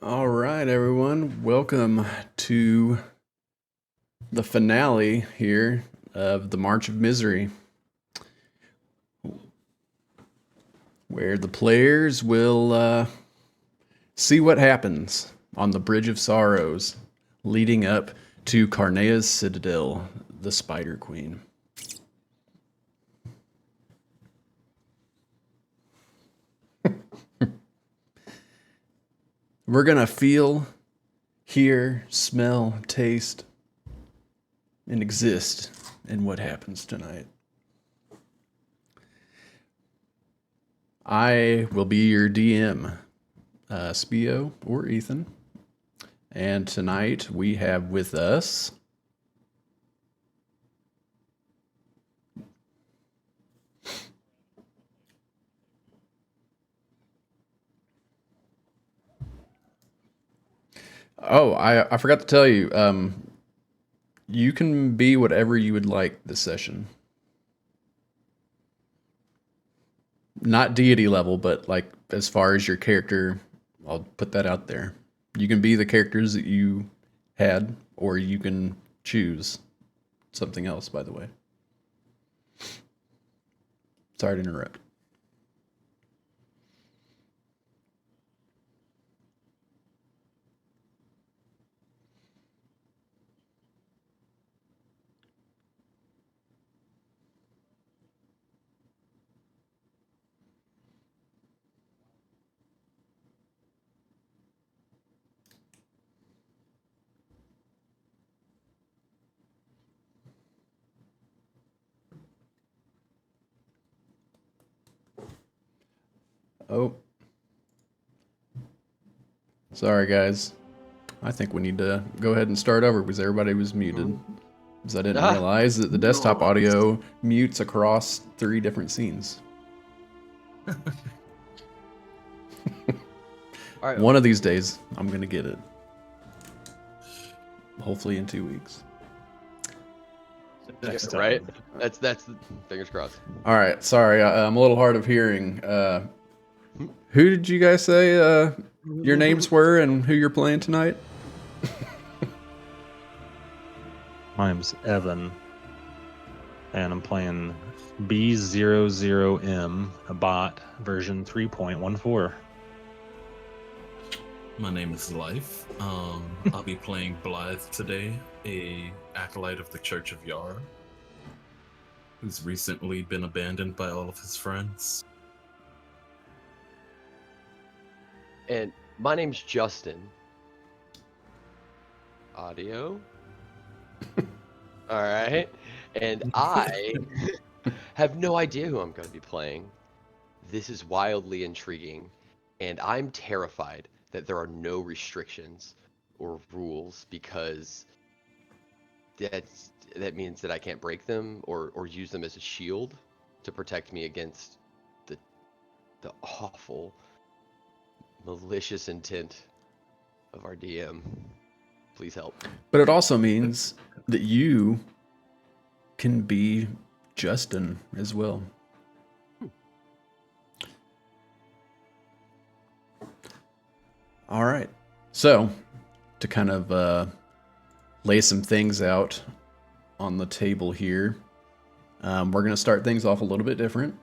All right, everyone. Welcome to the finale here of the March of Misery, where the players will see what happens on the Bridge of Sorrows leading up to Carnea's Citadel, the Spider Queen. We're going to feel, hear, smell, taste, and exist in what happens tonight. I will be your DM, Spio or Ethan. And tonight we have with us I forgot to tell you, you can be whatever you would like this session. Not deity level, but like as far as your character, I'll put that out there. You can be the characters that you had, or you can choose something else, by the way. Sorry to interrupt. Oh, sorry, guys. I think we need to go ahead and start over because everybody was muted. Because I didn't realize that the desktop audio mutes across 3 different scenes. All right. One of these days, I'm going to get it. Hopefully in 2 weeks. Right? That's fingers crossed. All right, sorry, I'm a little hard of hearing. Who did you guys say your names were and who you're playing tonight? My name's Evan, and I'm playing B00M, a bot, version 3.14. My name is Life. I'll be playing Blythe today, a acolyte of the Church of Yar, who's recently been abandoned by all of his friends. And my name's Justin. Audio. All right. And I have no idea who I'm going to be playing. This is wildly intriguing, and I'm terrified that there are no restrictions or rules because that means that I can't break them or use them as a shield to protect me against the awful malicious intent of our DM. Please help. But it also means that you can be Justin as well. All right. So, to kind of lay some things out on the table here, we're going to start things off a little bit different.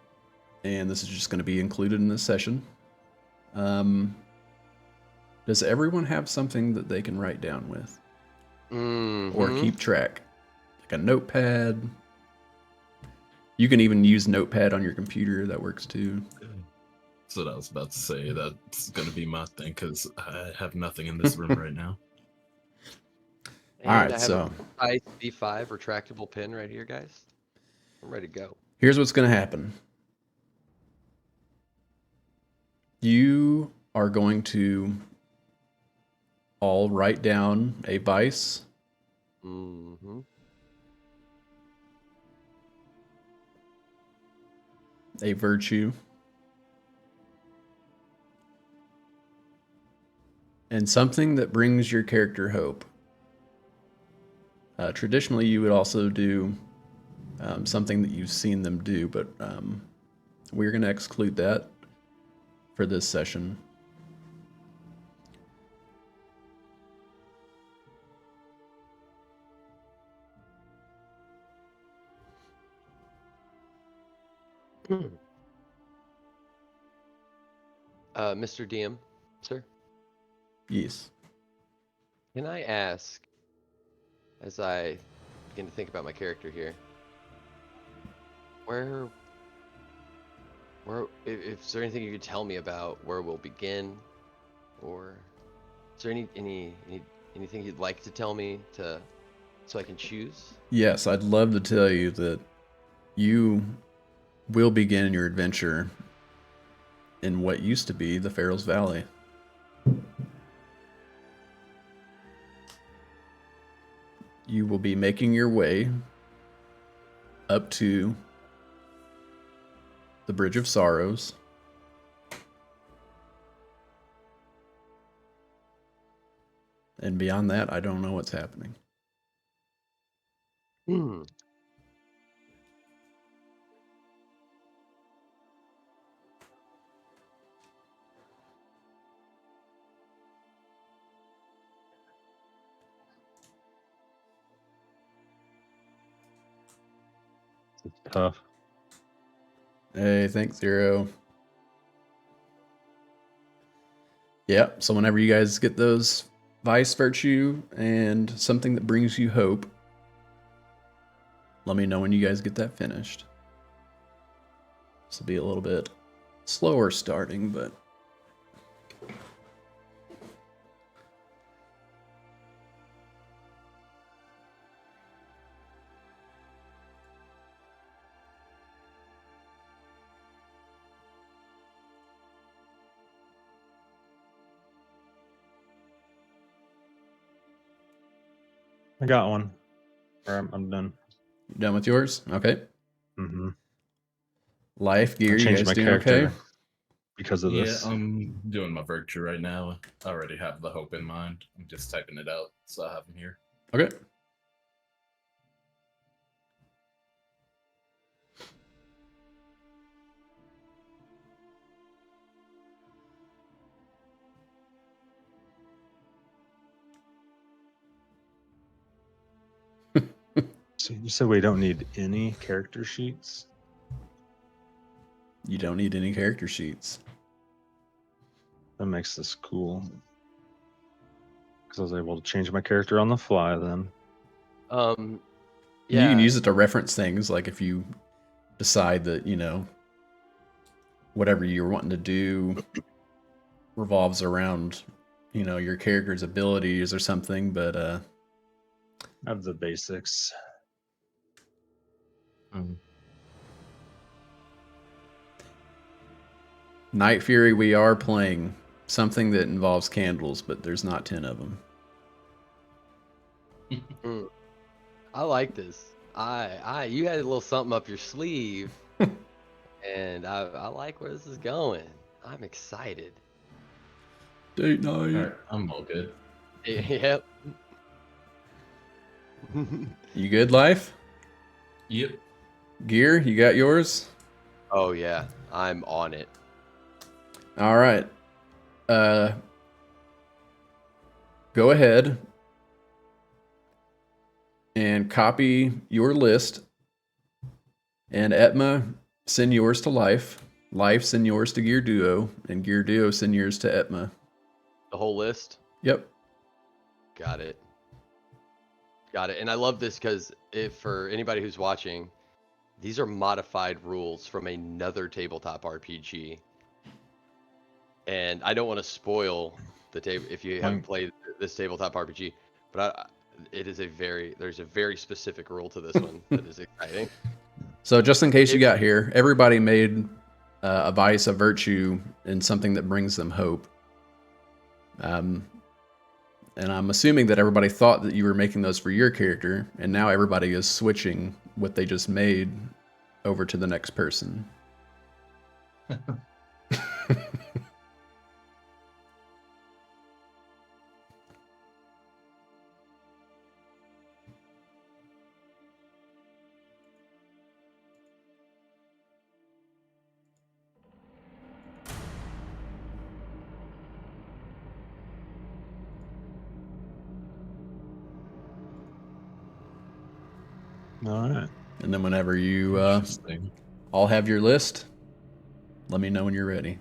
And this is just going to be included in this session. Does everyone have something that they can write down with? Or keep track? Like a notepad? You can even use Notepad on your computer. That works too. That's what I was about to say. That's going to be my thing because I have nothing in this room right now. And All right, I have so a Ice B5 retractable pen right here, guys. I'm ready to go. here's what's going to happen. You are going to all write down a vice, a virtue, and something that brings your character hope. Traditionally, you would also do something that you've seen them do, but we're going to exclude that for this session. Mr. DM, sir, Yes. can I ask, as I begin to think about my character here, where, if is there anything you could tell me about where we'll begin, or is there anything you'd like to tell me so I can choose? Yes, I'd love to tell you that you will begin your adventure in what used to be the Pharaoh's Valley. You will be making your way up to the Bridge of Sorrows. And beyond that, I don't know what's happening. Hmm. Tough. Hey, thanks, Zero. Yep, so whenever you guys get those Vice, Virtue, and something that brings you hope, let me know when you guys get that finished. This will be a little bit slower starting, but... I got one. I'm done. You done with yours? Okay. Mm-hmm. Life, I Gear, you changed guys my doing character okay? because of Yeah, this. I'm doing my virtue right now. I already have the hope in mind. I'm just typing it out, so I have them here. Okay. So you said we don't need any character sheets? You don't need any character sheets. That makes this cool. Because I was able to change my character on the fly then. You can Yeah. use it to reference things, like if you decide that, whatever you're wanting to do revolves around, your character's abilities or something, but I have the basics. Night Fury, we are playing something that involves candles, but there's not 10 of them. Mm. I like this. You had a little something up your sleeve, and I like where this is going. I'm excited. Date night. Alright, I'm all good. Yep. You good, Life? Yep. Gear, you got yours? Oh yeah, I'm on it. All right. Go ahead and copy your list. And Etma, send yours to Life. Life, send yours to Gear Duo. And Gear Duo, send yours to Etma. The whole list. Yep. Got it. Got it. And I love this because if for anybody who's watching, these are modified rules from another tabletop RPG. And I don't want to spoil the table if you haven't played this tabletop RPG, but there's a very specific rule to this one that is exciting. So just in case you got here, everybody made a vice, a virtue, and something that brings them hope. And I'm assuming that everybody thought that you were making those for your character, and now everybody is switching what they just made over to the next person. All right. And then whenever you Interesting. I'll have your list. Let me know when you're ready.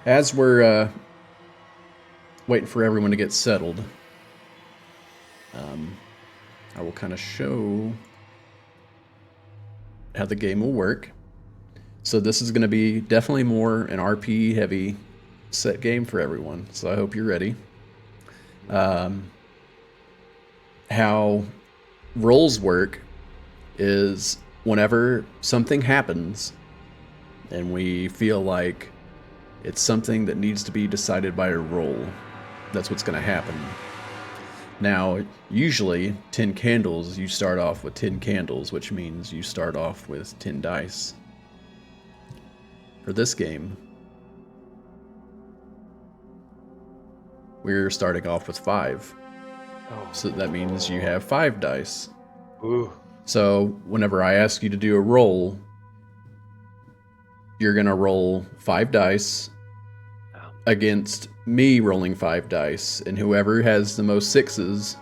As we're waiting for everyone to get settled, I will kind of show how the game will work. So this is going to be definitely more an RP heavy set game for everyone. So I hope you're ready. How roles work is whenever something happens and we feel like it's something that needs to be decided by a roll, that's what's going to happen. Now, usually 10 candles, you start off with 10 candles, which means you start off with 10 dice. For this game, we're starting off with 5. Oh. So that means you have 5 dice. Ooh. So whenever I ask you to do a roll, you're going to roll 5 dice against me rolling 5 dice. And whoever has the most 6s,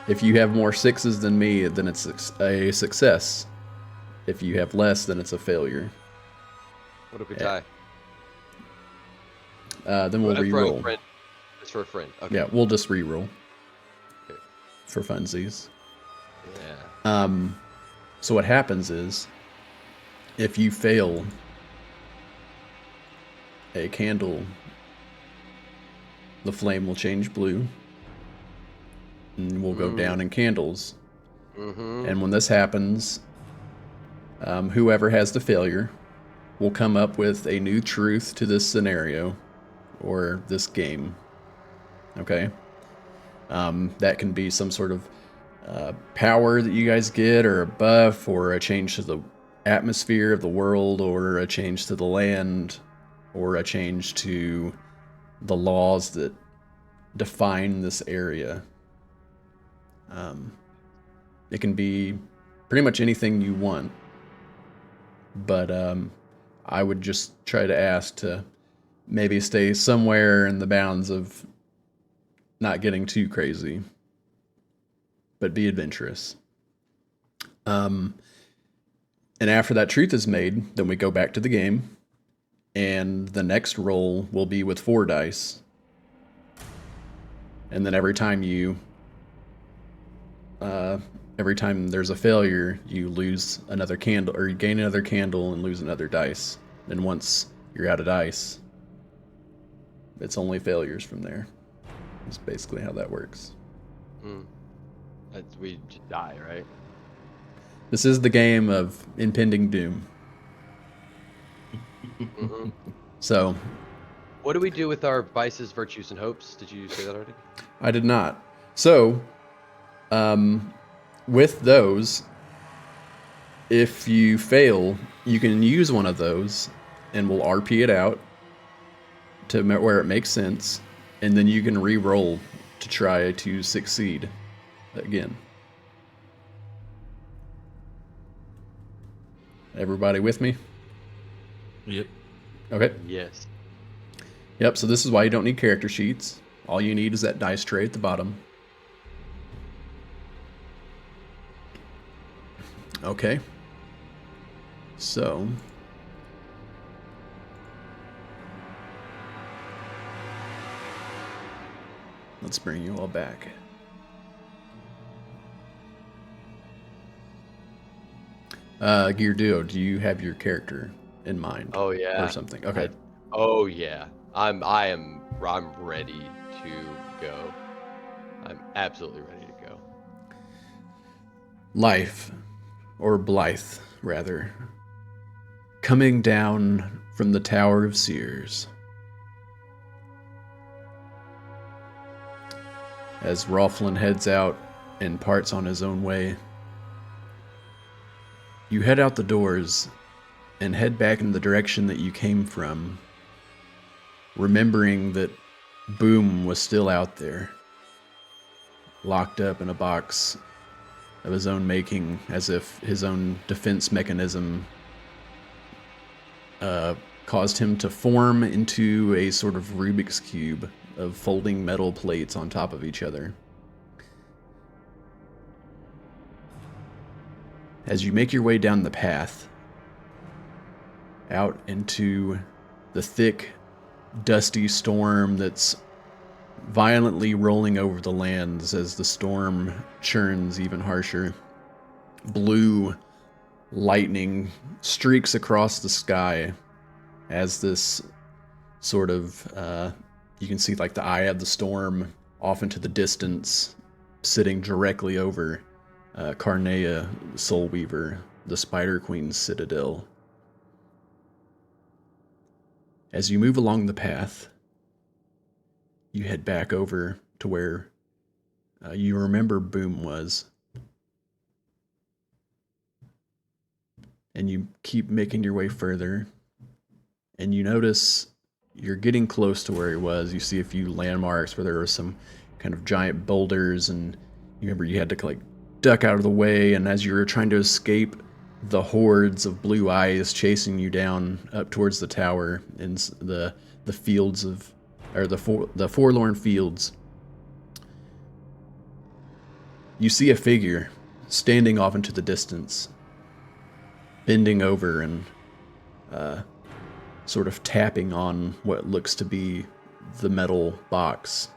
if you have more 6s than me, then it's a success. If you have less, then it's a failure. What if we tie? Then we'll re-roll. It's for a friend. Okay. Yeah, we'll just re-roll. Okay. For funsies. Yeah. So what happens is, if you fail a candle, the flame will change blue, and will go down in candles. Mm-hmm. And when this happens, whoever has the failure will come up with a new truth to this scenario, or this game. Okay? That can be some sort of power that you guys get, or a buff, or a change to the atmosphere of the world, or a change to the land, or a change to the laws that define this area. It can be pretty much anything you want, but I would just try to ask to maybe stay somewhere in the bounds of not getting too crazy, but be adventurous. And after that truth is made, then we go back to the game, and the next roll will be with 4 dice. And then every time there's a failure, you lose another candle, or you gain another candle and lose another dice. And once you're out of dice, it's only failures from there. That's basically how that works. We just die, right? This is the game of impending doom. Mm-hmm. So, What do we do with our vices, virtues, and hopes? Did you say that already? I did not. So, with those, if you fail, you can use one of those, and we'll RP it out to where it makes sense, and then you can re-roll to try to succeed again. Everybody with me? Yep. Okay. Yes. Yep, so this is why you don't need character sheets. All you need is that dice tray at the bottom. Okay. So, let's bring you all back. Gear Duo, do you have your character in mind? Oh yeah. Or something? Okay. Oh yeah. I'm ready to go. I'm absolutely ready to go. Life, or Blythe, rather, coming down from the Tower of Seers. As Rolflin heads out and parts on his own way, you head out the doors and head back in the direction that you came from, remembering that Boom was still out there, locked up in a box of his own making, as if his own defense mechanism caused him to form into a sort of Rubik's Cube of folding metal plates on top of each other. As you make your way down the path, out into the thick, dusty storm that's violently rolling over the lands as the storm churns even harsher, blue lightning streaks across the sky as this sort of, you can see like the eye of the storm off into the distance, sitting directly over Carnea, Soul Weaver, the Spider Queen's citadel. As you move along the path, you head back over to where you remember Boom was. And you keep making your way further, and you notice you're getting close to where he was. You see a few landmarks where there are some kind of giant boulders, and you remember you had to like duck out of the way, and as you were trying to escape the hordes of blue eyes chasing you down up towards the tower in the fields of, or the forlorn fields, you see a figure standing off into the distance, bending over and sort of tapping on what looks to be the metal box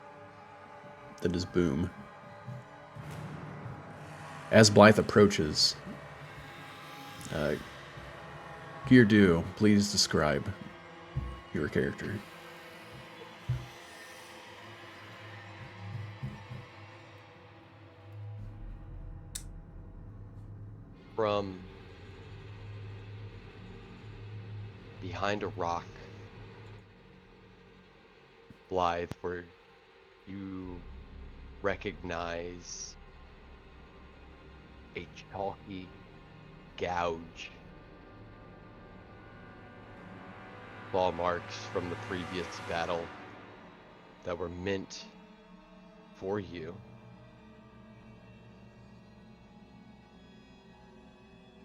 that is Boom. As Blythe approaches, Geardo, please describe your character. From behind a rock, Blythe, where you recognize a chalky gouge, claw marks from the previous battle that were meant for you.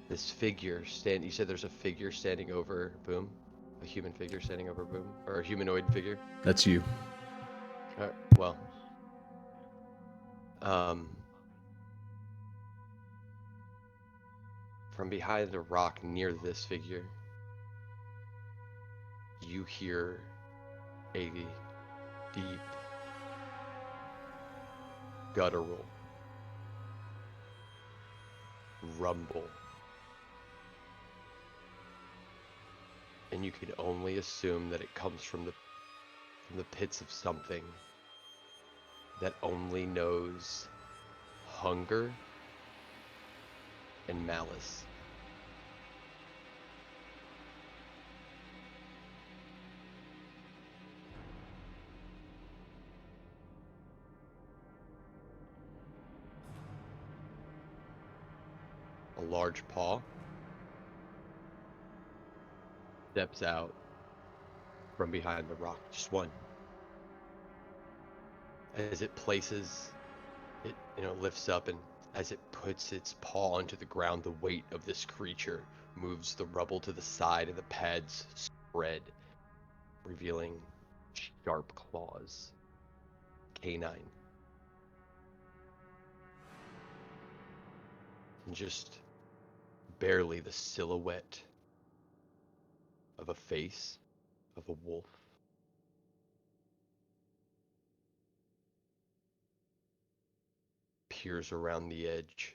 This figure you said there's a figure standing over Boom? A human figure standing over Boom? Or a humanoid figure? That's you. Well. From behind a rock near this figure, you hear a deep, guttural rumble. And you can only assume that it comes from the pits of something that only knows hunger and malice. A large paw steps out from behind the rock, just one. As it places, it lifts up, and as it puts its paw onto the ground, the weight of this creature moves the rubble to the side, and the pads spread, revealing sharp claws, canine. And just barely the silhouette of a face of a wolf. Peers around the edge.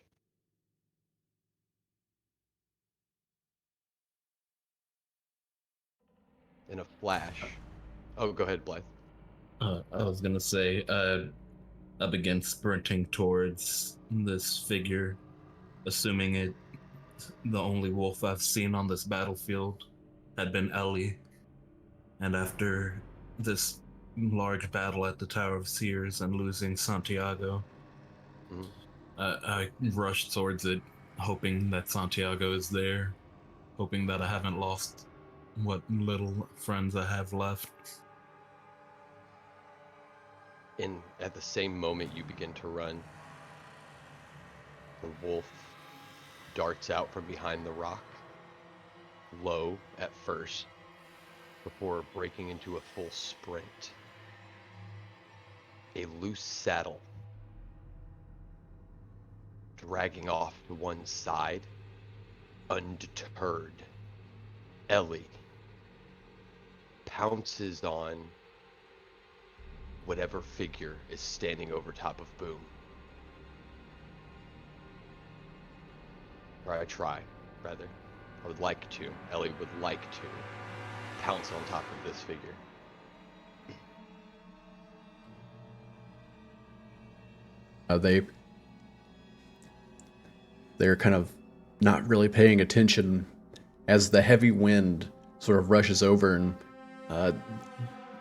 In a flash. Oh, go ahead, Blythe. I was gonna say, I began sprinting towards this figure, assuming it the only wolf I've seen on this battlefield had been Ellie. And after this large battle at the Tower of Seers and losing Santiago, I rushed towards it, hoping that Santiago is there, hoping that I haven't lost what little friends I have left. And at the same moment you begin to run, the wolf darts out from behind the rock, low at first, before breaking into a full sprint. A loose saddle dragging off to one side, undeterred. Ellie pounces on whatever figure is standing over top of Boom. Or I try, rather. I would like to. Ellie would like to pounce on top of this figure. They're kind of not really paying attention as the heavy wind sort of rushes over and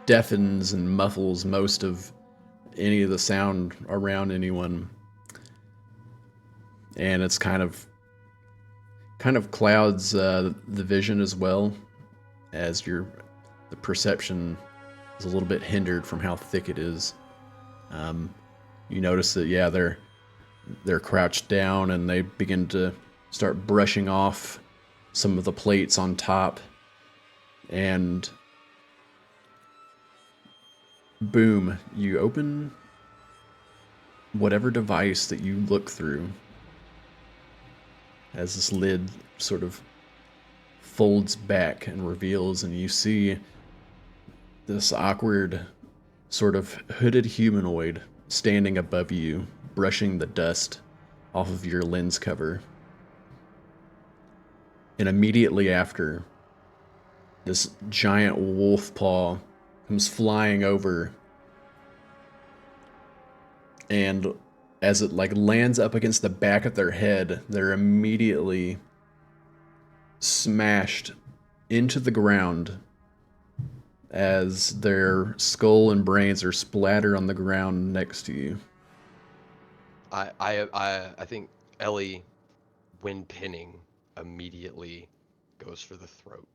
deafens and muffles most of any of the sound around anyone, and it's kind of clouds the vision as well, as the perception is a little bit hindered from how thick it is. You notice that, yeah, they're crouched down and they begin to start brushing off some of the plates on top, and boom, you open whatever device that you look through as this lid sort of folds back and reveals, and you see this awkward sort of hooded humanoid standing above you, brushing the dust off of your lens cover. And immediately after, this giant wolf paw comes flying over, and as it like lands up against the back of their head, they're immediately smashed into the ground as their skull and brains are splattered on the ground next to you. I think Ellie, when pinning, immediately goes for the throat.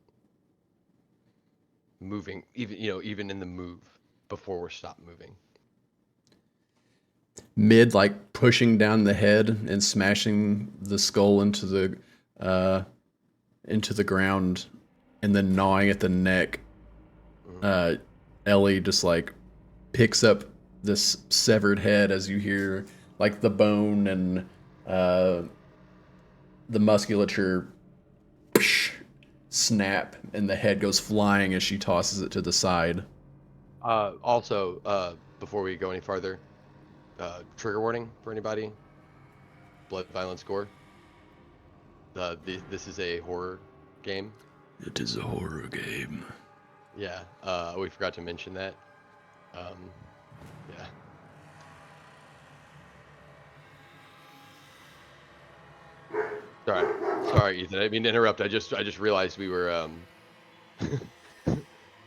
Moving, even in the move, before we're stopped moving. Mid, like pushing down the head and smashing the skull into the ground, and then gnawing at the neck. Ellie just like picks up this severed head as you hear like the bone and the musculature snap, and the head goes flying as she tosses it to the side. Also, before we go any farther, trigger warning for anybody. Blood, violence, gore. This is a horror game. It is a horror game. Yeah, we forgot to mention that. Yeah. Sorry, Ethan. I didn't mean to interrupt. I just realized we were.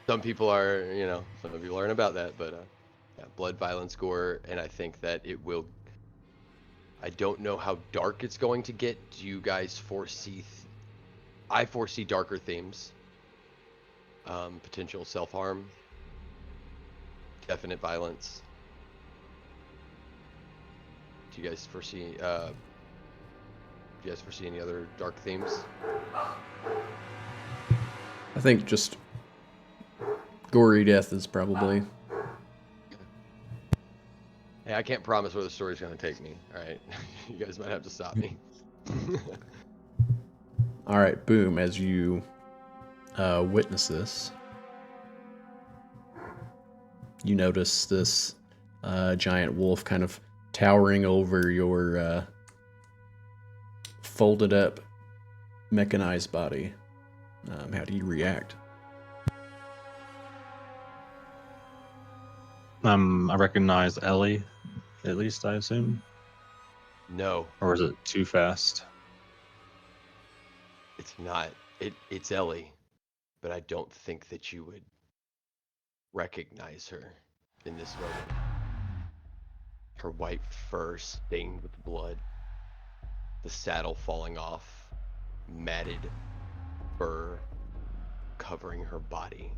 Some people aren't about that, but yeah, blood, violence, gore, and I think that it will. I don't know how dark it's going to get. Do you guys foresee? I foresee darker themes. Potential self-harm, definite violence. Do you guys foresee? Do you guys foresee any other dark themes? I think just gory death is probably. Hey, I can't promise where the story's gonna take me. All right, you guys might have to stop me. All right, boom. As you witness this, you notice this giant wolf kind of towering over your folded up mechanized body. How do you react? I recognize Ellie, at least I assume. No, Or is it too fast? it's not. It's Ellie, but I don't think that you would recognize her in this moment. Her white fur stained with blood, the saddle falling off, matted fur covering her body.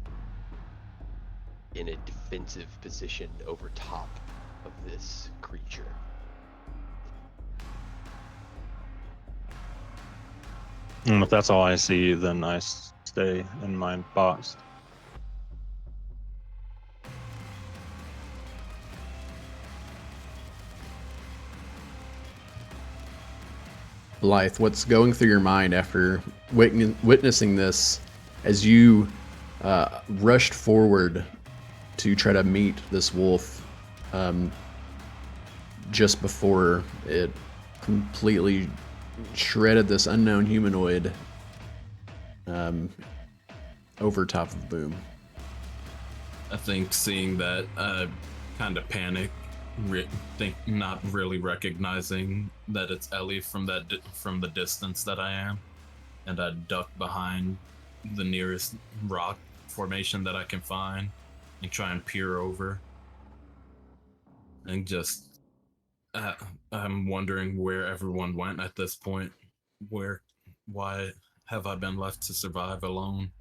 in a defensive position over top of this creature. And if that's all I see, then I stay in my box. Blythe, what's going through your mind after witnessing this as you rushed forward to try to meet this wolf just before it completely shredded this unknown humanoid over top of Boom? I think seeing that, kind of panic, not really recognizing that it's Ellie from from the distance that I am, and I duck behind the nearest rock formation that I can find and try and peer over, and just I'm wondering where everyone went at this point. Why have I been left to survive alone?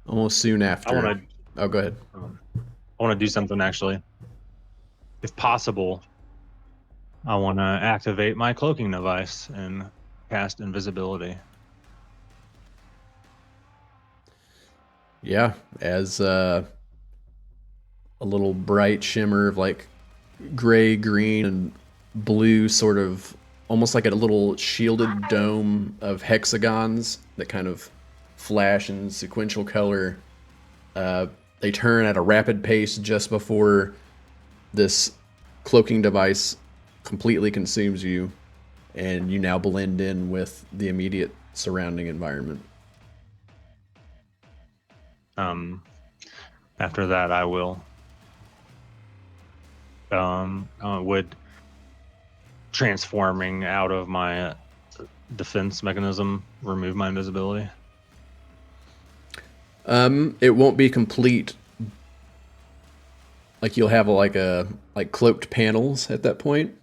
Almost soon after. I want to. Oh, go ahead. I want to do something actually. If possible, I want to activate my cloaking device and cast invisibility. Yeah, as a little bright shimmer of like gray, green, and blue, sort of almost like a little shielded dome of hexagons that kind of flash in sequential color. They turn at a rapid pace just before this cloaking device completely consumes you, and you now blend in with the immediate surrounding environment. After that, I will. Would transforming out of my defense mechanism remove my invisibility? It won't be complete. Like you'll have like cloaked panels at that point.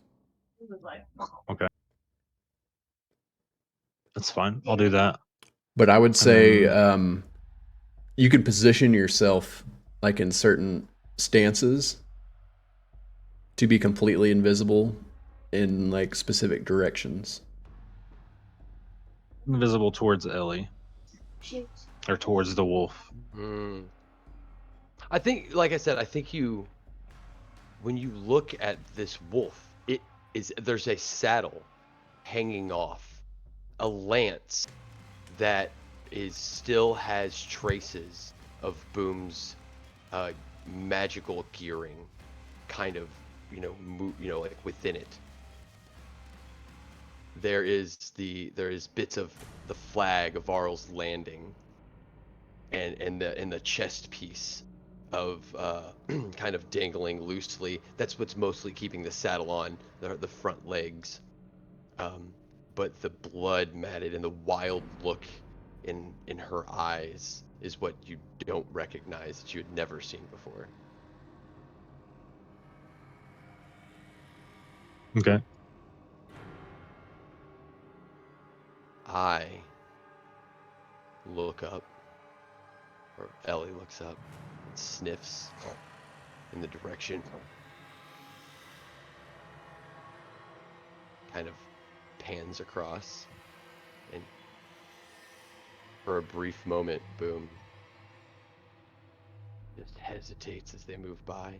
Okay, that's fine. I'll do that. But I would say then- you could position yourself like in certain stances to be completely invisible in like specific directions. Invisible towards Ellie, or towards the wolf. I think, like I said, I think when you look at this wolf, there's a saddle hanging off, a lance that still has traces of Boom's magical gearing, kind of like within it. There is bits of the flag of Arl's Landing, and the chest piece of kind of dangling loosely. That's what's mostly keeping the saddle on, the front legs. But the blood matted and the wild look in her eyes is what you don't recognize, that you had never seen before. Okay. I look up, or Ellie looks up and sniffs in the direction, kind of pans across, and for a brief moment, Boom just hesitates as they move by,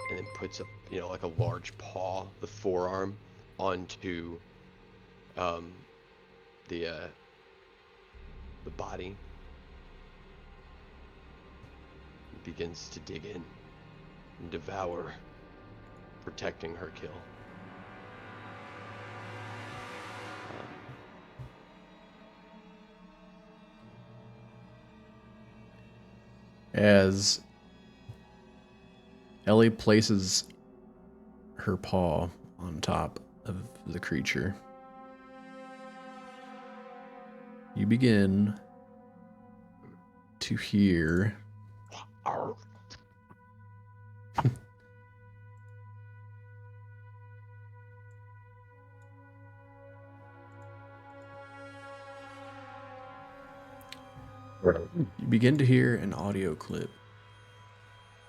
and then puts up, like a large paw, the forearm, onto the body, and begins to dig in and devour, protecting her kill. As Ellie places her paw on top of the creature, you begin to hear You begin to hear an audio clip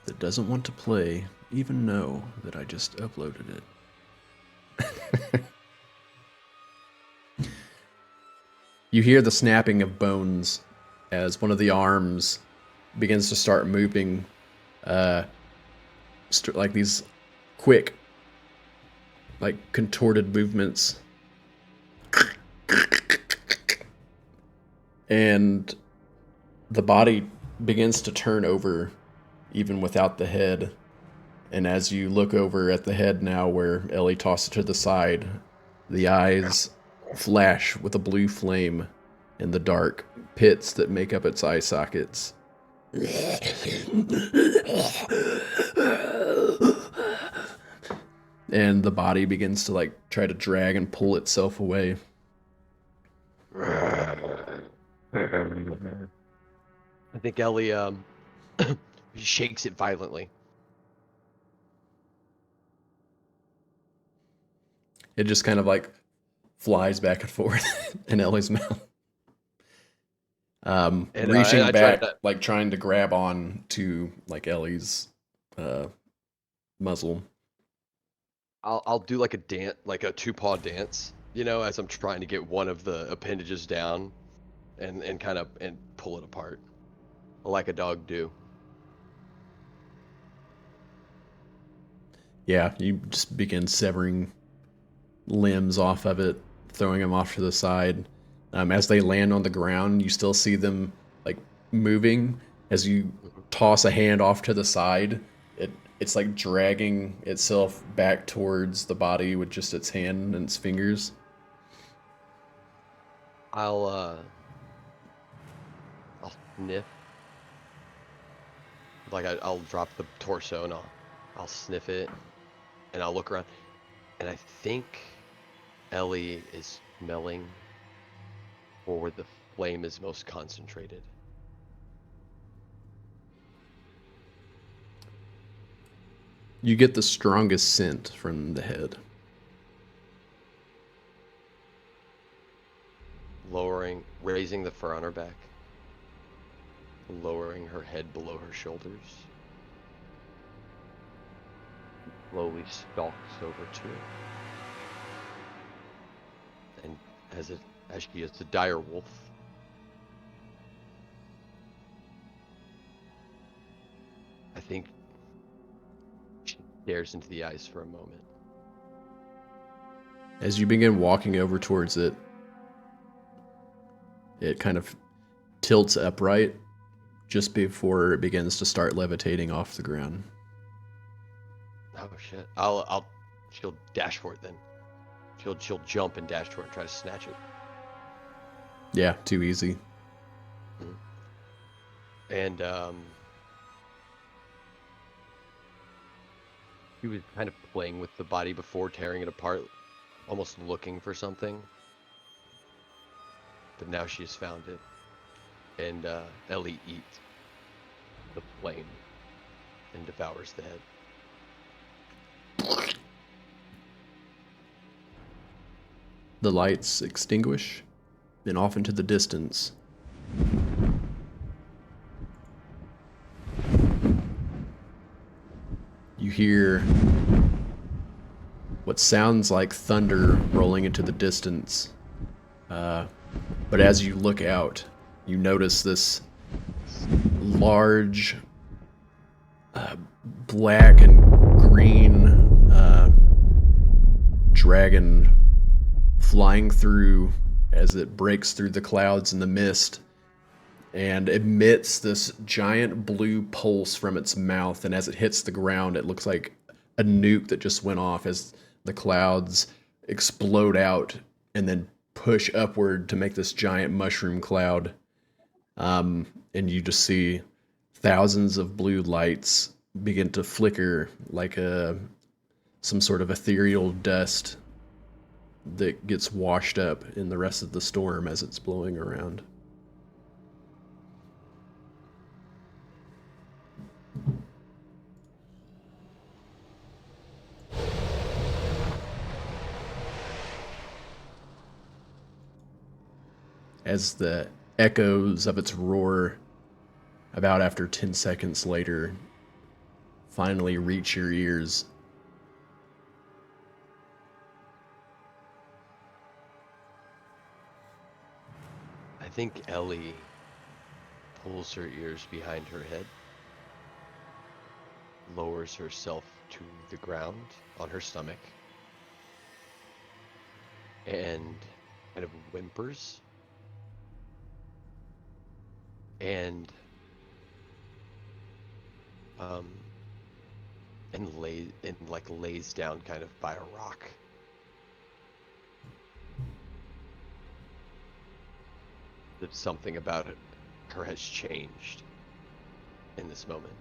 that doesn't want to play, even know that I just uploaded it. You hear the snapping of bones as one of the arms begins to start moving, like these quick, like contorted movements. And the body begins to turn over even without the head. And as you look over at the head now where Ellie tossed it to the side, the eyes flash with a blue flame in the dark pits that make up its eye sockets. And the body begins to like try to drag and pull itself away. I think Ellie shakes it violently. It just kind of like flies back and forth in Ellie's mouth. Reaching I back, tried to- like trying to grab on to like Ellie's muzzle. I'll do like a dance, like a 2-paw dance, you know, as I'm trying to get one of the appendages down, and kind of and pull it apart, like a dog do. Yeah, you just begin severing limbs off of it, throwing them off to the side. As they land on the ground, you still see them like moving. As you toss a hand off to the side, it's like dragging itself back towards the body with just its hand and its fingers. I'll sniff. Like I'll drop the torso and I'll sniff it, and I'll look around, and I think Ellie is smelling for where the flame is most concentrated. You get the strongest scent from the head. Raising the fur on her back, lowering her head below her shoulders, slowly stalks over to it, and as she is the dire wolf, I think she stares into the eyes for a moment. As you begin walking over towards it, it kind of tilts upright just before it begins to start levitating off the ground. Oh shit! She'll dash for it then. She'll jump and dash for it and try to snatch it. Yeah, too easy. And she was kind of playing with the body before, tearing it apart, almost looking for something. But now she has found it, and Ellie eats the flame and devours the head. The lights extinguish, then off into the distance. You hear what sounds like thunder rolling into the distance. But as you look out, you notice this large black and green dragon flying through as it breaks through the clouds and the mist and emits this giant blue pulse from its mouth. And as it hits the ground, it looks like a nuke that just went off as the clouds explode out and then push upward to make this giant mushroom cloud. And you just see thousands of blue lights begin to flicker like some sort of ethereal dust that gets washed up in the rest of the storm as it's blowing around. As the echoes of its roar, about after 10 seconds later, finally reach your ears. I think Ellie pulls her ears behind her head, lowers herself to the ground on her stomach, and kind of whimpers and lays down kind of by a rock. That something about it, her has changed in this moment.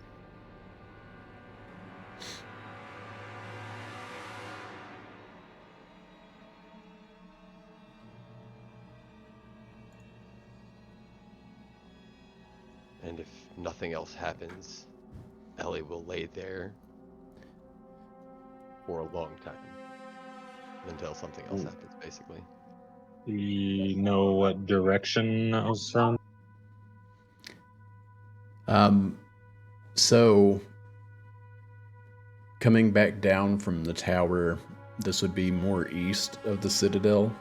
And if nothing else happens, Ellie will lay there for a long time until something else happens, basically. Do you know what direction that was from? So coming back down from the tower, this would be more east of the citadel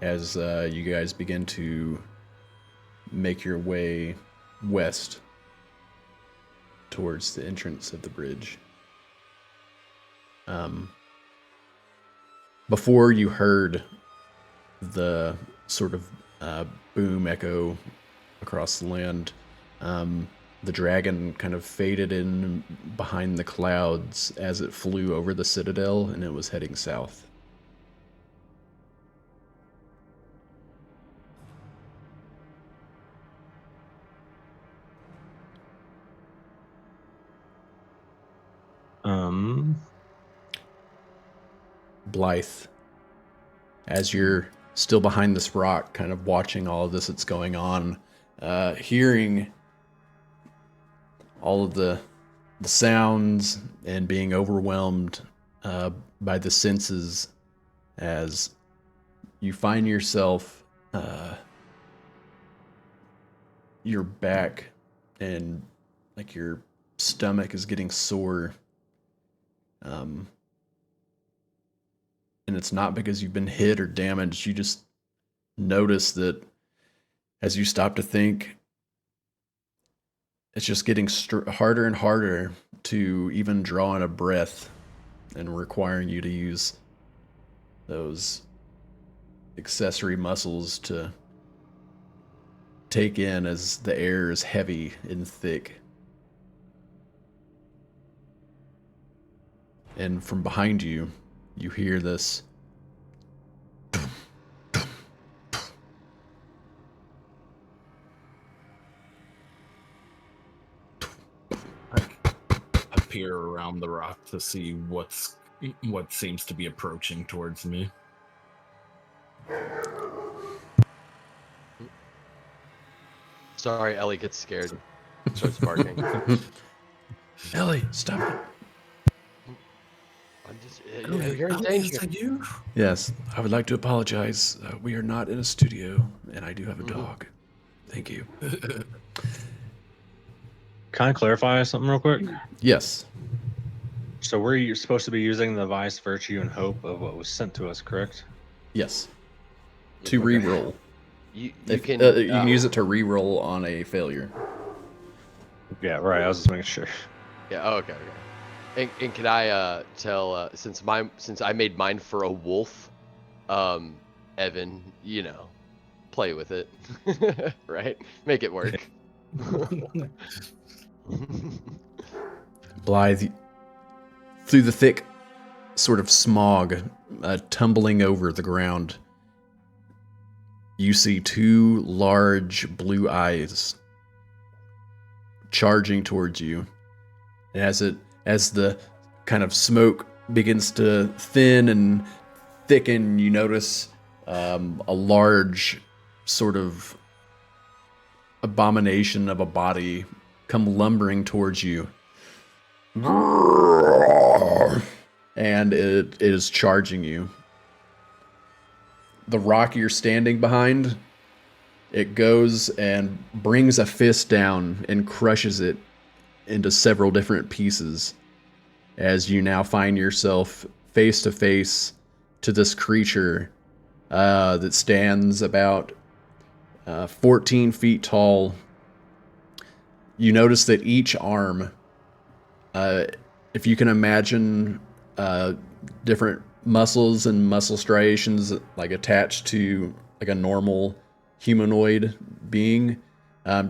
as you guys begin to make your way west towards the entrance of the bridge. Before you heard the sort of boom echo across the land, the dragon kind of faded in behind the clouds as it flew over the citadel, and it was heading south. Blythe, as you're still behind this rock, kind of watching all of this that's going on, hearing all of the sounds and being overwhelmed by the senses, as you find yourself your back and like your stomach is getting sore. And it's not because you've been hit or damaged. You just notice that as you stop to think, it's just getting harder and harder to even draw in a breath, and requiring you to use those accessory muscles to take in as the air is heavy and thick. And from behind you, you hear this I peer around the rock to see what seems to be approaching towards me. Sorry, Ellie gets scared. Starts barking. Ellie, stop it. I'm just, Ellie, you're in Ellie, danger. is that you? Yes, I would like to apologize. We are not in a studio, and I do have a dog. Thank you. Can I clarify something real quick? Yes. So we're supposed to be using the Vice, Virtue, and Hope of what was sent to us, correct? Yes. To Okay. re-roll. You You can can use it to re-roll on a failure. Yeah, right. I was just making sure. Yeah. Oh, okay. And can I tell since I made mine for a wolf, Evan, play with it, right? Make it work. Blythe, through the thick sort of smog tumbling over the ground, you see two large blue eyes charging towards you. And as the kind of smoke begins to thin and thicken, you notice a large sort of abomination of a body come lumbering towards you. And it is charging you. The rock you're standing behind it goes and brings a fist down and crushes it into several different pieces as you now find yourself face to face to this creature that stands about 14 feet tall. You notice that each arm, if you can imagine different muscles and muscle striations like attached to like a normal humanoid being,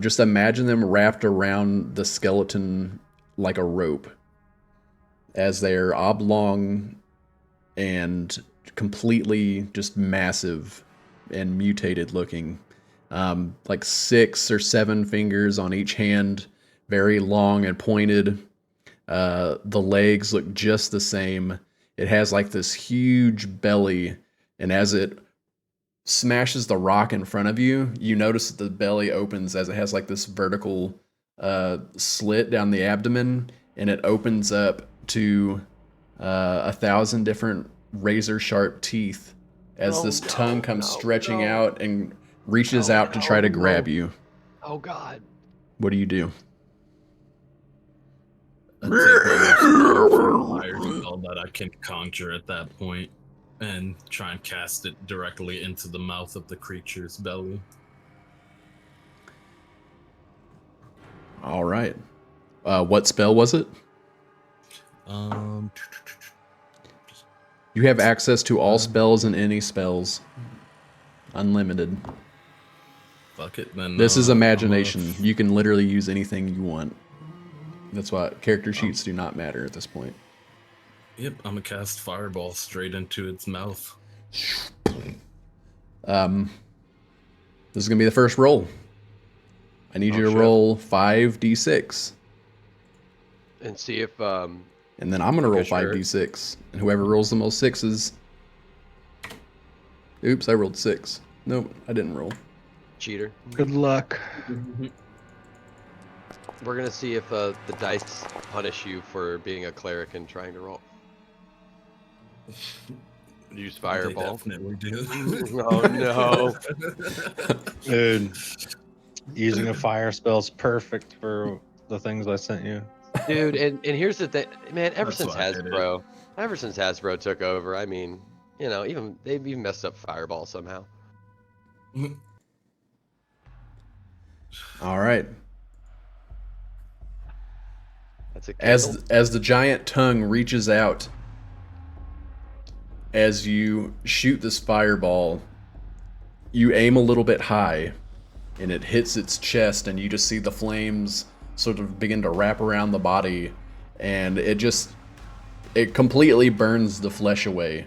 just imagine them wrapped around the skeleton like a rope, as they're oblong and completely just massive and mutated looking. Like 6 or 7 fingers on each hand, very long and pointed. The legs look just the same. It has like this huge belly, and as it smashes the rock in front of you, you notice that the belly opens as it has like this vertical slit down the abdomen, and it opens up to 1,000 different razor sharp teeth as this tongue comes stretching out and reaches out to try to grab you. Oh God. What do you do? I take my fire spell that I can conjure at that point and try and cast it directly into the mouth of the creature's belly. All right. What spell was it? You have access to all spells and any spells. Unlimited. Fuck it, then. This is imagination. You can literally use anything you want. That's why character sheets do not matter at this point. Yep, I'm gonna cast Fireball straight into its mouth. This is gonna be the first roll. I need you to roll 5d6. And see if And then I'm gonna roll 5d6. And whoever rolls the most sixes. Oops, I rolled 6. Nope, I didn't roll. cheater. Good luck. We're gonna see if the dice punish you for being a cleric and trying to roll. Use fireball. They definitely do. Oh no. Dude, using a fire spell's perfect for the things I sent you. Dude, and here's the thing, man. Ever That's since why I did it. Hasbro took over, I mean, you know, they've even messed up Fireball somehow. All right. That's a candle. As the giant tongue reaches out, as you shoot this fireball, you aim a little bit high, and it hits its chest, and you just see the flames sort of begin to wrap around the body, and it completely burns the flesh away,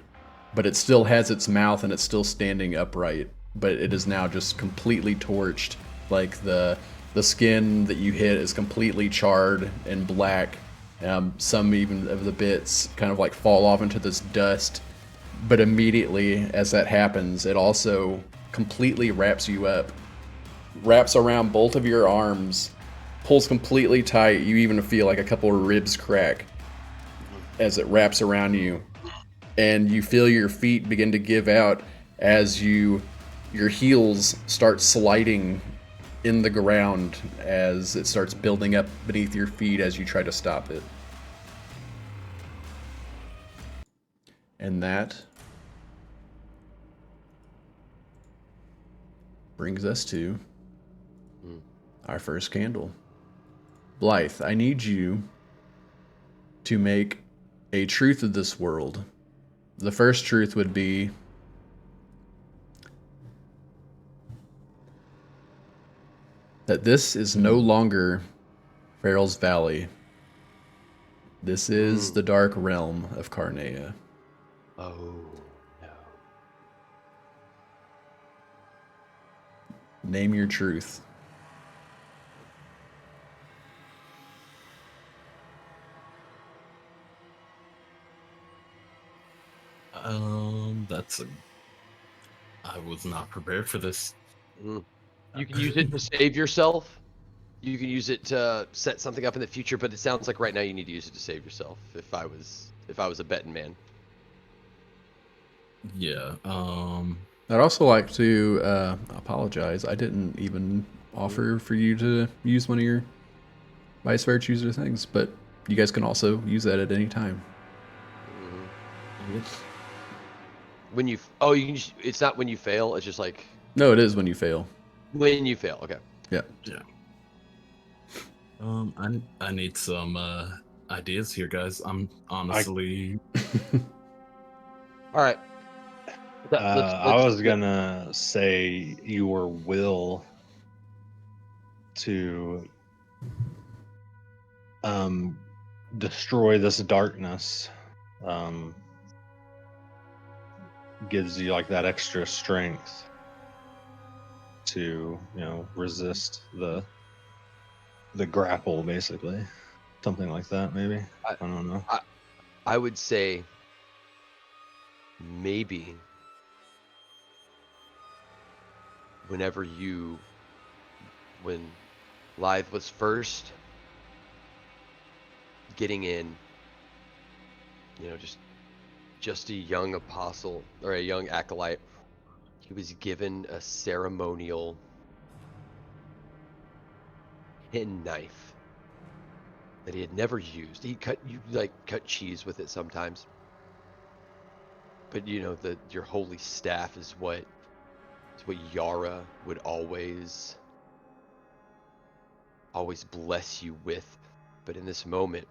but it still has its mouth and it's still standing upright, but it is now just completely torched. Like the skin that you hit is completely charred and black. Some even of the bits kind of like fall off into this dust, but immediately as that happens, it also completely wraps you up, wraps around both of your arms, pulls completely tight. You even feel like a couple of ribs crack as it wraps around you, and you feel your feet begin to give out as your heels start sliding in the ground as it starts building up beneath your feet as you try to stop it. And that brings us to our first candle. Blythe, I need you to make a truth of this world. The first truth would be that this is no longer Farrell's Valley. This is the dark realm of Carnea. Oh no. Name your truth. I was not prepared for this. You can use it to save yourself. You can use it to set something up in the future, but it sounds like right now you need to use it to save yourself. If I was a betting man. Yeah. I'd also like to apologize. I didn't even offer for you to use one of your vice virtues or things, but you guys can also use that at any time. Mhm. When you oh you can just, it's not when you fail. It's just like No, it is when you fail. when you fail. Okay. Yeah. Yeah. I need some ideas here, guys. I'm honestly All right. I was gonna say your will to destroy this darkness gives you like that extra strength to resist the grapple, basically, something like that. Maybe I don't know. I would say maybe whenever when Lithe was first getting in, just a young apostle or a young acolyte, he was given a ceremonial penknife that he had never used. He cut cheese with it sometimes, but your holy staff is what Yara would always bless you with. But in this moment,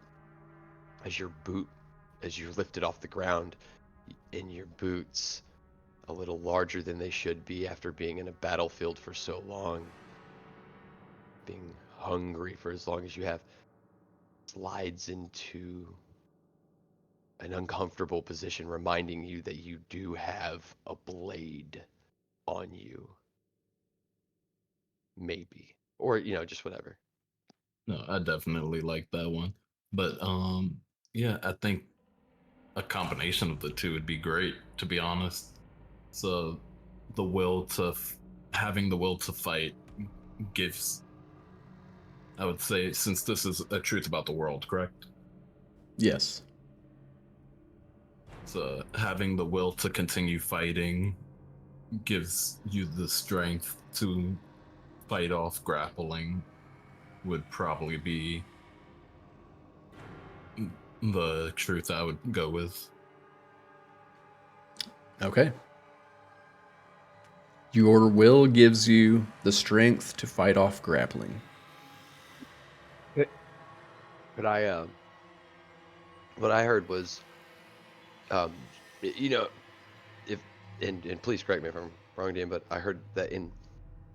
as you're lifted off the ground, in your boots, a little larger than they should be after being in a battlefield for so long, being hungry for as long as you have, slides into an uncomfortable position, reminding you that you do have a blade on you. Maybe. Or, just whatever. no, I definitely like that one. But yeah, I think a combination of the two would be great, to be honest. So the will to having the will to fight gives, I would say, since this is a truth about the world, correct? Yes. So having the will to continue fighting gives you the strength to fight off grappling would probably be the truth I would go with. Okay. Your will gives you the strength to fight off grappling. But what I heard was, if and please correct me if I'm wrong, Dan, but I heard that in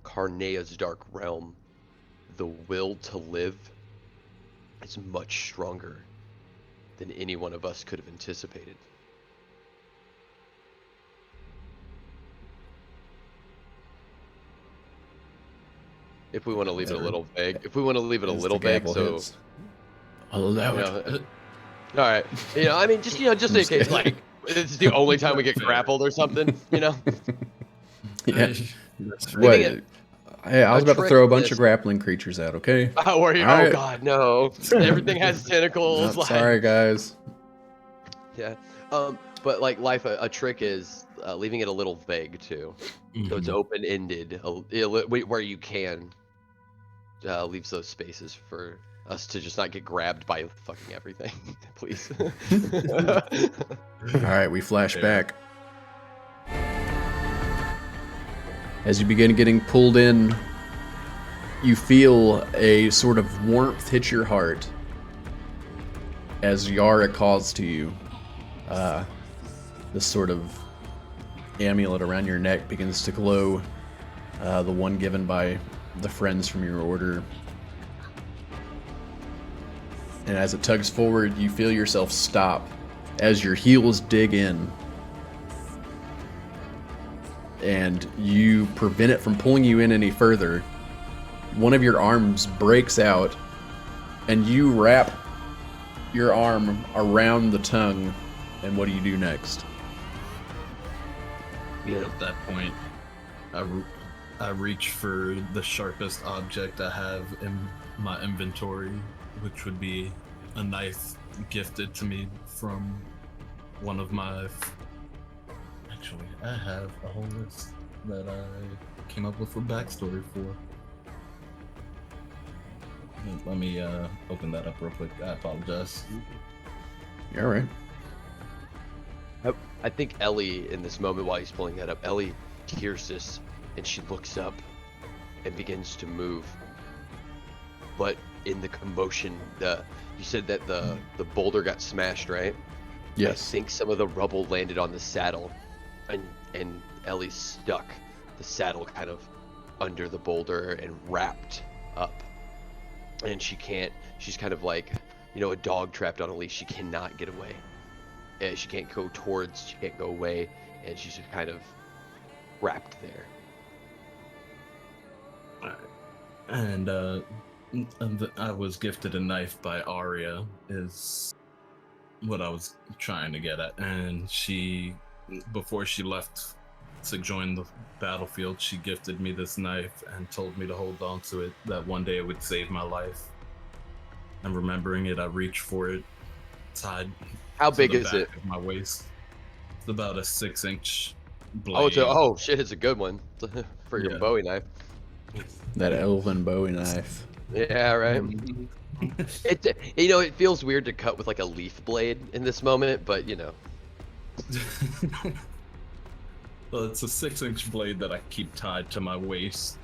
Carnea's dark realm, the will to live is much stronger than any one of us could have anticipated. If we want to leave it a little vague, As the gavel so hits. I'll allow it. all right, I mean, just in case, like, it's the only time we get grappled or something, Yeah. That's What? Maybe Hey, I was a about to trick throw a in bunch this. of grappling creatures out, okay? Oh, All oh right. God, no! Everything has tentacles. No, sorry, guys. Yeah. But like life, a trick is leaving it a little vague too, so it's open-ended, where you can leaves those spaces for us to just not get grabbed by fucking everything, please. All right, we flash Yeah. back. As you begin getting pulled in, you feel a sort of warmth hit your heart as Yara calls to you. This sort of amulet around your neck begins to glow, the one given by the friends from your order. And as it tugs forward, you feel yourself stop as your heels dig in. And you prevent it from pulling you in any further. One of your arms breaks out, and you wrap your arm around the tongue. And what do you do next? At that point, I reach for the sharpest object I have in my inventory, which would be a knife gifted to me from one of my actually. I have a whole list that I came up with a backstory for. Let me open that up real quick. I apologize. You're all right. I think Ellie, in this moment while he's pulling that up, Ellie hears this and she looks up and begins to move. But in the commotion, you said that the boulder got smashed, right? I Yes. think some of the rubble landed on the saddle, and Ellie's stuck the saddle kind of under the boulder and wrapped up. And she's kind of like, a dog trapped on a leash. She cannot get away. She can't go away, and she's just kind of wrapped there. And I was gifted a knife by Arya, is what I was trying to get at. And she, before she left to join the battlefield, she gifted me this knife and told me to hold on to it, that one day it would save my life. And remembering it, I reached for it, tied. How big the is back it? of my waist. It's about a 6-inch blade. Oh shit, it's a good one for your Yeah. Bowie knife. That elven Bowie knife. Yeah, right. It feels weird to cut with like a leaf blade in this moment, but Well, it's a 6-inch blade that I keep tied to my waist,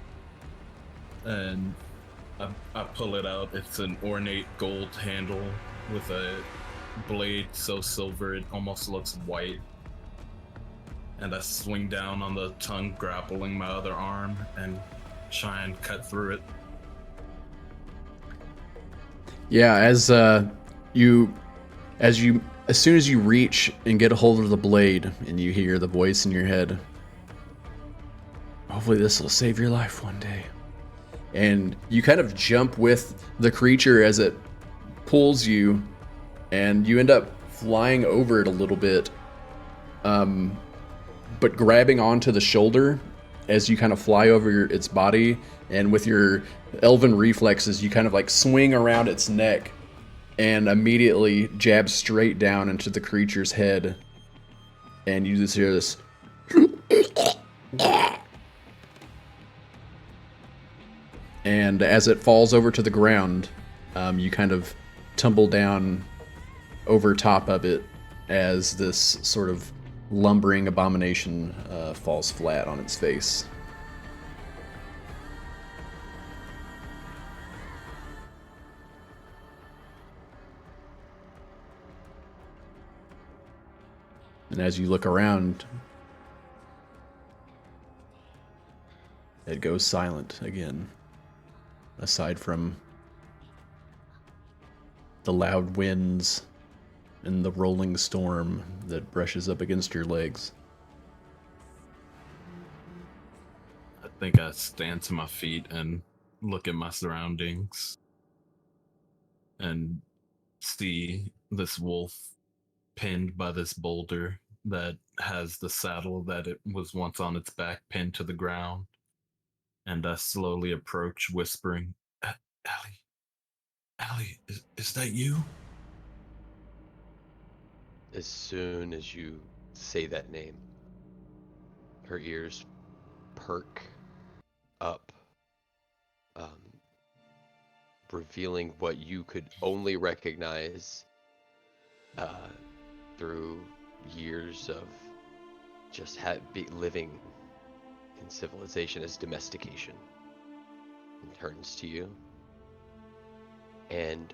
and I pull it out. It's an ornate gold handle with a blade so silver it almost looks white. And I swing down on the tongue, grappling my other arm, and try and cut through it. Yeah, as soon as you reach and get a hold of the blade, and you hear the voice in your head, hopefully this will save your life one day. And you kind of jump with the creature as it pulls you, and you end up flying over it a little bit, but grabbing onto the shoulder as you kind of fly over its body, and with your elven reflexes, you kind of like swing around its neck and immediately jab straight down into the creature's head. And you just hear this. And as it falls over to the ground, you kind of tumble down over top of it as this sort of lumbering abomination falls flat on its face. And as you look around, it goes silent again, aside from the loud winds and the rolling storm that brushes up against your legs. I think I stand to my feet and look at my surroundings and see this wolf pinned by this boulder that has the saddle that it was once on its back pinned to the ground. And I slowly approach, whispering, Allie, is that you? as soon as you say that name, her ears perk up, revealing what you could only recognize through years of just living in civilization as domestication. And turns to you, and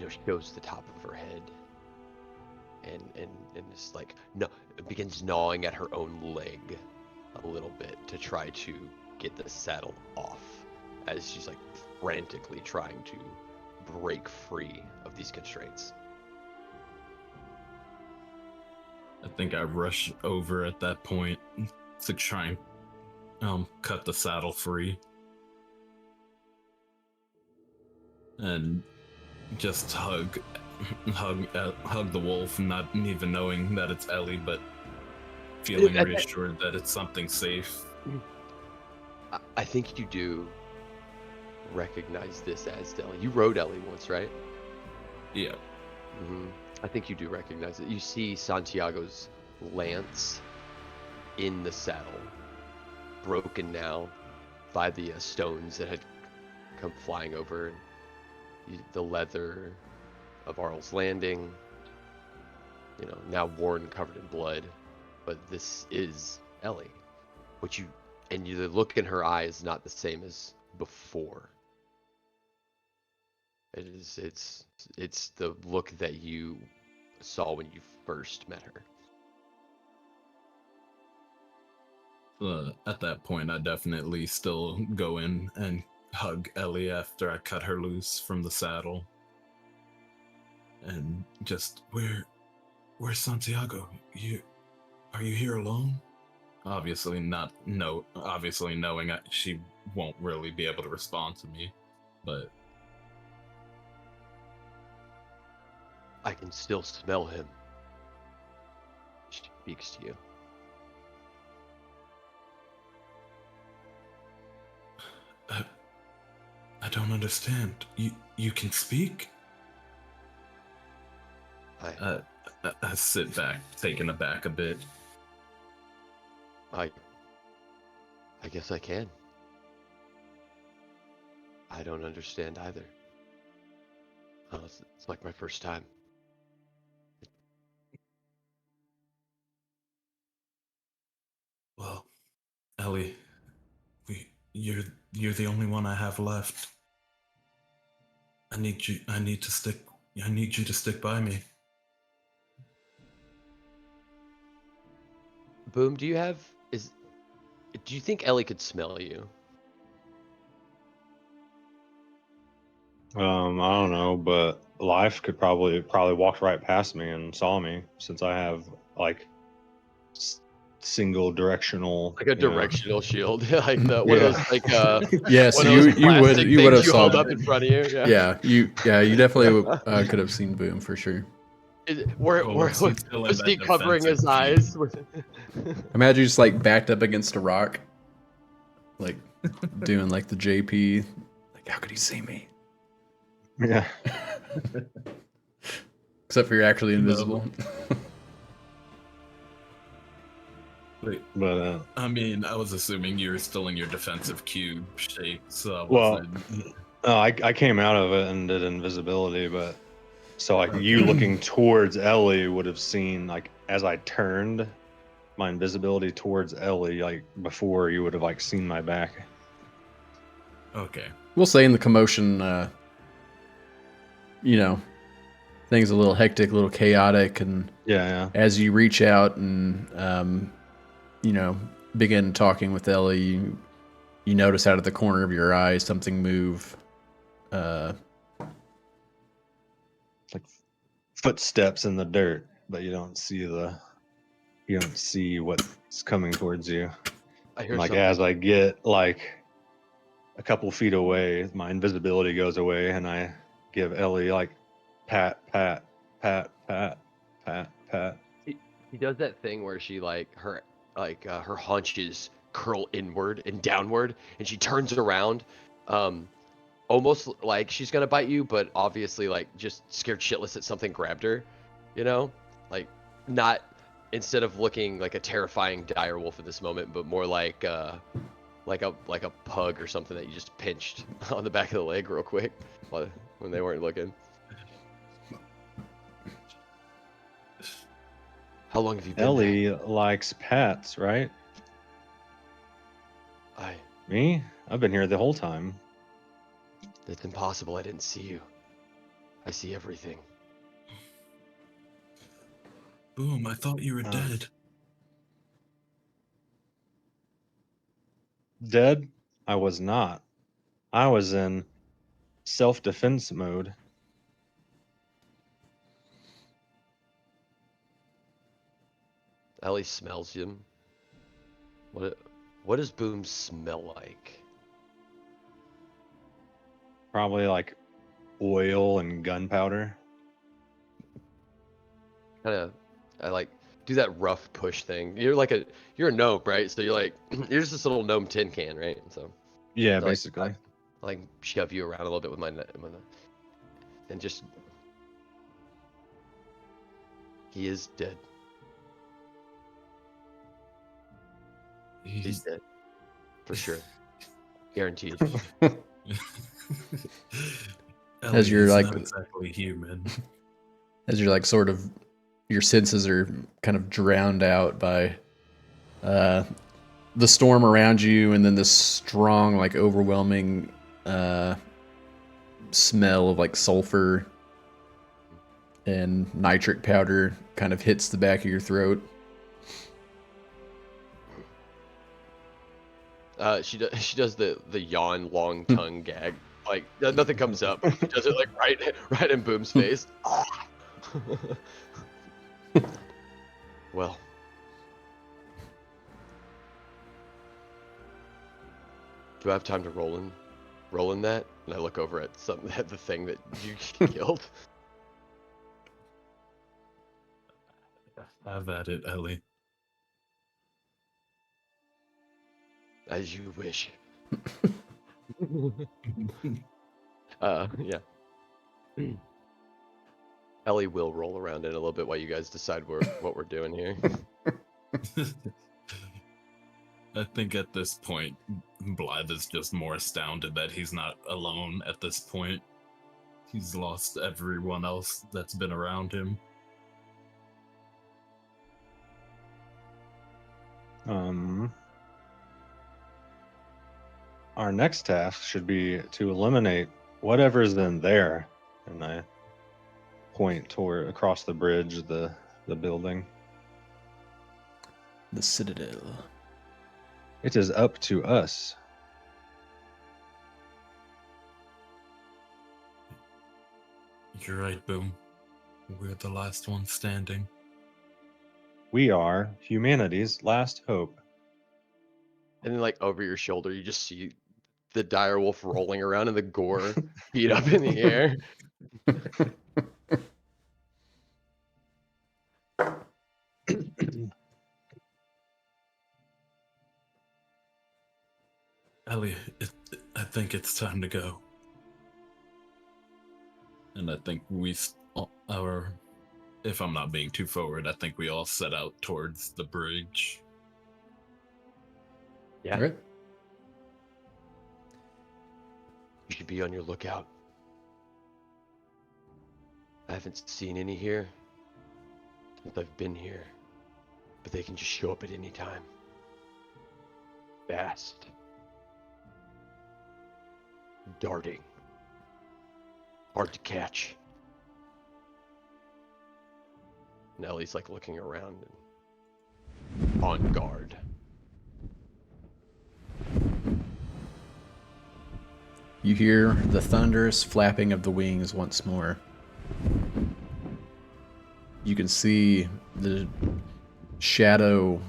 she goes to the top of her head, and it's like begins gnawing at her own leg a little bit to try to get the saddle off, as she's like frantically trying to break free of these constraints. I think I rush over at that point to try and cut the saddle free. And just hug the wolf, not even knowing that it's Ellie, but feeling reassured that it's something safe. I think you do recognize this as Ellie. You rode Ellie once, right? Yeah. Mm-hmm. I think you do recognize it. You see Santiago's lance in the saddle, broken now by the stones that had come flying over, and the leather of Arl's Landing, now worn, covered in blood. But this is Ellie. And the look in her eye is not the same as before. It's the look that you saw when you first met her. At that point, I definitely still go in and hug Ellie after I cut her loose from the saddle. And just, where's Santiago? Are you here alone? Obviously not, no, obviously knowing she won't really be able to respond to me, but... I can still smell him. She speaks to you. I don't understand. You can speak? I sit back, taken aback a bit. I guess I can. I don't understand either. It's like my first time. Well, Ellie, you're the only one I have left. I need you to stick by me. Boom, do you think Ellie could smell you? I don't know, but life could probably walked right past me and saw me, since I have like single directional, Like a directional shield, like one of Yeah. those Yeah, so one of those you would plastic you would things have you saw. hold up in front of you. Yeah. You definitely could have seen Boom for sure. Was he still in Was that he covering his defensive eyes? Imagine just like backed up against a rock, like doing like the JP. Like, how could he see me? Yeah. Except for you're actually invisible. Wait, But I mean, I was assuming you were still in your defensive cube shape, so I well, wasn't... I came out of it and did invisibility, but so like Okay. you looking towards Ellie would have seen, like, as I turned my invisibility towards Ellie, like before, you would have like seen my back. Okay. We'll say in the commotion, things a little hectic, a little chaotic, and Yeah. as you reach out and begin talking with Ellie, you notice out of the corner of your eye something move. It's like footsteps in the dirt, but you don't see what's coming towards you. I hear And like something. as I get like a couple feet away, my invisibility goes away, and I give Ellie like pat, pat, pat, pat, pat, pat. He does that thing where she her haunches curl inward and downward, and she turns around, almost like she's gonna bite you, but obviously like just scared shitless that something grabbed her, like not, instead of looking like a terrifying dire wolf at this moment, but more like a pug or something that you just pinched on the back of the leg real quick when they weren't looking. How long have you been Ellie likes pats, right? there? Me? I've been here the whole time. It's impossible. I didn't see you. I see everything. Boom, I thought you were Oh. dead. Dead? I was not. I was in self-defense mode. Ellie smells him. What does Boom smell like? Probably like oil and gunpowder. I do that rough push thing. You're a gnome, right? So you're just this little gnome tin can, right? So Yeah, I basically. I shove you around a little bit with and just He is dead. He's dead. For sure. Guaranteed. As you're He's like, not exactly human. as you're like, sort of, your senses are kind of drowned out by the storm around you, and then this strong, like, overwhelming smell of like sulfur and nitric powder kind of hits the back of your throat. She does the yawn long tongue gag. Like nothing comes up. She does it like right in Boom's face. Well, do I have time to roll in that? And I look over at the thing that you killed. Have at it, Ellie. As you wish. Yeah. Ellie will roll around in a little bit while you guys decide what we're doing here. I think at this point, Blythe is just more astounded that he's not alone at this point. He's lost everyone else that's been around him. Our next task should be to eliminate whatever's in there. And I point toward across the bridge, the building. The Citadel. It is up to us. You're right, Boom. We're the last one standing. We are humanity's last hope. And then, like, over your shoulder, you just see the dire wolf rolling around in the gore, feet up in the air. Ellie, I think it's time to go. And I think if I'm not being too forward, I think we all set out towards the bridge. Yeah. All right. You should be on your lookout. I haven't seen any here since I've been here, but they can just show up at any time. Fast. Darting. Hard to catch. Nellie's like looking around and on guard. You hear the thunderous flapping of the wings once more. You can see the shadow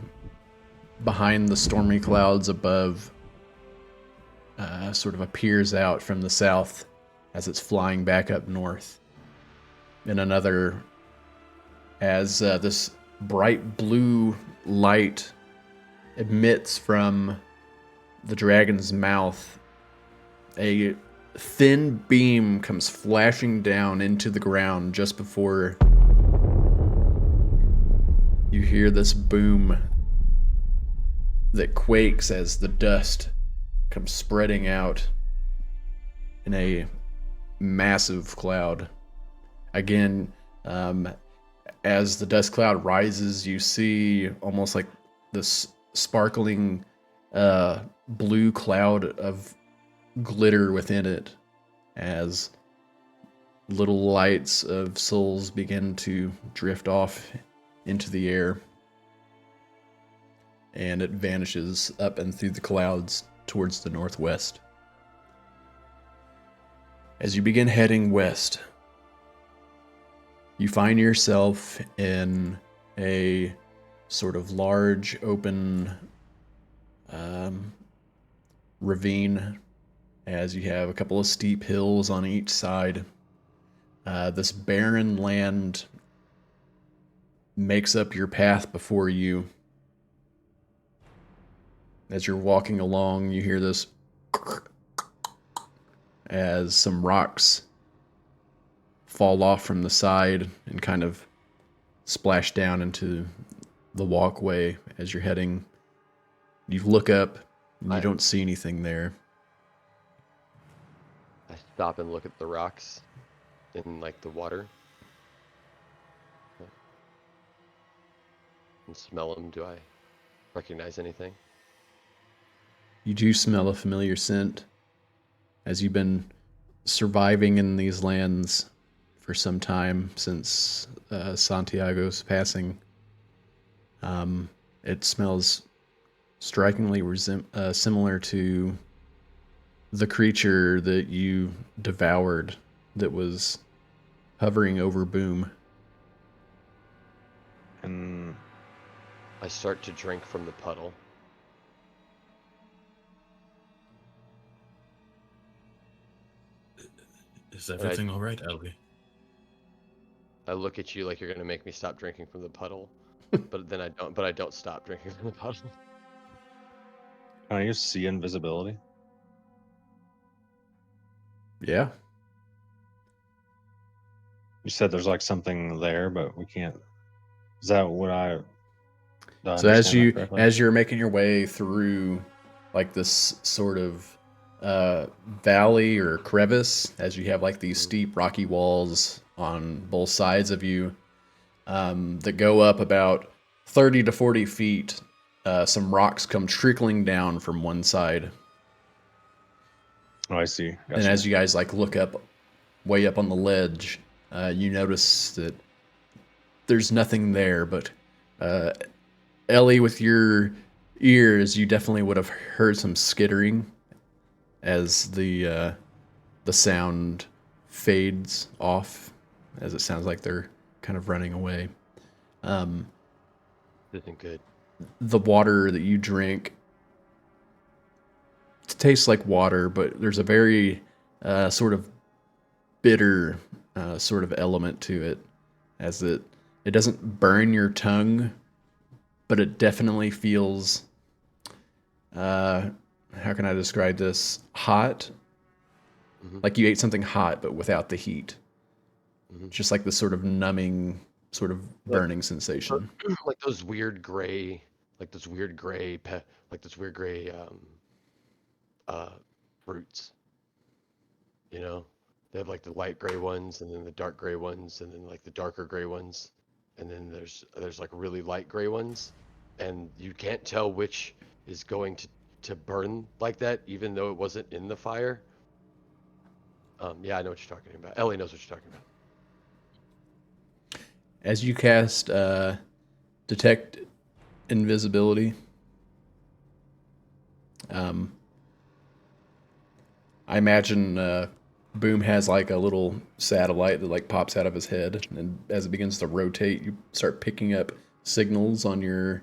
behind the stormy clouds above sort of appears out from the south as it's flying back up north. In another, as this bright blue light emits from the dragon's mouth, a thin beam comes flashing down into the ground just before you hear this boom that quakes as the dust comes spreading out in a massive cloud. Again, as the dust cloud rises, you see almost like this sparkling blue cloud of glitter within it as little lights of souls begin to drift off into the air, and it vanishes up and through the clouds towards the northwest. As you begin heading west, you find yourself in a sort of large open ravine, as you have a couple of steep hills on each side. This barren land makes up your path before you. As you're walking along, you hear this as some rocks fall off from the side and kind of splash down into the walkway as you're heading. You look up, and you don't see anything there. I stop and look at the rocks in like the water and smell them. Do I recognize anything? You do smell a familiar scent as you've been surviving in these lands for some time since Santiago's passing. It smells strikingly similar to the creature that you devoured that was hovering over Boom. And I start to drink from the puddle. Is everything all right, Ellie? I look at you like you're gonna make me stop drinking from the puddle, but then I don't. But I don't stop drinking from the puddle. can I use see invisibility? Yeah. You said there's like something there, but we can't. Is that what I? Do I So as understand that correctly? you're making your way through like this sort of valley or crevice, as you have like these steep rocky walls on both sides of you that go up about 30 to 40 feet, some rocks come trickling down from one side. Oh, I see. And Gotcha. as you guys like look up, way up on the ledge, you notice that there's nothing there. But Ellie, with your ears, you definitely would have heard some skittering as the sound fades off, as it sounds like they're kind of running away. This isn't good. The water that you drink tastes like water, but there's a very sort of bitter sort of element to it, as it doesn't burn your tongue, but it definitely feels how can I describe this? Hot. Mhm. Like you ate something hot, but without the heat. Mhm. Just like this sort of numbing, sort of burning sensation. Like those weird gray, like those weird gray, like those weird gray fruits. You know, they have like the light gray ones, and then the dark gray ones, and then like the darker gray ones, and then there's like really light gray ones, and you can't tell which is going to burn like that, even though it wasn't in the fire. Yeah, I know what you're talking about. Ellie knows what you're talking about. As you cast detect invisibility, I imagine Boom has like a little satellite that like pops out of his head, and as it begins to rotate, you start picking up signals on your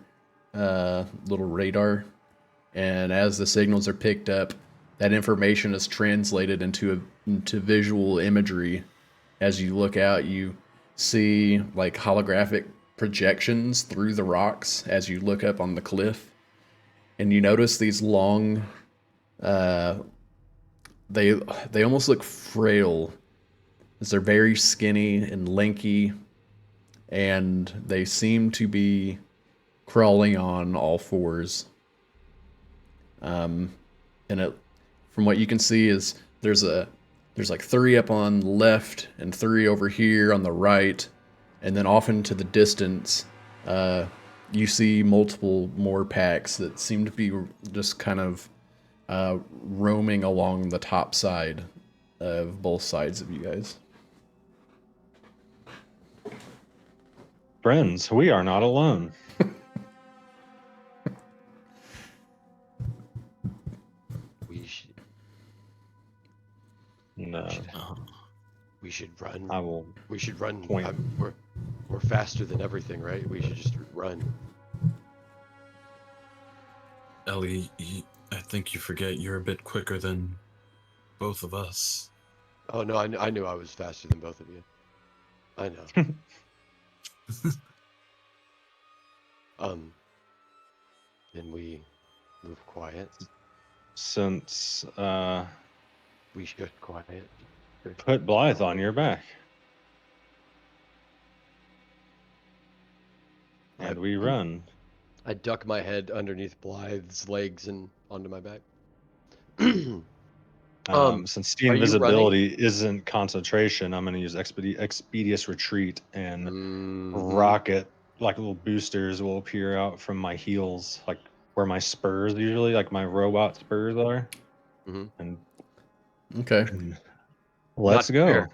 little radar. And as the signals are picked up, that information is translated into visual imagery. As you look out, you see like holographic projections through the rocks as you look up on the cliff, and you notice these long they almost look frail, as they're very skinny and lanky, and they seem to be crawling on all fours. And it, from what you can see, is there's like three up on the left and three over here on the right, and then off into the distance, you see multiple more packs that seem to be just kind of roaming along the top side of both sides of you guys. Friends, we are not alone. We should No, we should run. I will We should run. point. We're faster than everything, right? We should just run. Ellie, I think you forget you're a bit quicker than both of us. Oh no, I knew I was faster than both of you. I know. Then we move quiet. Since We should quiet. put Blythe on your back. and we run. I duck my head underneath Blythe's legs and onto my back. Since are seeing you running? visibility isn't concentration, I'm going to use expeditious retreat and Mhm. rocket, like little boosters will appear out from my heels, like where my spurs usually, like my robot spurs are. Mhm. And Okay. let's Not go. fair.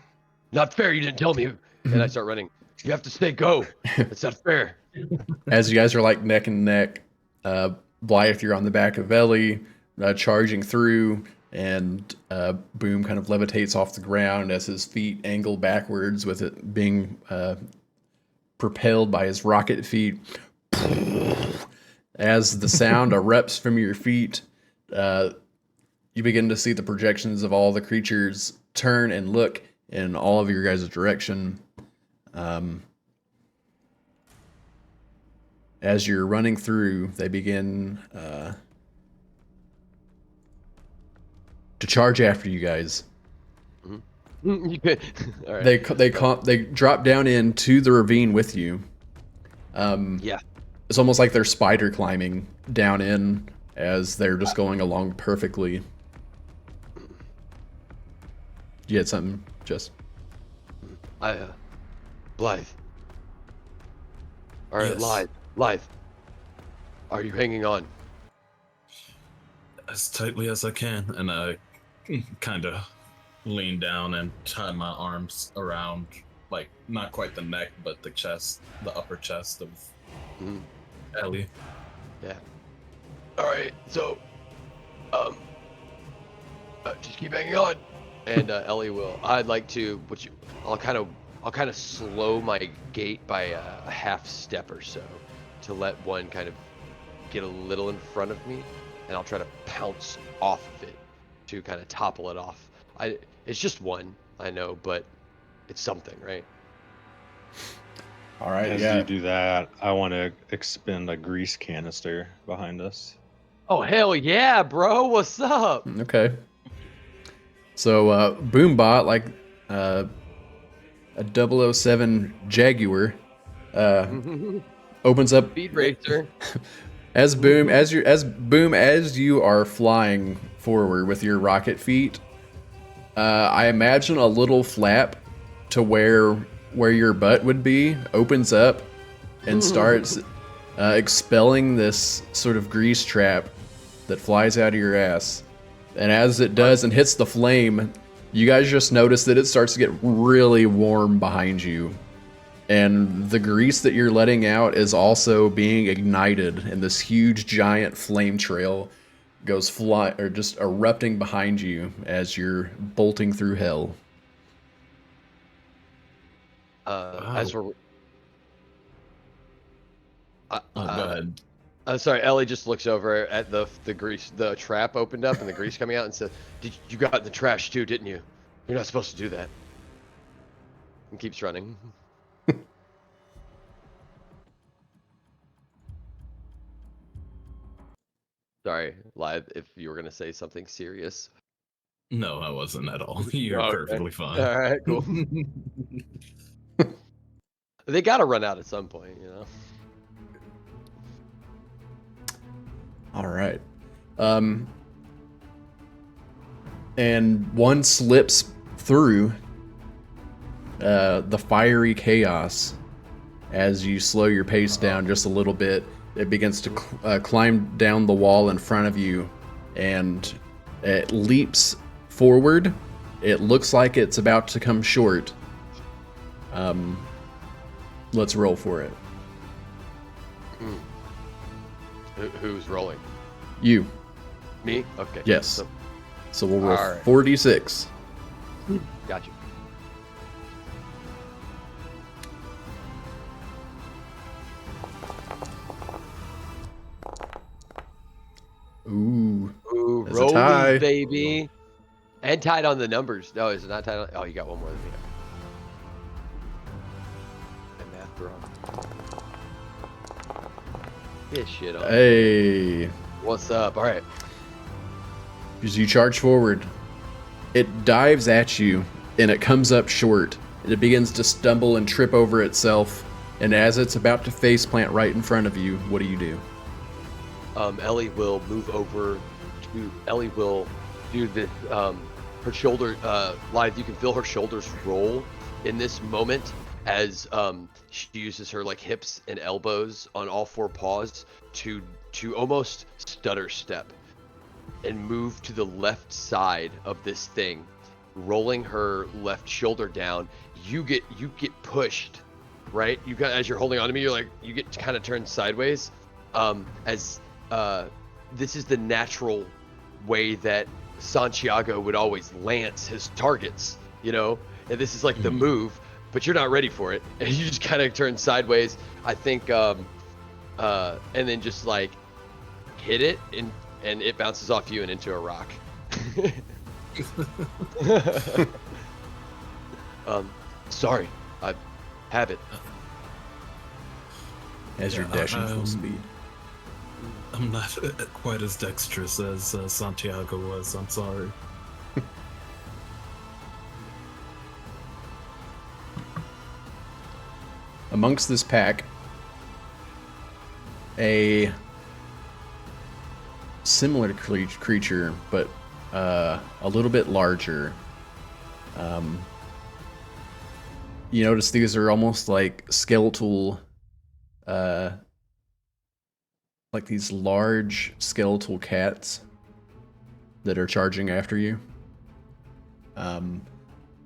Not fair. You didn't tell me. And I start running. You have to say go. It's not fair. As you guys are like neck and neck, Blythe, you're on the back of Ellie, charging through, and Boom kind of levitates off the ground as his feet angle backwards with it being propelled by his rocket feet. As the sound erupts from your feet, you begin to see the projections of all the creatures turn and look in all of your guys' direction. As you're running through, they begin to charge after you guys. You could. All right. They drop down into the ravine with you. Yeah. It's almost like they're spider climbing down in as they're just going along perfectly. You had something, just Blythe. All right, Yes. Blythe. Are you hanging on? As tightly as I can, and I kind of lean down and tie my arms around, like, not quite the neck, but the chest, the upper chest of Ellie. Yeah. All right. So, just keep hanging on. And Ellie will. I'd like to. I'll kind of slow my gait by a half step or so, to let one kind of get a little in front of me, and I'll try to pounce off of it to kind of topple it off. It's just one, I know, but it's something, right? all right. As Yeah. you do that, I want to expend a grease canister behind us. Oh hell yeah, bro! What's up? Okay. So Boombot, like a 007 Jaguar, opens up Speed racer. as you are flying forward with your rocket feet. I imagine a little flap to where your butt would be opens up and starts expelling this sort of grease trap that flies out of your ass. And as it does and hits the flame, you guys just notice that it starts to get really warm behind you. And the grease that you're letting out is also being ignited, and this huge giant flame trail goes just erupting behind you as you're bolting through hell. As we're. Go ahead. Sorry, Ellie just looks over at the grease, the trap opened up and the grease coming out, and says, you got in the trash too, didn't you? You're not supposed to do that." And keeps running. Sorry, Live, if you were gonna say something serious. No, I wasn't at all. You're Okay. perfectly fine. All right, cool. They gotta run out at some point, you know. All right. And one slips through the fiery chaos as you slow your pace down just a little bit. It begins to climb down the wall in front of you, and it leaps forward. It looks like it's about to come short. Let's roll for it. Who's rolling? You. Me? Okay. Yes. So we'll roll All right. 4d6. Got you. Ooh. Ooh, That's a tie. rollies, baby. And tied on the numbers. No, is it not tied on? Oh, you got one more than me. My math wrong. Get shit on. Hey. What's up? All right. As you charge forward, it dives at you and it comes up short. It begins to stumble and trip over itself And as it's about to face plant right in front of you, what do you do? Ellie will move over to. Ellie will do this. Her shoulder. Live. You can feel her shoulders roll in this moment as she uses her like hips and elbows on all four paws to almost stutter step and move to the left side of this thing, rolling her left shoulder down. You get pushed, right? You got, as you're holding on to me, you're like, you get kind of turned sideways, as this is the natural way that Santiago would always lance his targets, you know, and this is like the move, but you're not ready for it, and you just kind of turn sideways, I think, and then just like hit it, and it bounces off you and into a rock. Sorry, I have it. As you're dashing full speed. I'm not quite as dexterous as Santiago was. I'm sorry. Amongst this pack, a similar creature, but a little bit larger. You notice these are almost like skeletal, like these large skeletal cats that are charging after you.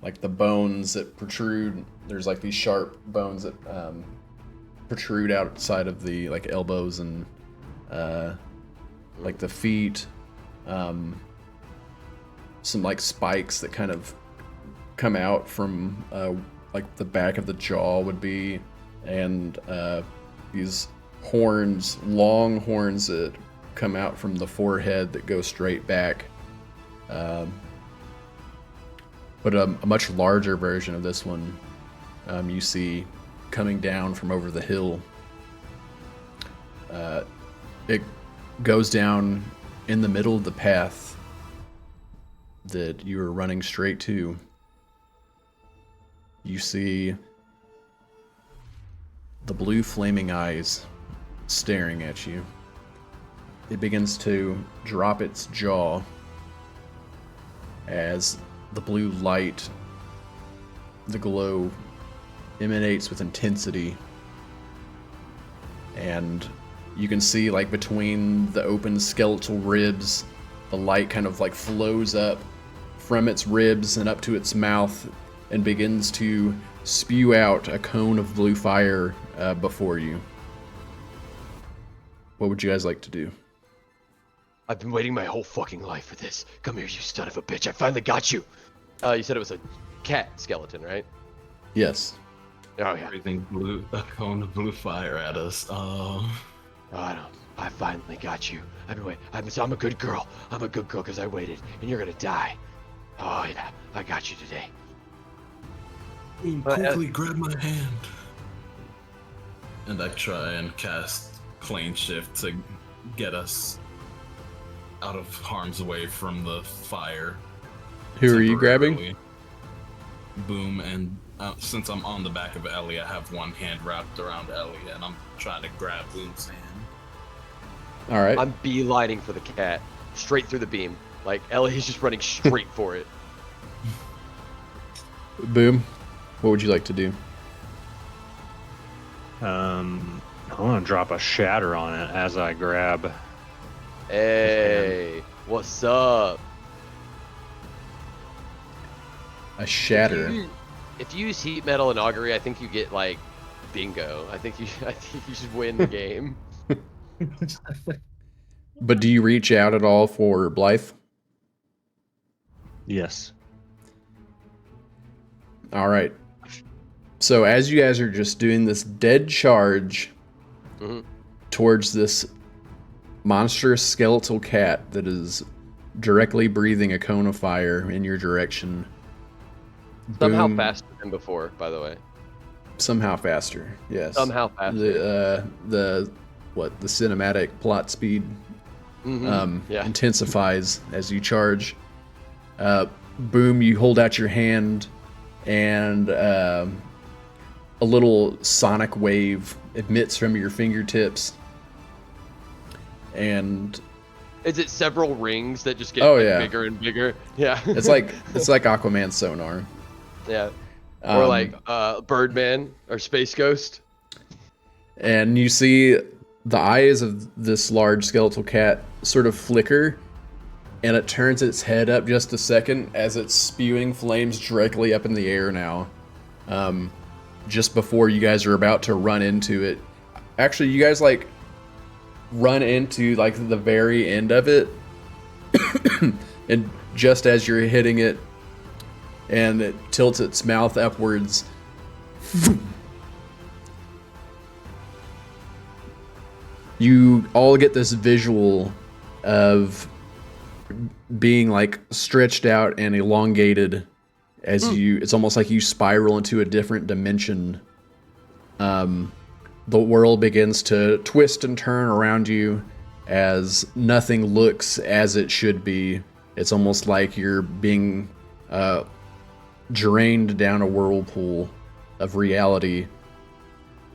Like the bones that protrude, there's like these sharp bones that protrude outside of the like elbows and like the feet. Some like spikes that kind of come out from like the back of the jaw would be, and these horns, long horns that come out from the forehead that go straight back. But a much larger version of this one you see coming down from over the hill. It goes down in the middle of the path that you were running straight to. You see the blue flaming eyes staring at you. It begins to drop its jaw as the blue light, the glow, emanates with intensity. And you can see, like, between the open skeletal ribs, the light kind of like flows up from its ribs and up to its mouth and begins to spew out a cone of blue fire before you. What would you guys like to do? I've been waiting my whole fucking life for this. Come here, you son of a bitch. I finally got you. You said it was a cat skeleton, right? Yes. Oh, yeah. Breathing a cone of blue fire at us. Oh, I finally got you. I've been waiting. I'm a good girl. I'm a good girl because I waited, and you're gonna die. Oh, yeah. I got you today. Quickly grab my hand. And I try and cast Plane Shift to get us out of harm's way from the fire. Who are you grabbing? Boom, and since I'm on the back of Ellie, I have one hand wrapped around Ellie, and I'm trying to grab Boom's hand. All right. I'm beelining for the cat, straight through the beam. Like, Ellie's just running straight for it. Boom. What would you like to do? I want to drop a shatter on it as I grab. Hey, what's up? A shatter. If you use heat metal and augury, I think you get like bingo. I think you should win the game. But do you reach out at all for Blythe? Yes. All right. So as you guys are just doing this dead charge towards this monstrous skeletal cat that is directly breathing a cone of fire in your direction. Somehow Boom. faster than before, by the way. Somehow faster, yes. Somehow faster. The cinematic plot speed intensifies as you charge. Boom, you hold out your hand, and a little sonic wave emits from your fingertips, and Is it several rings that just get Oh, like yeah. bigger and bigger? Yeah. it's like Aquaman's sonar. yeah. Or Um, like Birdman or Space Ghost. And you see the eyes of this large skeletal cat sort of flicker, and it turns its head up just a second as it's spewing flames directly up in the air now. Just before you guys are about to run into it. Actually, you guys like run into like the very end of it, and just as you're hitting it, and it tilts its mouth upwards. You all get this visual of being like stretched out and elongated as it's almost like you spiral into a different dimension. The world begins to twist and turn around you as nothing looks as it should be. It's almost like you're being drained down a whirlpool of reality.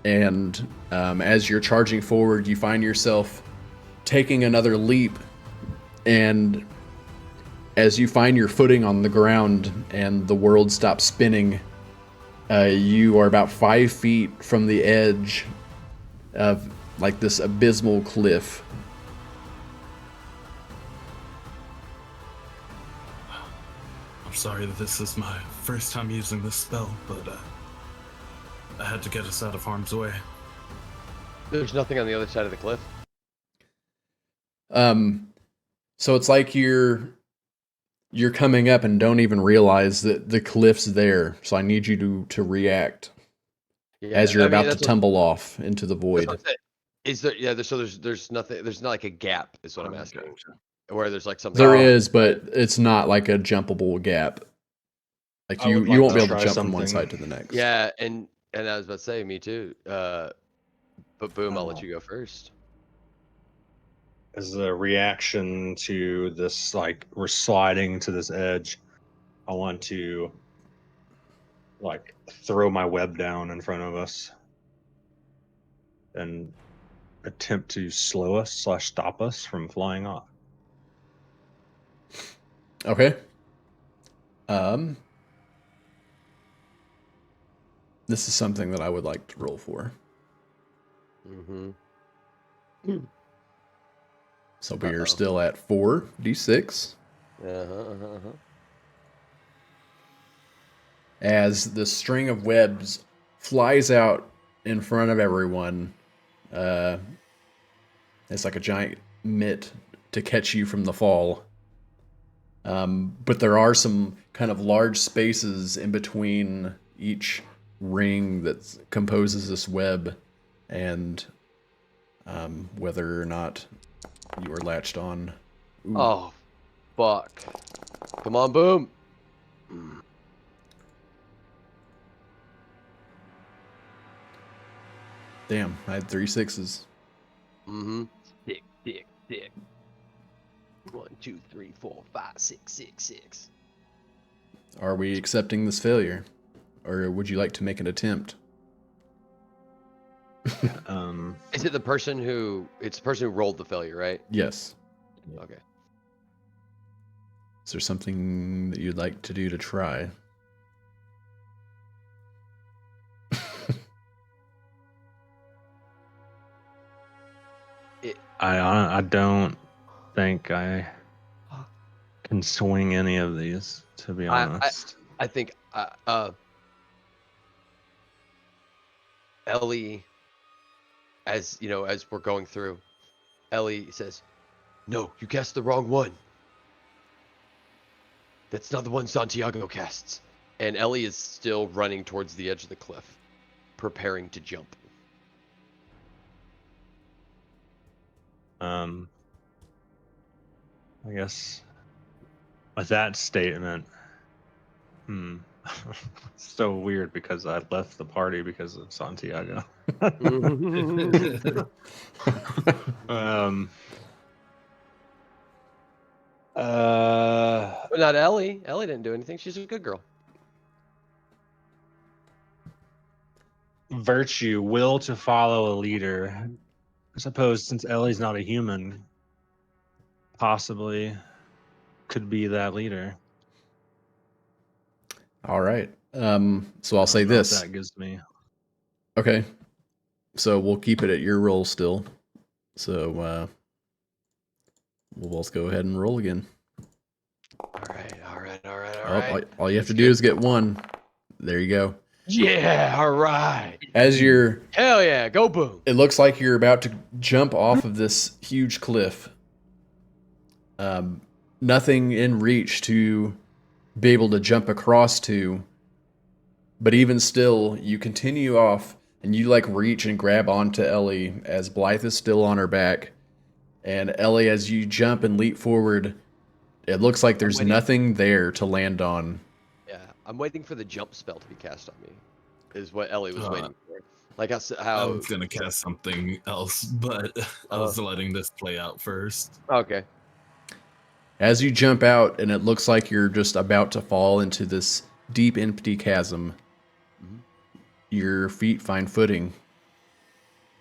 And as you're charging forward, you find yourself taking another leap. And as you find your footing on the ground and the world stops spinning, you are about 5 feet from the edge of like this abysmal cliff. I'm sorry that this is my first time using this spell, but I had to get us out of harm's way. There's nothing on the other side of the cliff. So it's like you're coming up and don't even realize that the cliff's there. So I need you to react as you're about to tumble off into the void. Is there? Yeah. There's nothing. There's not like a gap. Is what I'm asking. Gotcha. Where there's like something. There is, but it's not like a jumpable gap. Like you won't be able to jump from one side to the next. Yeah, and I was about to say, me too. But Boom, I'll let you go first. As a reaction to this, like we're sliding to this edge, I want to like throw my web down in front of us and attempt to slow us / stop us from flying off. Okay. This is something that I would like to roll for. Mm-hmm. So we are still at 4d6. Uh-huh. As the string of webs flies out in front of everyone. It's like a giant mitt to catch you from the fall. But there are some kind of large spaces in between each ring that composes this web, and whether or not you are latched on. Ooh. Oh, fuck! Come on, Boom. Damn, I had 3 6s. Mm-hmm. Dick. 1, 2, 3, 4, 5, 6, 6, 6. Are we accepting this failure? Or would you like to make an attempt? Is it the person who? It's the person who rolled the failure, right? Yes. Okay. Is there something that you'd like to do to try? I don't think I can swing any of these, to be honest. I think Ellie, as you know, as we're going through, Ellie says, "No, you cast the wrong one. That's not the one Santiago casts." And Ellie is still running towards the edge of the cliff, preparing to jump. I guess with that statement, so weird because I left the party because of Santiago. But not Ellie. Ellie didn't do anything. She's a good girl. virtue, will to follow a leader. I suppose since Ellie's not a human, possibly could be that leader. All right. So I'll I say don't know what this. that gives me. Okay. So we'll keep it at your roll still. So we'll both go ahead and roll again. All right, all right, all right, all Oh, right. all you have It's to do good. is get one. There you go. Yeah, all right. As you're, Hell yeah, go boom. it looks like you're about to jump off of this huge cliff. Nothing in reach to be able to jump across to, but even still, you continue off and you like reach and grab onto Ellie as Blythe is still on her back. And Ellie, as you jump and leap forward, it looks like there's waiting. nothing there to land on. Yeah, I'm waiting for the jump spell to be cast on me. Is what Ellie was Uh, waiting for. Like I how. was gonna cast something else, but I was letting this play out first. Okay. As you jump out, and it looks like you're just about to fall into this deep, empty chasm, your feet find footing.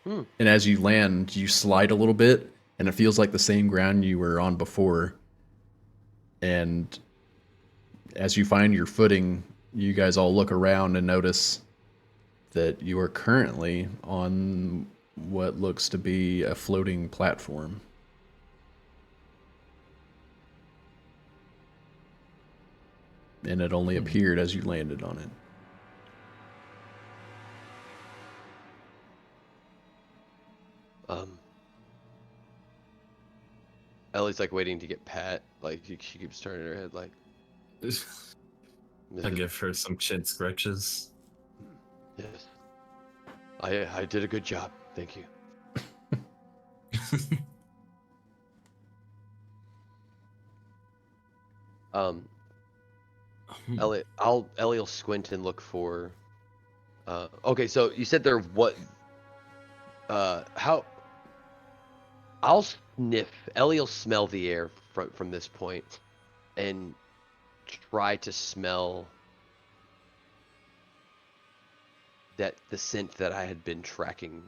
Hmm. And as you land, you slide a little bit, and it feels like the same ground you were on before. And as you find your footing, you guys all look around and notice that you are currently on what looks to be a floating platform. And it only appeared as you landed on it. Ellie's like waiting to get pat. Like she keeps turning her head. Like I give her some chin scratches. yes. I did a good job. Thank you. Ellie will squint and look for. Okay, so you said there what? How? I'll sniff. Ellie will smell the air from this point, and try to smell the scent that I had been tracking,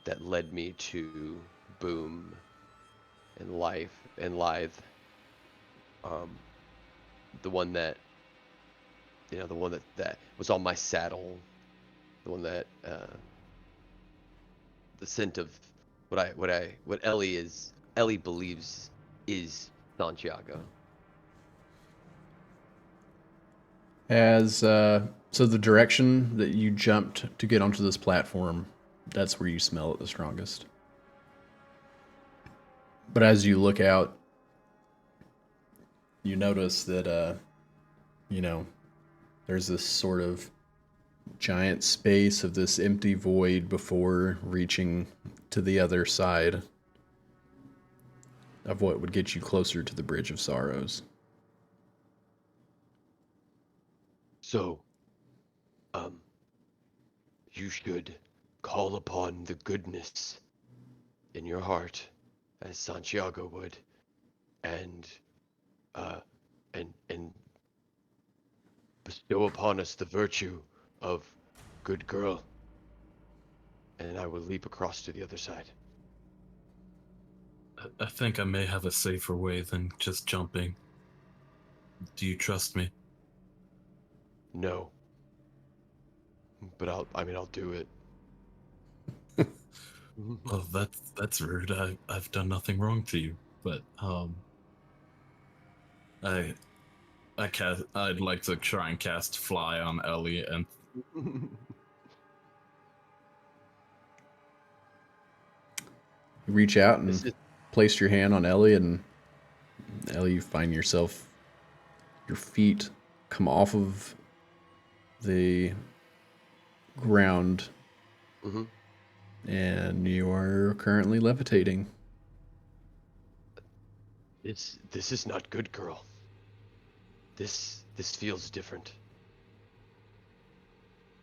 that led me to Boom, and Life and Lithe. The one that, the one that was on my saddle, the one that, the scent of what Ellie believes is Santiago. So the direction that you jumped to get onto this platform, that's where you smell it the strongest. But as you look out, you notice that there's this sort of giant space of this empty void before reaching to the other side of what would get you closer to the Bridge of Sorrows. So, you should call upon the goodness in your heart, as Santiago would, and bestow upon us the virtue of good girl, and I will leap across to the other side. I think I may have a safer way than just jumping. Do you trust me? No, but I'll do it. Well, that's rude. I've done nothing wrong to you, but I'd like to try and cast Fly on Ellie, and You reach out and place your hand on Ellie, and Ellie, you find yourself, your feet come off of the ground, and you are currently levitating. This is not good, girl. This feels different.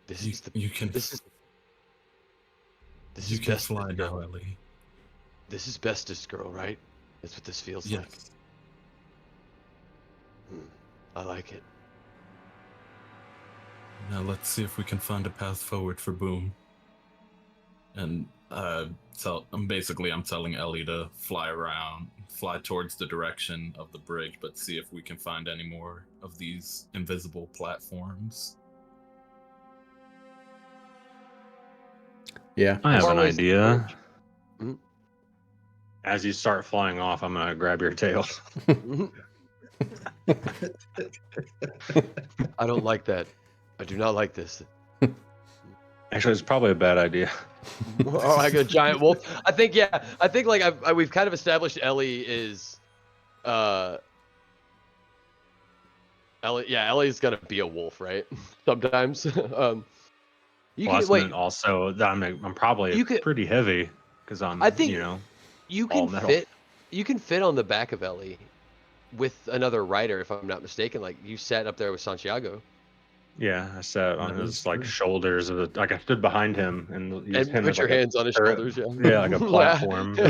you can fly now, Ellie. This is bestest, girl, right? That's what this feels like. I like it. Now let's see if we can find a path forward for Boom. And so I'm telling Ellie to fly towards the direction of the bridge, but see if we can find any more of these invisible platforms. Yeah. I have Far an away is the idea. bridge? Mhm. As you start flying off, I'm gonna grab your tail. Mhm. I don't like that. I do not like this. Actually, it's probably a bad idea. Or like a giant wolf. I think like we've kind of established Ellie is Ellie's gonna be a wolf, right? Sometimes. You Well, can that's wait. meant also that I'm probably You could. pretty heavy because I I'm, think you all can metal. fit. You can fit on the back of Ellie with another rider, if I'm not mistaken. Like you sat up there with Santiago Yeah, I sat on That is his like true. shoulders of the, like I stood behind him and used and him put as your like a hands on his shoulders. Yeah. yeah, like a platform to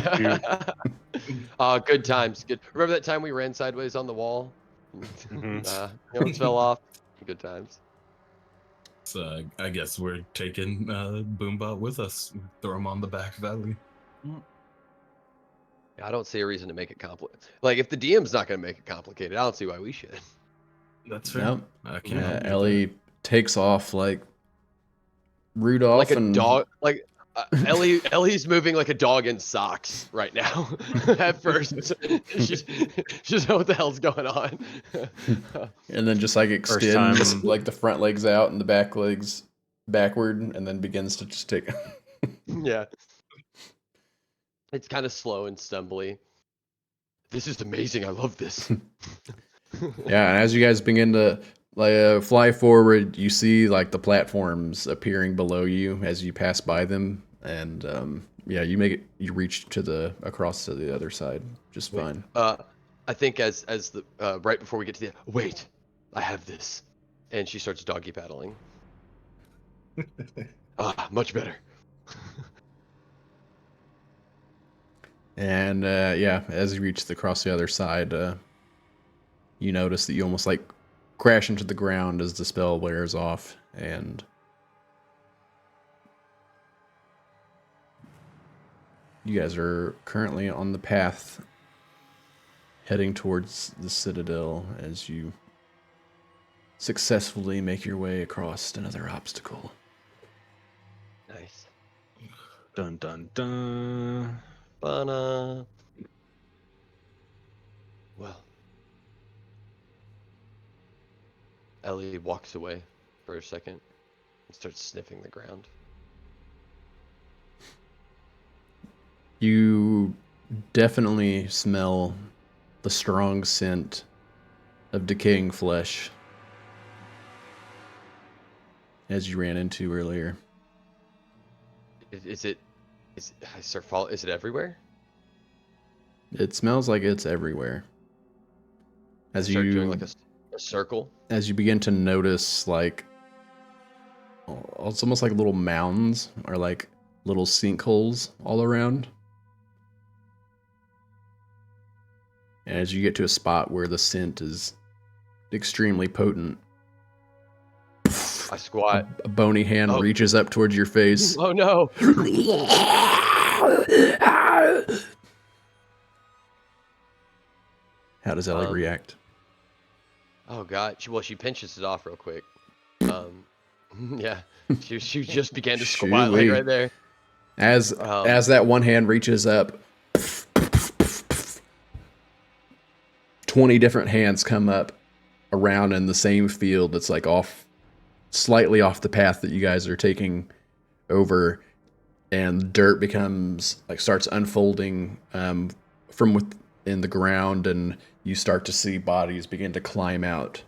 shoot. Good times. Good. Remember that time we ran sideways on the wall? Mhm. You almost fell off. Good times. So I guess we're taking Boombot with us. Throw him on the back of Ellie. I don't see a reason to make it complicated. Like if the DM's not going to make it complicated, I don't see why we should. That's fair. Nope. I can't argue with Ellie takes off like Like Rudolph a and dog. Like Ellie's moving like a dog in socks right now. At first, she's know what the hell's going on. and then just like First extends time- like the front legs out and the back legs backward and then begins to just take Yeah. It's kind of slow and stumbly. This is amazing. I love this. Yeah, and as you guys begin to like fly forward, you see like the platforms appearing below you as you pass by them, and yeah, you reach to the across to the other side just fine. I think as the right before we get to the wait, I have this, and she starts doggy paddling. Much better. And yeah, as you reach across the other side, you notice that you almost like crash into the ground as the spell wears off, and you guys are currently on the path heading towards the Citadel as you successfully make your way across another obstacle. Nice. Dun dun dun. Well, Ellie walks away for a second and starts sniffing the ground. You definitely smell the strong scent of decaying flesh as you ran into earlier. Is it everywhere? It smells like it's everywhere. As Start doing you like a circle. as you begin to notice like it's almost like little mounds or like little sinkholes all around. And as you get to a spot where the scent is extremely potent, I squat. a bony hand Oh. reaches up towards your face. Oh no! How does Ellie react? Oh god. She pinches it off real quick. Yeah. She just began to squat like Shoo-wee. right there. As that one hand reaches up, 20 different hands come up around in the same field that's like slightly off the path that you guys are taking over, and dirt starts unfolding from within the ground, and you start to see bodies begin to climb out.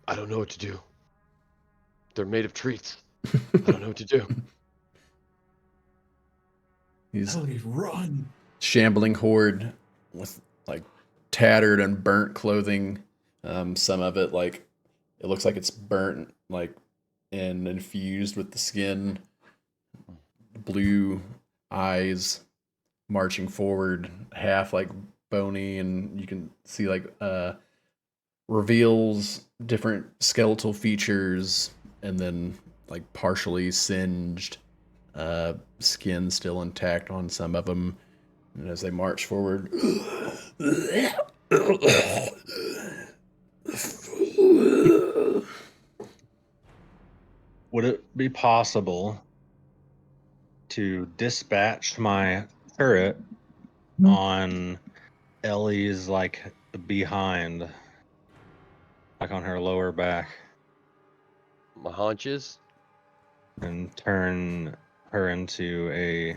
I don't know what to do. They're made of treats. I don't know what to do. He's Ellie, run! shambling horde with like tattered and burnt clothing. Some of it like it looks like it's burnt like and infused with the skin. Blue eyes, marching forward, half like bony, and you can see like reveals different skeletal features, and then like partially singed skin still intact on some of them. And as they march forward, Would it be possible to dispatch my turret on Ellie's like behind, like on her lower back, My haunches. and turn her into a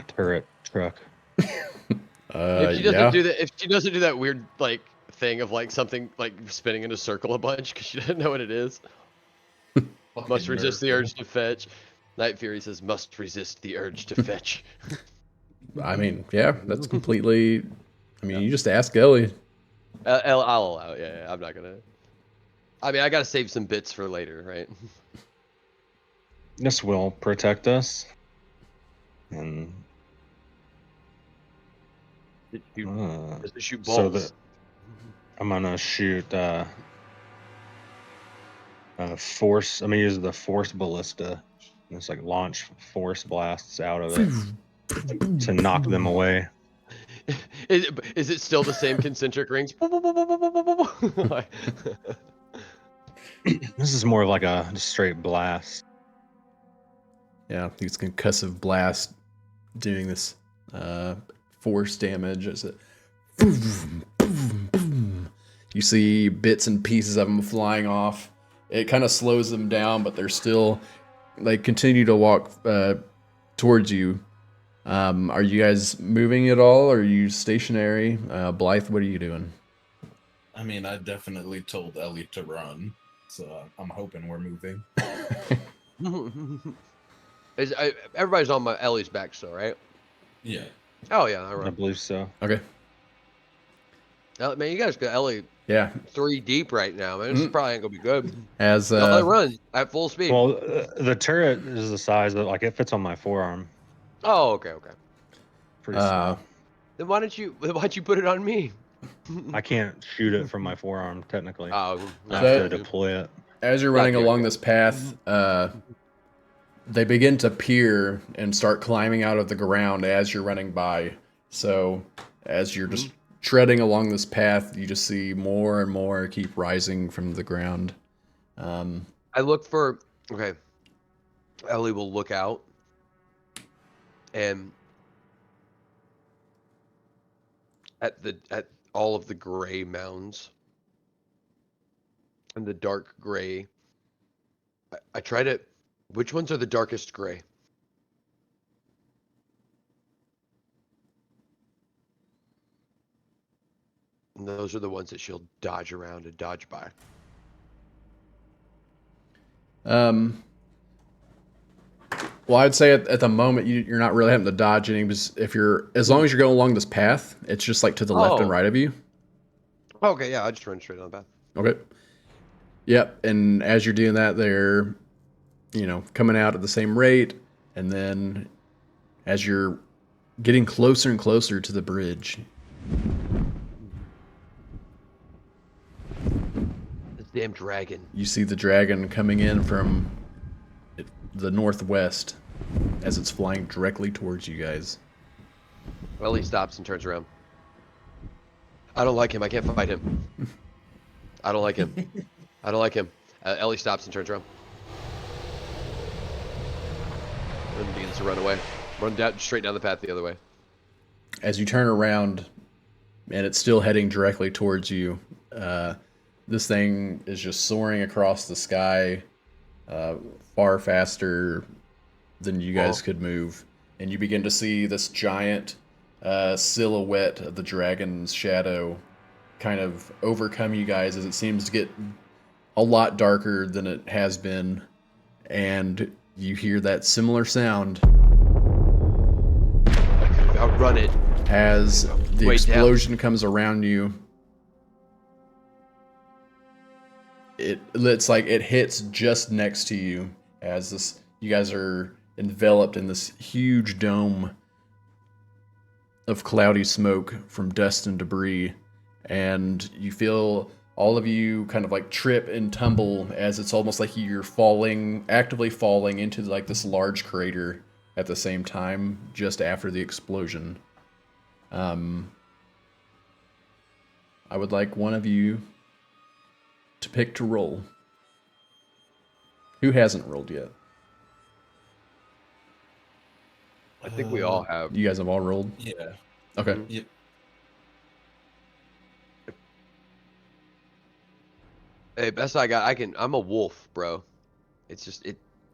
turret truck? If she doesn't yeah. do that, if she doesn't do that weird like thing of like something like spinning in a circle a bunch because she doesn't know what it is. Must resist the urge to fetch. Night Fury says must resist the urge to fetch. I mean, yeah, that's completely. I mean, you just ask Ellie. I'll allow it. Yeah, I'm not gonna. I mean, I gotta save some bits for later, right? This will protect us. And Does it shoot so bolts? I'm gonna shoot force. I'm gonna use the force ballista. It's like launch force blasts out of it to knock them away. Is it still the same concentric rings? This is more of like a just straight blast. Yeah, these concussive blast doing this force damage. As it, you see bits and pieces of them flying off. It kind of slows them down, but they're still they continue to walk towards you. Are you guys moving at all? Or are you stationary? Blythe, what are you doing? I mean, I definitely told Ellie to run, so I'm hoping we're moving. Everybody's on my Ellie's back still, right? Yeah. Oh yeah, I I run. believe so. Okay. Man, you guys got Ellie Yeah. 3 deep right now, man. This probably ain't gonna be good. As Ellie runs at full speed. Well, the turret is the size that like it fits on my forearm. Oh, okay. Pretty small. Then why'd you put it on me? I can't shoot it from my forearm technically. Oh, I So- have to deploy it. as you're running Gotcha, along okay. this path, they begin to peer and start climbing out of the ground as you're running by. So as you're just treading along this path, you just see more and more keep rising from the ground. I look for okay. Ellie will look out and at all of the gray mounds and the dark gray. I try to. Which ones are the darkest gray? And those are the ones that she'll dodge around and dodge by. Well, I'd say at the moment you're not really having to dodge any, because as long as you're going along this path, it's just like to the left and Oh. right of you. Okay, yeah, I just run straight on the path. Okay. Yep, and as you're doing that, they're, coming out at the same rate, and then as you're getting closer and closer to the bridge, This damn dragon. you see the dragon coming in from the northwest as it's flying directly towards you guys. Ellie stops and turns around. I don't like him. I can't fight him. I don't like him. I don't like him. Ellie stops and turns around. And begins to run away. Run down, straight down the path the other way. As you turn around, and it's still heading directly towards you, this thing is just soaring across the sky, far faster than you guys could move. And you begin to see this giant silhouette of the dragon's shadow kind of overcome you guys as it seems to get a lot darker than it has been. And you hear that similar sound Outrun it. as the Way explosion comes around you. It's like it hits just next to you as you guys are enveloped in this huge dome of cloudy smoke from dust and debris, and you feel all of you kind of like trip and tumble as it's almost like you're falling, actively falling into like this large crater at the same time just after the explosion. I would like one of you to pick to roll. Who hasn't rolled yet? I think we all have. You guys have all rolled? Yeah. Okay. Mhm. Yep. Hey, best I got. I'm a wolf, bro. It's just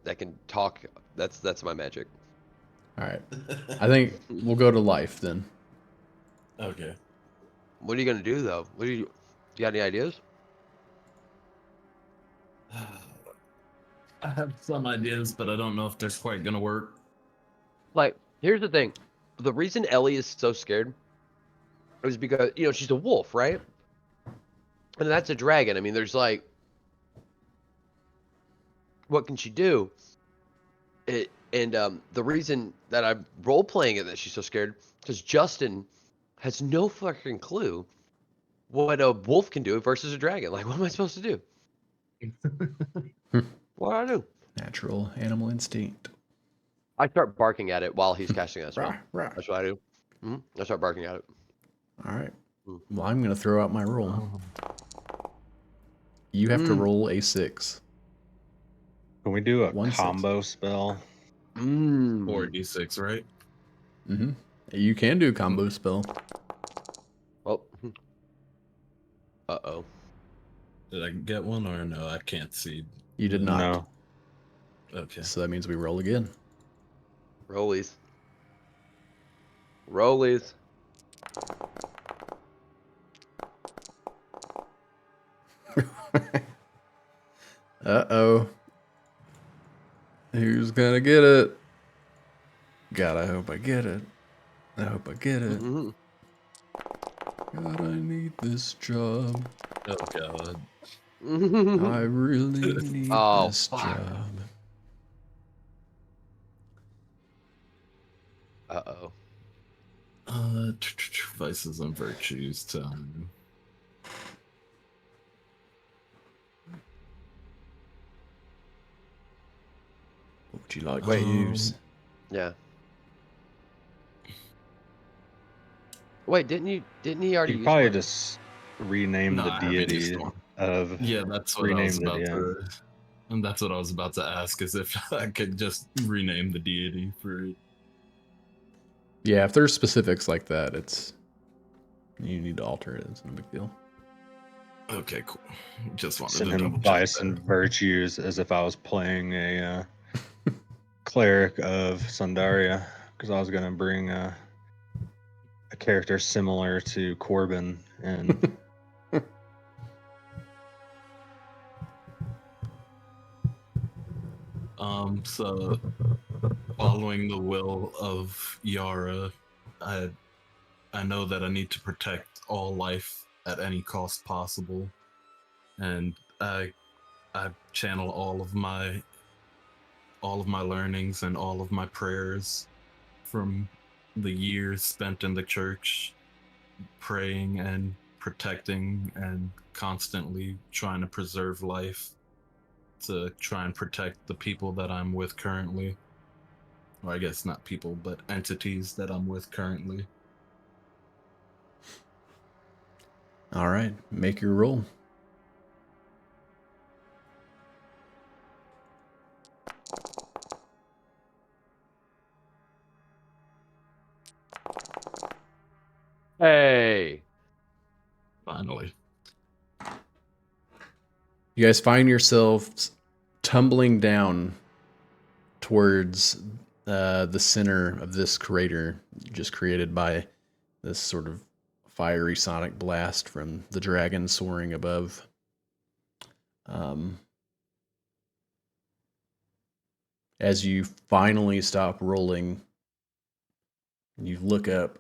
I can talk. That's my magic. All right. I think we'll go to life then. Okay. What are you gonna do though? You got any ideas? I have some ideas, but I don't know if they're quite gonna work. Like, here's the thing. The reason Ellie is so scared is because, she's a wolf, right? And that's a dragon. I mean, there's like, what can she do? The reason that I'm role playing it that she's so scared, because Justin has no fucking clue what a wolf can do versus a dragon. Like, what am I supposed to do? What do I do? Natural animal instinct. I start barking at it while he's casting that spell. Rah, rah. That's what I do. I start barking at it. All right. Mm. Well, I'm going to throw out my roll. You have to roll a 6. Can we do a 1-6. combo spell? 4d6, right? Mm-hmm. You can do a combo spell. Oh. Uh-oh. Did I get one or no? I can't see. You did not. No. Okay. So that means we roll again. Rollies. Rollies. Uh-oh. Who's gonna get it? God, I hope I get it. I hope I get it. Mm-hmm. God, I need this job. Oh god. I really need Oh, this fuck. job. Uh-oh. Vices and virtues time. What would you like to use? Yeah. Wait, didn't he already You use probably one? just rename No, the I haven't used deity one. of. Yeah, that's what I was Renamed it, about yeah. to. And that's what I was about to ask, is if I could just rename the deity for it. Yeah, if there's specifics like that, it's you need to alter it. It's no big deal. Okay, cool. Just wanted Send to him double check vice that. and virtues as if I was playing a cleric of Sundaria, because I was gonna bring a character similar to Corbin and So following the will of Yara, I know that I need to protect all life at any cost possible, and I channel all of my learnings and all of my prayers from the years spent in the church, praying and protecting and constantly trying to preserve life, to try and protect the people that I'm with currently. Or I guess not people, but entities that I'm with currently. All right, make your roll. Hey. Finally. You guys find yourselves tumbling down towards the center of this crater just created by this sort of fiery sonic blast from the dragon soaring above. As you finally stop rolling, you look up.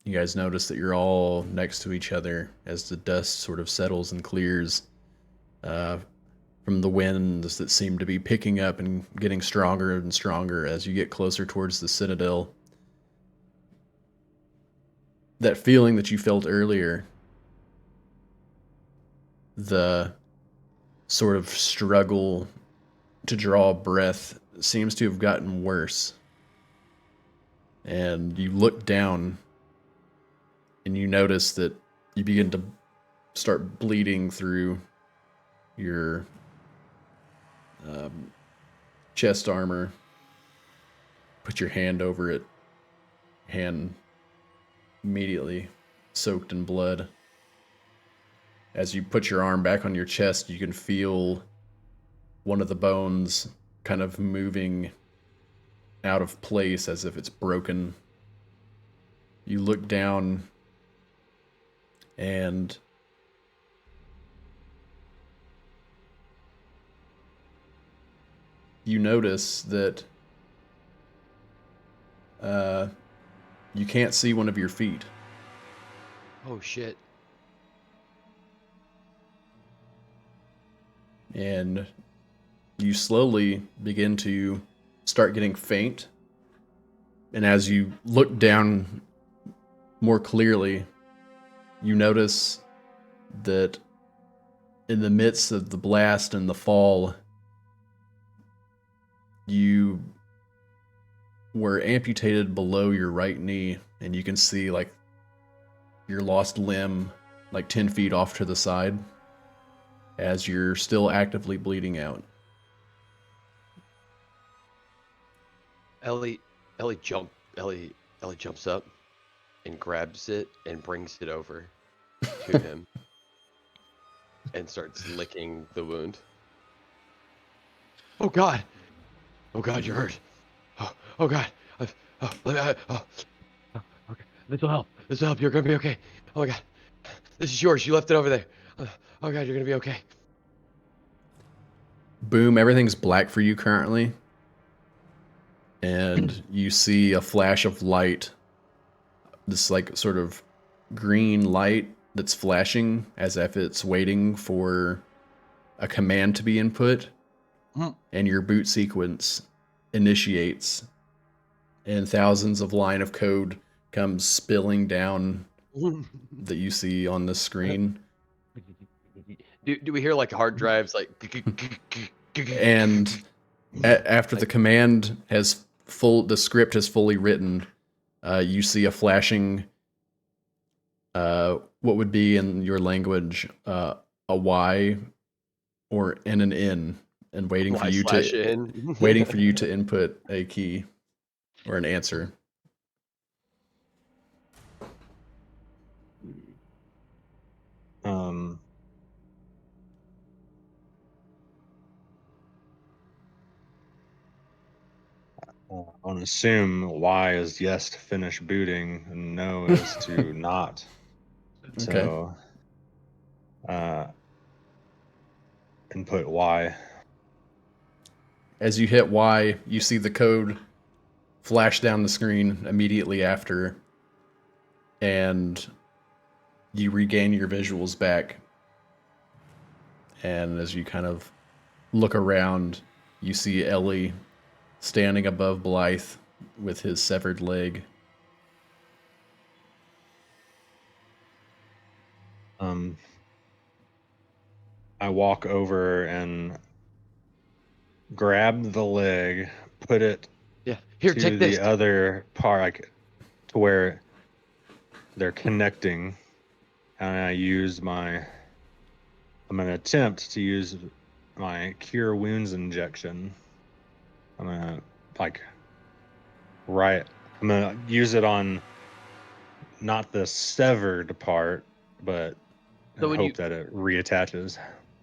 You guys notice that you're all next to each other as the dust sort of settles and clears from the winds that seem to be picking up and getting stronger and stronger as you get closer towards the citadel. that feeling that you felt earlier, the sort of struggle to draw a breath seems to have gotten worse. And you look down and you notice that you begin to start bleeding through your chest armor. Put your hand over it, hand immediately soaked in blood. As you put your arm back on your chest, you can feel one of the bones kind of moving out of place as if it's broken. You look down and you notice that you can't see one of your feet. Oh shit. And you slowly begin to start getting faint. And as you look down more clearly, you notice that in the midst of the blast and the fall, you were amputated below your right knee, and you can see like your lost limb like 10 feet off to the side as you're still actively bleeding out. Ellie jumps up and grabs it and brings it over to him and starts licking the wound. Oh god! Oh god, you're hurt. Oh god. Okay. This will help. This will help. You're gonna be okay. Oh my god. This is yours. You left it over there. Oh god, you're gonna be okay. Boom, everything's black for you currently. And you see a flash of light. This like sort of green light that's flashing as if it's waiting for a command to be input. And your boot sequence initiates. And thousands of line of code comes spilling down that you see on the screen. Do we hear like hard drives like And after the command has the script has fully written, you see a flashing, what would be in your language, a Y or an N, and waiting for you to input a key or an answer. I want to assume Y is yes to finish booting, and no is to not. So, input Y. As you hit Y, you see the code flash down the screen immediately after, and you regain your visuals back. And as you kind of look around, you see Ellie standing above Blythe with his severed leg. I walk over and grab the leg, put it here, to take the this. other part, like, to where they're connecting, and I'm gonna attempt to use my Cure Wounds injection. I'm gonna I'm gonna use it on not the severed part, but So when hope that it reattaches.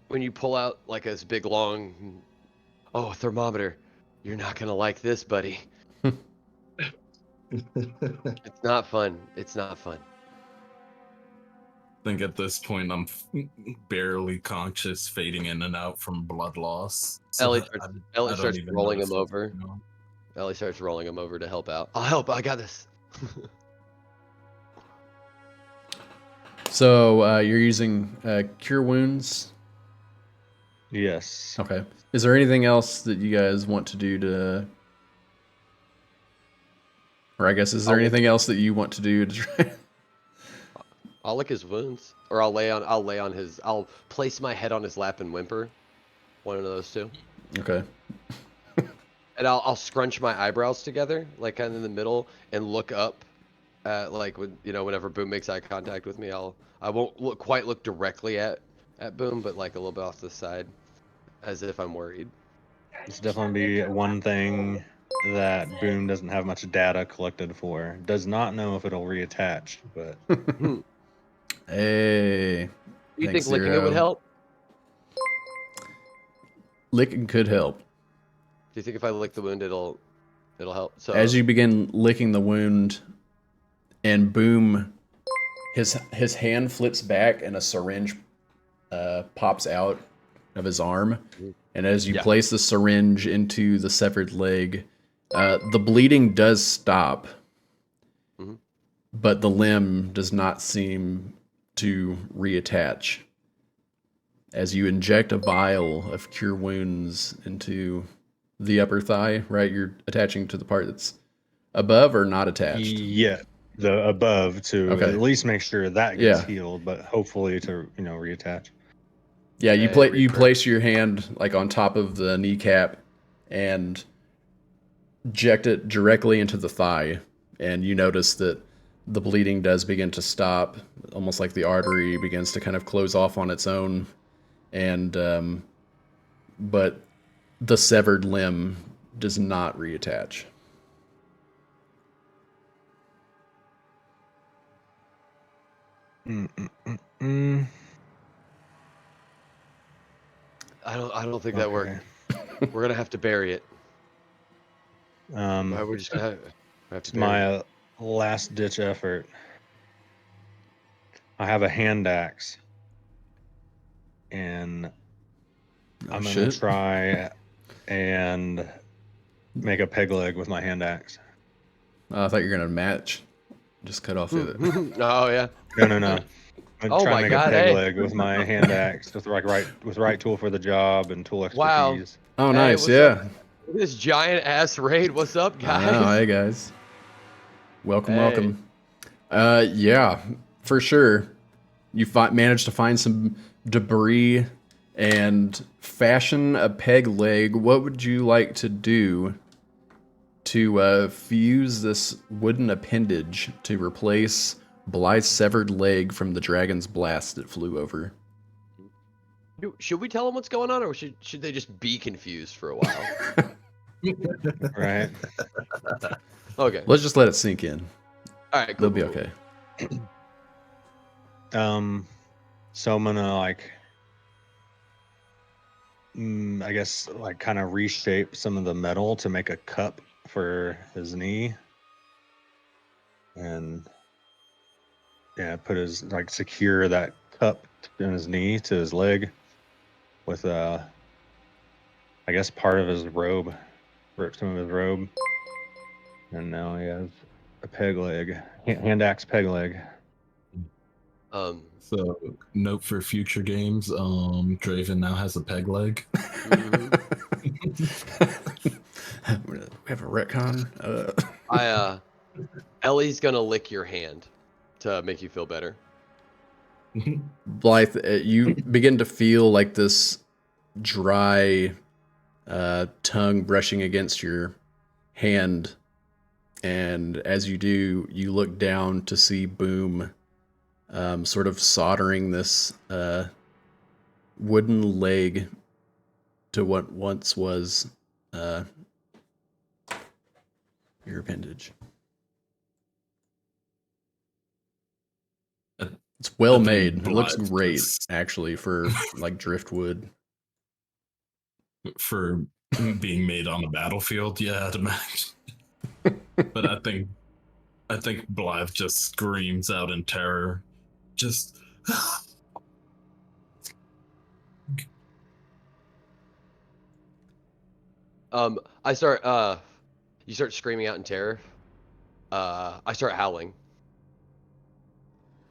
When you pull out like this big long thermometer, you're not gonna like this, buddy. It's not fun. It's not fun. I think at this point I'm barely conscious, fading in and out from blood loss. So Ellie starts rolling him what's over. going on. Ellie starts rolling him over to help out. I'll help. I got this. So you're using Cure Wounds? Yes. Okay. Is there anything else that you guys want to do to... Or I guess, is there anything else that you want to do to try... I'll lick his wounds, or I'll place my head on his lap and whimper. One of those two. Okay. And I'll scrunch my eyebrows together, like kind of in the middle, and look up, like when whenever Boom makes eye contact with me, I won't quite look directly at Boom, but like a little bit off to the side, as if I'm worried. It's definitely be one thing that Boom doesn't have much data collected for. Does not know if it'll reattach, but Hey. You Thanks, think licking it would Zero. help? Licking could help. Do you think if I lick the wound, it'll help? So As you begin licking the wound, and Boom, his hand flips back, and a syringe pops out of his arm. And as you Yeah. place the syringe into the severed leg, the bleeding does stop, Mhm. but the limb does not seem to reattach. As you inject a vial of cure wounds into the upper thigh, right? You're attaching to the part that's above or not attached. yeah, the above to Okay. at least make sure that gets Yeah. healed, but hopefully to reattach. Yeah, you Hey, Reaper. place your hand like on top of the kneecap and inject it directly into the thigh, and you notice that the bleeding does begin to stop, almost like the artery begins to kind of close off on its own, and but the severed limb does not reattach. Mm. I don't think that Okay. worked. We're gonna have to bury it. We're just gonna have to It's bury it. my last ditch effort. I have a hand axe, and I'm gonna Shit. try and make a peg leg with my hand axe. I thought you were gonna match. Just cut off the other. Oh yeah. No. I'm Oh try my and make God, a peg hey. leg with my hand axe with right tool for the job and tool Wow. expertise. Oh, Hey, nice. what's Yeah. up? This giant ass raid. What's up, I know. guys? Hey, guys. Welcome, Hey. welcome. Yeah, for sure. You managed to find some debris and fashion a peg leg. What would you like to do to fuse this wooden appendage to replace Blythe's severed leg from the dragon's blast that flew over? Should we tell them what's going on, or should they just be confused for a while? Right. Okay. Let's just let it sink in. All right. Cool, They'll be cool, okay. So I'm gonna I guess kind of reshape some of the metal to make a cup for his knee, and put his secure that cup in his knee to his leg with I guess part of his robe, rip some of his robe, and now he has a peg leg, hand axe peg leg. So, note for future games: Draven now has a peg leg. Mhm. We have a retcon. Ellie's gonna lick your hand to make you feel better. Blythe, you begin to feel like this dry tongue brushing against your hand, and as you do, you look down to see Boom sort of soldering this wooden leg to what once was your appendage. It's well made. It looks Blythe great, just- actually, for like driftwood. For being made on a battlefield, yeah, I'd imagine. But I think Blythe just screams out in terror. Just I start you start screaming out in terror. I start howling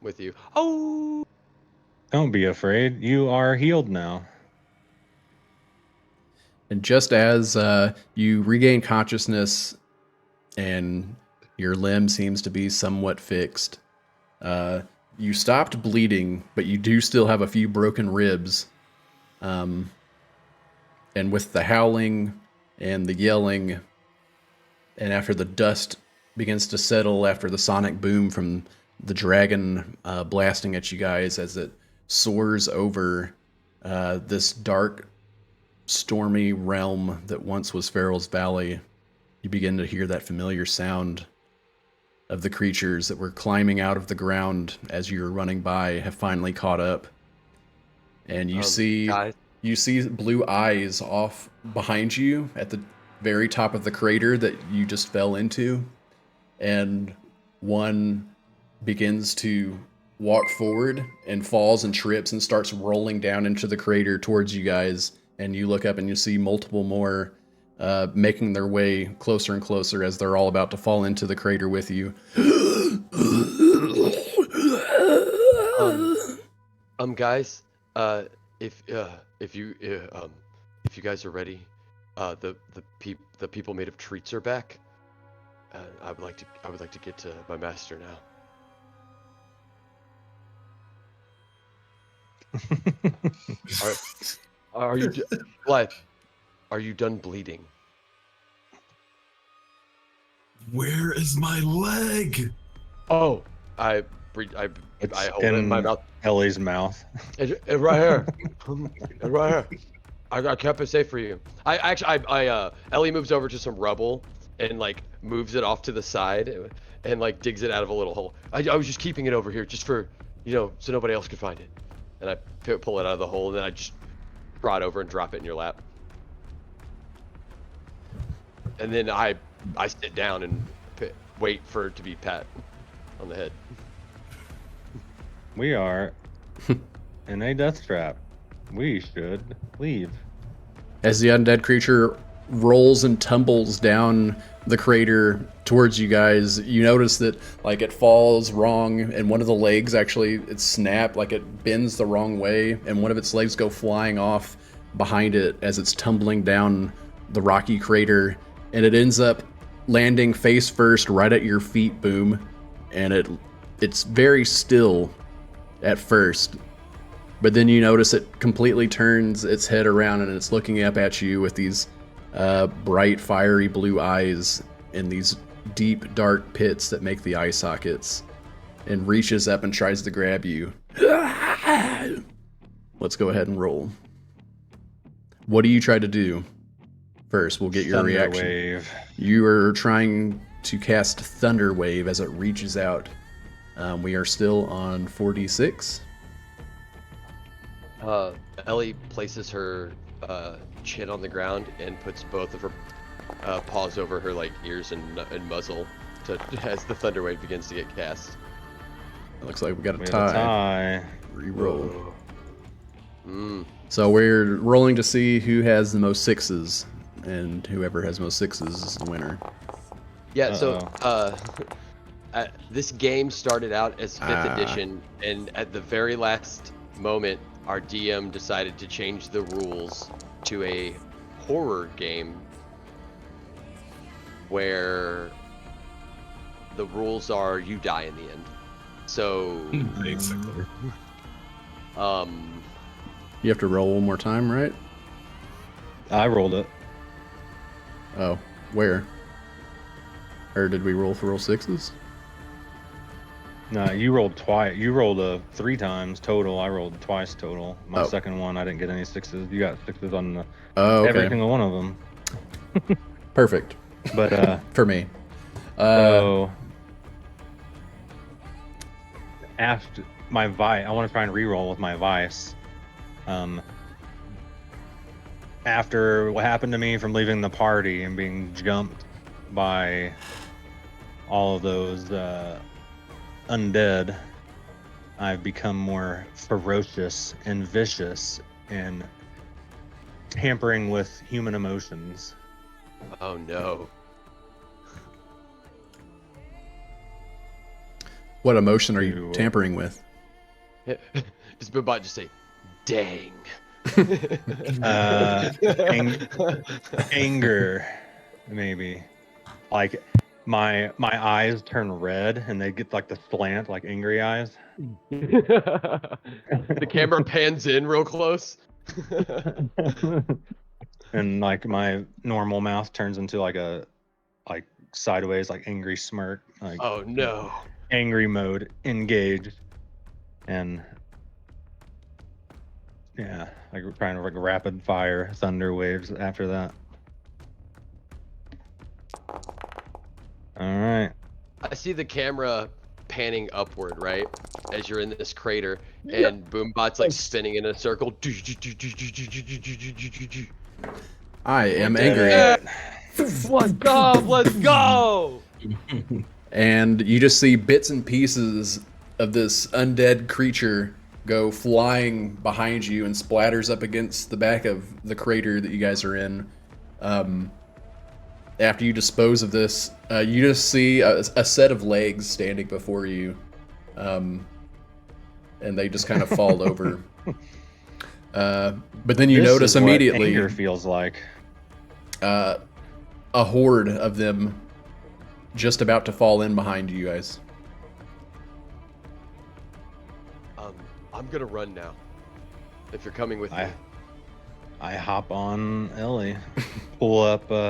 with you. Oh. Don't be afraid. You are healed now. And just as you regain consciousness and your limb seems to be somewhat fixed, you stopped bleeding, but you do still have a few broken ribs. And with the howling and the yelling, and after the dust begins to settle after the sonic boom from the dragon blasting at you guys as it soars over this dark, stormy realm that once was Farrell's Valley, you begin to hear that familiar sound of the creatures that were climbing out of the ground as you were running by have finally caught up. And you see Guys, blue eyes off behind you at the very top of the crater that you just fell into. And one begins to walk forward and falls and trips and starts rolling down into the crater towards you guys. And you look up and you see multiple more making their way closer and closer as they're all about to fall into the crater with you. guys, if you guys are ready, the people made of treats are back. I would like to get to my master now. Are you Blythe? Are you done bleeding? Where is my leg? Oh, I hold it in my mouth. Ellie's mouth. It's right here. It's right here. I kept it safe for you. Ellie moves over to some rubble and like moves it off to the side and like digs it out of a little hole. I was just keeping it over here just for, so nobody else could find it. And I pull it out of the hole and then I just draw it over and drop it in your lap. And then I sit down and wait for it to be pat on the head. We are in a death trap. We should leave. As the undead creature rolls and tumbles down the crater towards you guys, you notice that like it falls wrong and one of the legs actually it's snapped, like it bends the wrong way, and one of its legs go flying off behind it as it's tumbling down the rocky crater, and it ends up landing face first right at your feet, Boom. And it's very still at first, but then you notice it completely turns its head around and it's looking up at you with these bright, fiery blue eyes in these deep, dark pits that make the eye sockets, and reaches up and tries to grab you. Let's go ahead and roll. What do you try to do? First, we'll get your Thunder reaction. Wave. You are trying to cast Thunder Wave as it reaches out. We are still on 4d6. Ellie places her chin on the ground and puts both of her paws over her like ears and muzzle as the thunder wave begins to get cast. It looks like we got a We have tie. a tie. Reroll. Mm. So we're rolling to see who has the most sixes, and whoever has most sixes is the winner. Yeah. So this game started out as 5th edition, and at the very last moment, our DM decided to change the rules to a horror game where the rules are you die in the end. So Basically. You have to roll one more time, right? I rolled it. Oh, where? Or did we roll for roll sixes? No, you rolled twice. You rolled 3 times total. I rolled twice total. My second one, I didn't get any sixes. You got sixes on every single one of them. Perfect. But For me. so after my vice, I want to try and re-roll with my vice. After what happened to me from leaving the party and being jumped by all of those undead, I've become more ferocious and vicious and tampering with human emotions. oh no. What emotion are you tampering with? Does Boobot just say, "Dang"? Anger, maybe. Like my eyes turn red and they get like the slant, like angry eyes. The camera pans in real close. And like my normal mouth turns into like a like sideways, like angry smirk, like Oh no. angry mode engaged. And yeah, like kind of like rapid fire thunder waves after that. All right. I see the camera panning upward, right? As you're in this crater, and Boombot's like spinning in a circle. I am We did angry. it. Let's go! Let's go! And you just see bits and pieces of this undead creature go flying behind you and splatters up against the back of the crater that you guys are in. After you dispose of this, you just see a set of legs standing before you, and they just kind of fall over. But then you This notice is what immediately anger feels like. a horde of them just about to fall in behind you guys. I'm gonna run now. If you're coming with me. I hop on Ellie, pull up Blythe.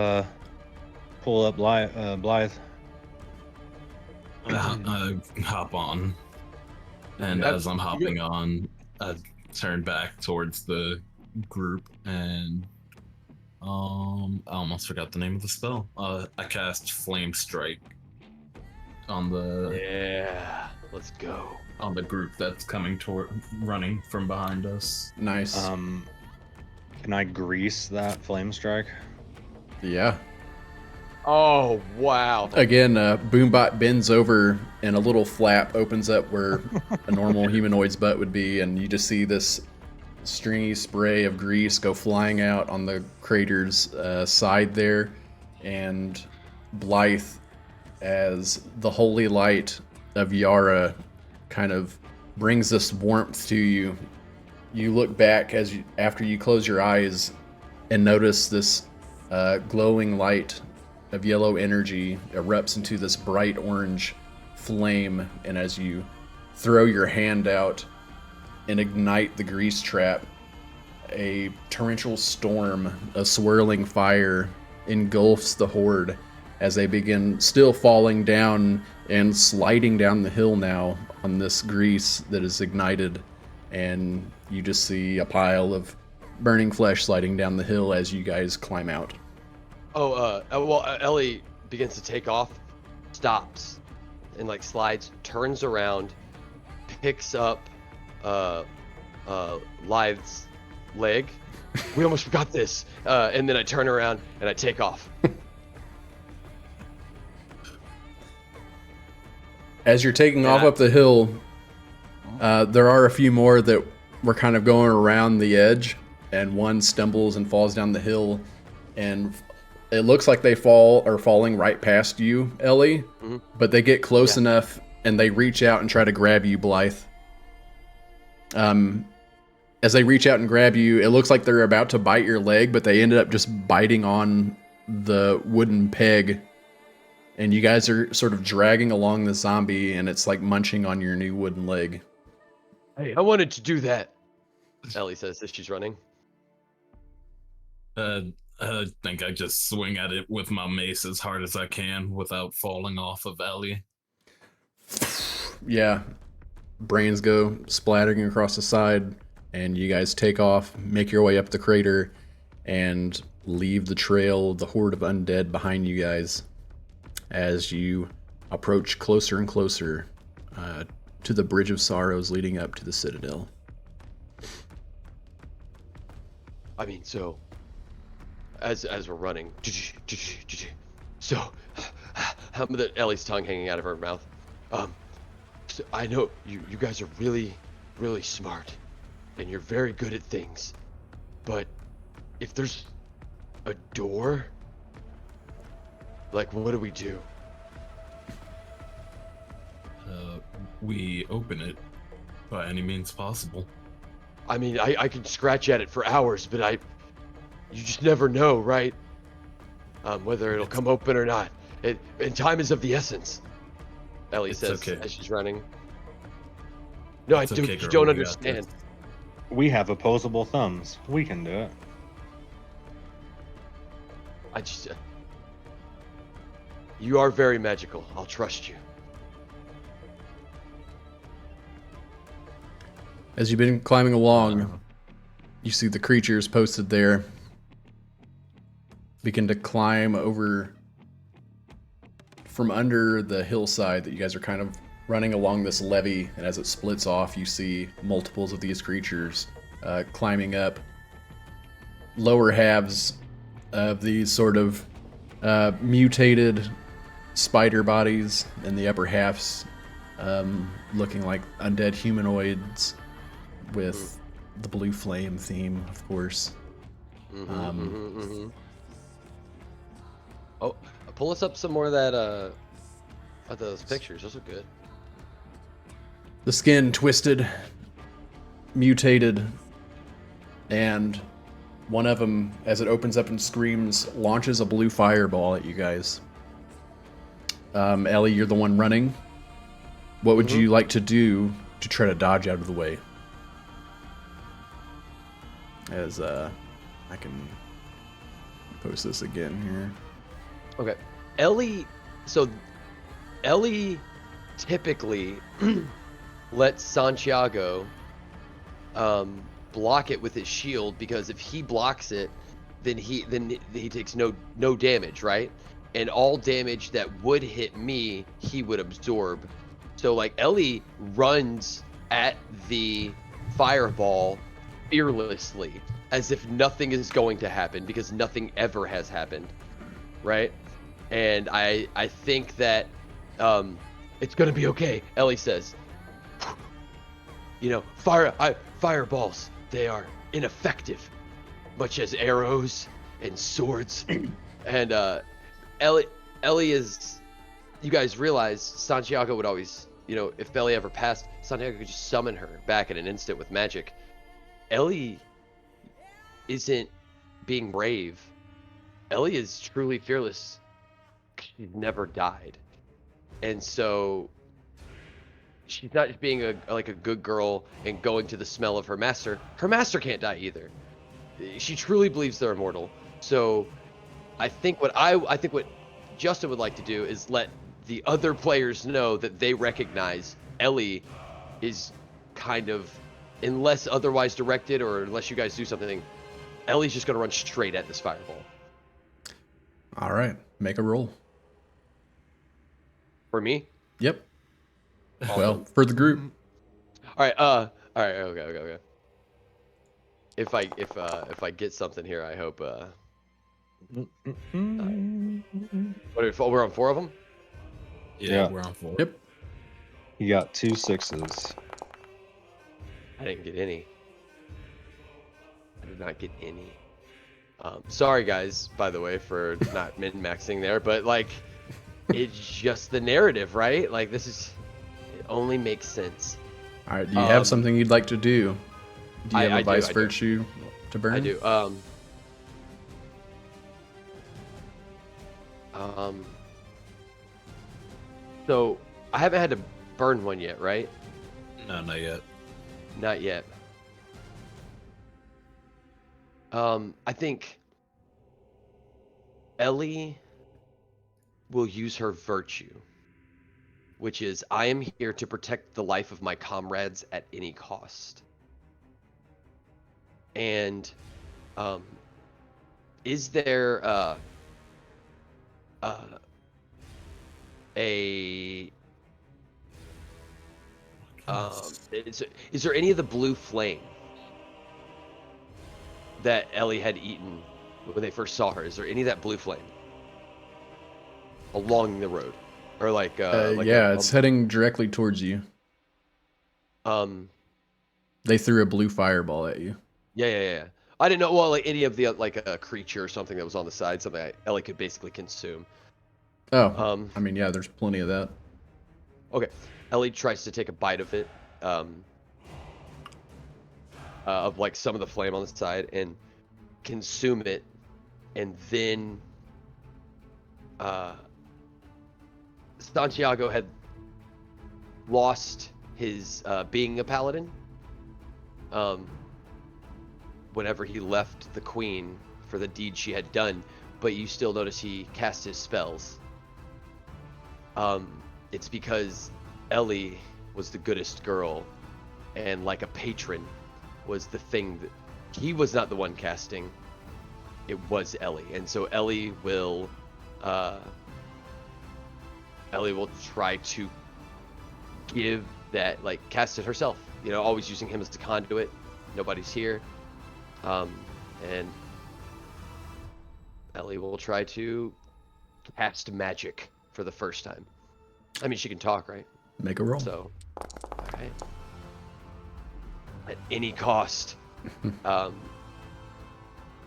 I hop on, and as I'm hopping on, I turn back towards the group, and I almost forgot the name of the spell. I cast Flame Strike on the Yeah, let's go. on the group that's coming toward, running from behind us. Nice. Can I grease that flame strike? Yeah. Oh wow. Again, Boombot bends over and a little flap opens up where a normal humanoid's butt would be, and you just see this stringy spray of grease go flying out on the crater's side there. And Blythe, as the holy light of Yara kind of brings this warmth to you, you look back after you close your eyes and notice this glowing light of yellow energy erupts into this bright orange flame, and as you throw your hand out and ignite the grease trap, a torrential storm of swirling fire engulfs the horde as they begin still falling down and sliding down the hill now on this grease that is ignited, and you just see a pile of burning flesh sliding down the hill as you guys climb out. Ellie begins to take off, stops, and like slides, turns around, picks up Live's leg. We almost forgot this. And then I turn around and I take off. As you're taking off up the hill, there are a few more that were kind of going around the edge, and one stumbles and falls down the hill, and it looks like they are falling right past you, Ellie, Mm-hmm. but they get close enough and they reach out and try to grab you, Blythe. As they reach out and grab you, it looks like they're about to bite your leg, but they ended up just biting on the wooden peg, and you guys are sort of dragging along the zombie, and it's like munching on your new wooden leg. Hey, I wanted to do that, Ellie says as she's running. I think I just swing at it with my mace as hard as I can without falling off of Ellie. Yeah. Brains go splattering across the side, and you guys take off, make your way up the crater, and leave the trail of the horde of undead behind you guys as you approach closer and closer to the Bridge of Sorrows leading up to the Citadel. I mean, so as we're running, so Ellie's tongue hanging out of her mouth. So I know you guys are really, really smart, and you're very good at things. But if there's a door, like, what do we do? We open it by any means possible. I mean, I could scratch at it for hours, but you just never know, right? Whether it'll come open or not. And time is of the essence. Ellie It's says okay. as she's running. No, It's okay, you girl, don't we got understand. this. We have opposable thumbs. We can do it. I just. You are very magical. I'll trust you. As you've been climbing along, you see the creatures posted there begin to climb over from under the hillside that you guys are kind of running along this levee, and as it splits off, you see multiples of these creatures climbing up lower halves of these sort of mutated spider bodies, and the upper halves looking like undead humanoids with the blue flame theme, of course. Oh, pull us up some more of that of those pictures. Those are good. The skin twisted, mutated, and one of them, as it opens up and screams, launches a blue fireball at you guys. Ellie, you're the one running. What would you like to do to try to dodge out of the way? As I can post this again here. Okay. Ellie typically lets Santiago block it with his shield, because if he blocks it, then he takes no damage, right? And all damage that would hit me, he would absorb. So like Ellie runs at the fireball fearlessly, as if nothing is going to happen, because nothing ever has happened, right? And I think that it's gonna be okay. Ellie says, you know, fireballs, they are ineffective, much as arrows and swords. And Ellie is, you guys realize Santiago would always, you know, if Ellie ever passed, Santiago could just summon her back in an instant with magic. Ellie isn't being brave. Ellie is truly fearless. She's never died. And so she's not just being a good girl and going to the smell of her master. Her master can't die either. She truly believes they're immortal. So I think what Justin would like to do is let the other players know that they recognize Ellie is kind of, unless otherwise directed or unless you guys do something, Ellie's just going to run straight at this fireball. All right, make a roll. For me? Yep. Well, for the group. All right. All right. Okay. If I get something here, I hope. We're on 4 of them. Yeah, Yeah. we're on 4. Yep. You got 2 6s. I didn't get any. I did not get any. Sorry guys, by the way, for not min-maxing there, but like, it's just the narrative, right? Like it only makes sense. All right, do you have something you'd like to do? Do you have I a vice do. virtue to burn? I do. So I haven't had to burn one yet, right? No, not yet. Not yet. I think Ellie will use her virtue, which is, I am here to protect the life of my comrades at any cost. And is there is there any of the blue flame that Ellie had eaten when they first saw her? Is there any of that blue flame along the road, or like yeah, it's heading directly towards you. They threw a blue fireball at you. Yeah. I didn't know, well, like any of the like a creature or something that was on the side, something Ellie could basically consume. Oh, I mean, yeah, there's plenty of that. Okay, Ellie tries to take a bite of it, of like some of the flame on the side, and consume it, and then Santiago had lost his being a paladin. Whenever he left the queen for the deed she had done, but you still notice he cast his spells. It's because Ellie was the goodest girl, and like a patron was the thing that he was not the one casting. It was Ellie, and so Ellie will try to give that, like, cast it herself. You know, always using him as the conduit. Nobody's here, and Ellie will try to cast magic for the first time. I mean, she can talk, right? Make a roll. So, all right. At any cost. Am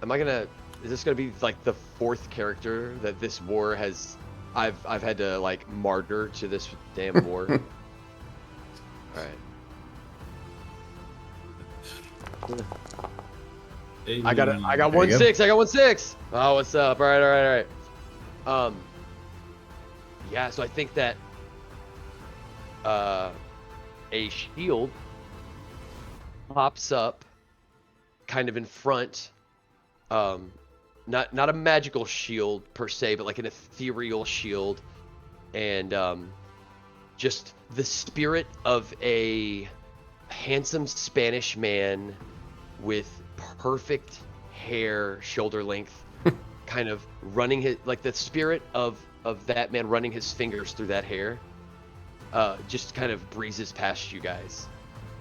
I gonna? Is this gonna be like the fourth character that this war has? I've had to like martyr to this damn war. All right. Hey, I got There you 1-6. I got 1-6. Oh, what's up? All right. Yeah. So I think that a shield pops up kind of in front. Not a magical shield per se, but like an ethereal shield, and just the spirit of a handsome Spanish man with perfect hair, shoulder length, kind of running his, like the spirit of that man running his fingers through that hair, just kind of breezes past you guys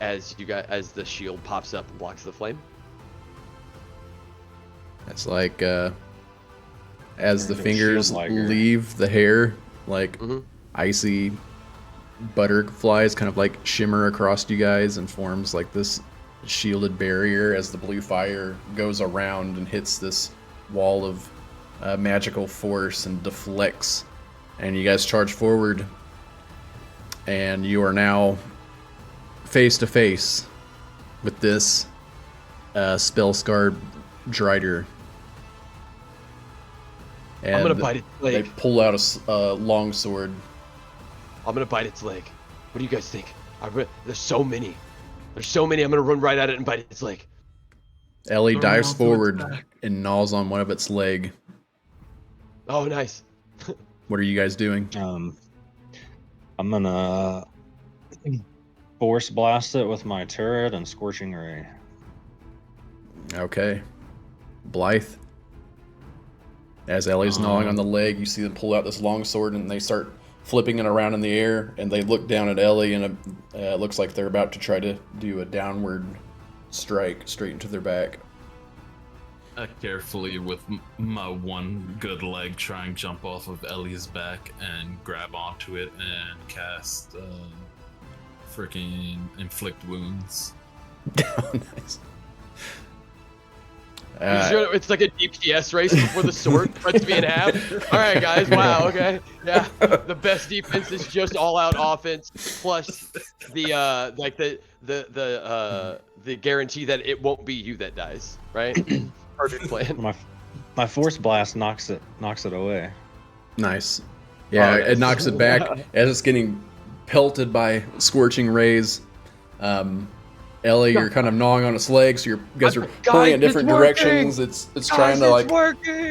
as the shield pops up and blocks the flame. It's like as the Like a fingers shield lighter. leave the hair, like Mhm. icy butterflies kind of like shimmer across you guys and forms like this shielded barrier as the blue fire goes around and hits this wall of magical force and deflects. And you guys charge forward, and you are now face to face with this spell-scarred Drider. And I'm gonna bite its they leg. pull out a long sword. I'm gonna bite its leg. What do you guys think? There's so many. There's so many. I'm gonna run right at it and bite its leg. Ellie Throw dives it onto its forward back. and gnaws on one of its leg. Oh, nice. What are you guys doing? I'm gonna force blast it with my turret and scorching ray. Okay. Blythe. As Ellie's gnawing on the leg, you see them pull out this long sword and they start flipping it around in the air, and they look down at Ellie, and it looks like they're about to try to do a downward strike straight into their back. I carefully, with my one good leg, try and jump off of Ellie's back and grab onto it and cast freaking inflict wounds. Nice. It's like a DPS race before the sword cuts me in half. All right, guys. Wow. Okay. Yeah. The best defense is just all-out offense plus the the guarantee that it won't be you that dies. Right. Perfect plan. My force blast knocks it away. Nice. Yeah, Oh, it nice. knocks it back as it's getting pelted by scorching rays. Ellie, you're kind of gnawing on its legs. You guys are pulling in different directions. It's trying to like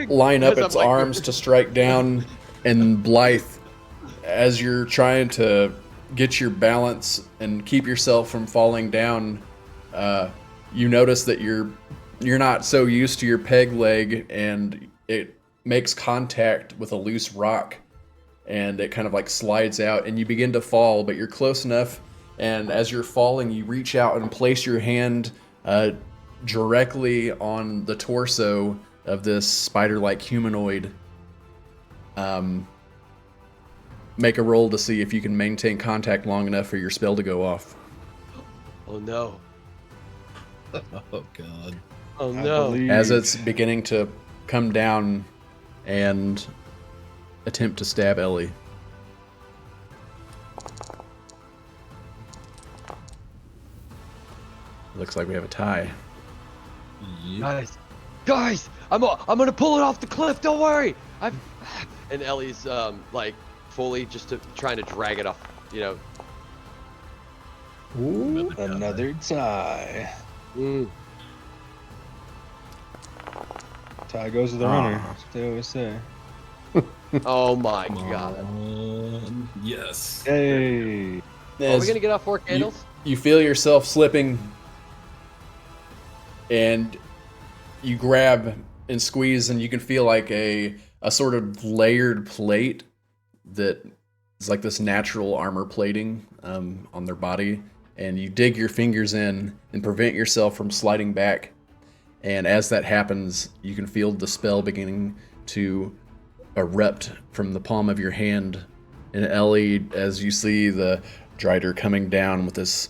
line up Yes, its I'm like- arms to strike down. And Blythe, as you're trying to get your balance and keep yourself from falling down, you notice that you're not so used to your peg leg, and it makes contact with a loose rock, and it kind of like slides out, and you begin to fall, but you're close enough. And as you're falling, you reach out and place your hand directly on the torso of this spider-like humanoid. Make a roll to see if you can maintain contact long enough for your spell to go off. Oh no. Oh god. Oh I no. believe- As it's beginning to come down and attempt to stab Ellie. Looks like we have a tie. Yep. Guys, I'm gonna pull it off the cliff. Don't worry. And Ellie's like fully just to trying to drag it off, you know. Ooh. Another tie. Mm. Tie goes to the runner. That's what they always say. Oh my Come god. on. Yes. Hey. Are we As gonna get off 4 candles? you feel yourself slipping, and you grab and squeeze, and you can feel like a sort of layered plate that is like this natural armor plating on their body, and you dig your fingers in and prevent yourself from sliding back. And as that happens, you can feel the spell beginning to erupt from the palm of your hand. And Ellie, as you see the Drider coming down with this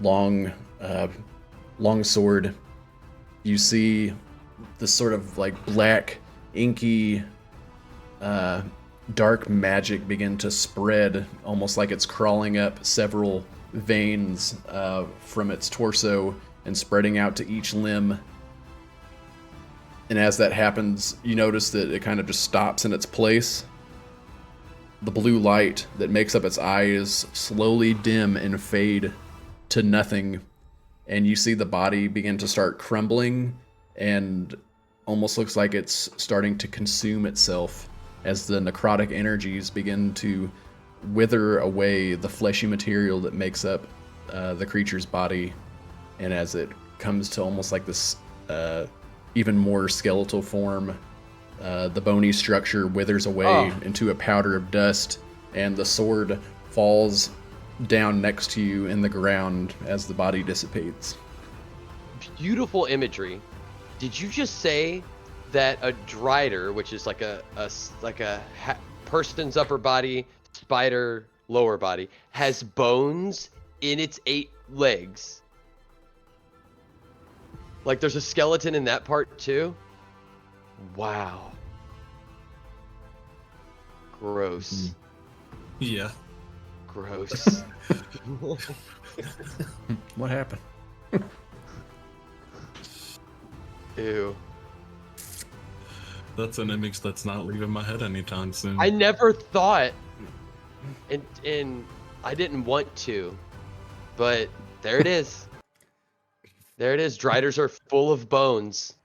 long sword, you see this sort of like black, inky, dark magic begin to spread, almost like it's crawling up several veins from its torso and spreading out to each limb. And as that happens, you notice that it kind of just stops in its place. The blue light that makes up its eyes slowly dim and fade to nothing. And you see the body begin to start crumbling and almost looks like it's starting to consume itself as the necrotic energies begin to wither away the fleshy material that makes up the creature's body. And as it comes to almost like this even more skeletal form, the bony structure withers away into a powder of dust, and the sword falls down next to you in the ground as the body dissipates. Beautiful imagery. Did you just say that a Drider, which is like a person's upper body, spider lower body, has bones in its 8 legs? Like there's a skeleton in that part too? Wow. Gross. Yeah. Gross. What happened? Ew. That's an image that's not leaving my head anytime soon. I never thought, and I didn't want to, but there it is. There it is. Driders are full of bones.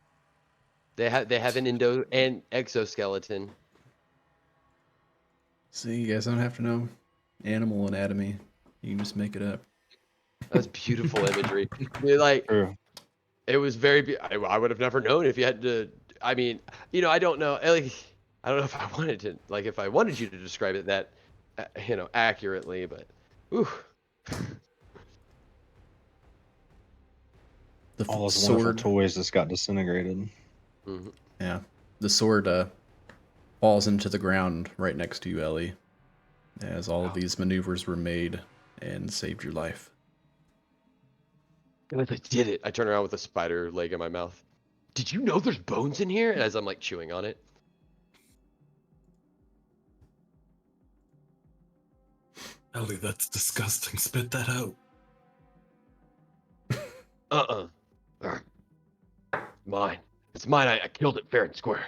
They have an and exoskeleton. See, you guys don't have to know animal anatomy. You can just make it up. That's beautiful imagery. Like, True. it was very. I would have never known if you had to. I mean, you know, I don't know. Like, I don't know if I wanted to. Like, if I wanted you to describe it that, you know, accurately, but, ooh. The All those sword, wonderful toys just got disintegrated. Mm-hmm. yeah, the sword falls into the ground right next to you, Ellie, as all of these maneuvers were made and saved your life. I did it. I turn around with a spider leg in my mouth. Did you know there's bones in here? As I'm like chewing on it. Ellie, that's disgusting. Spit that out. Mine. It's mine. I killed it fair and square.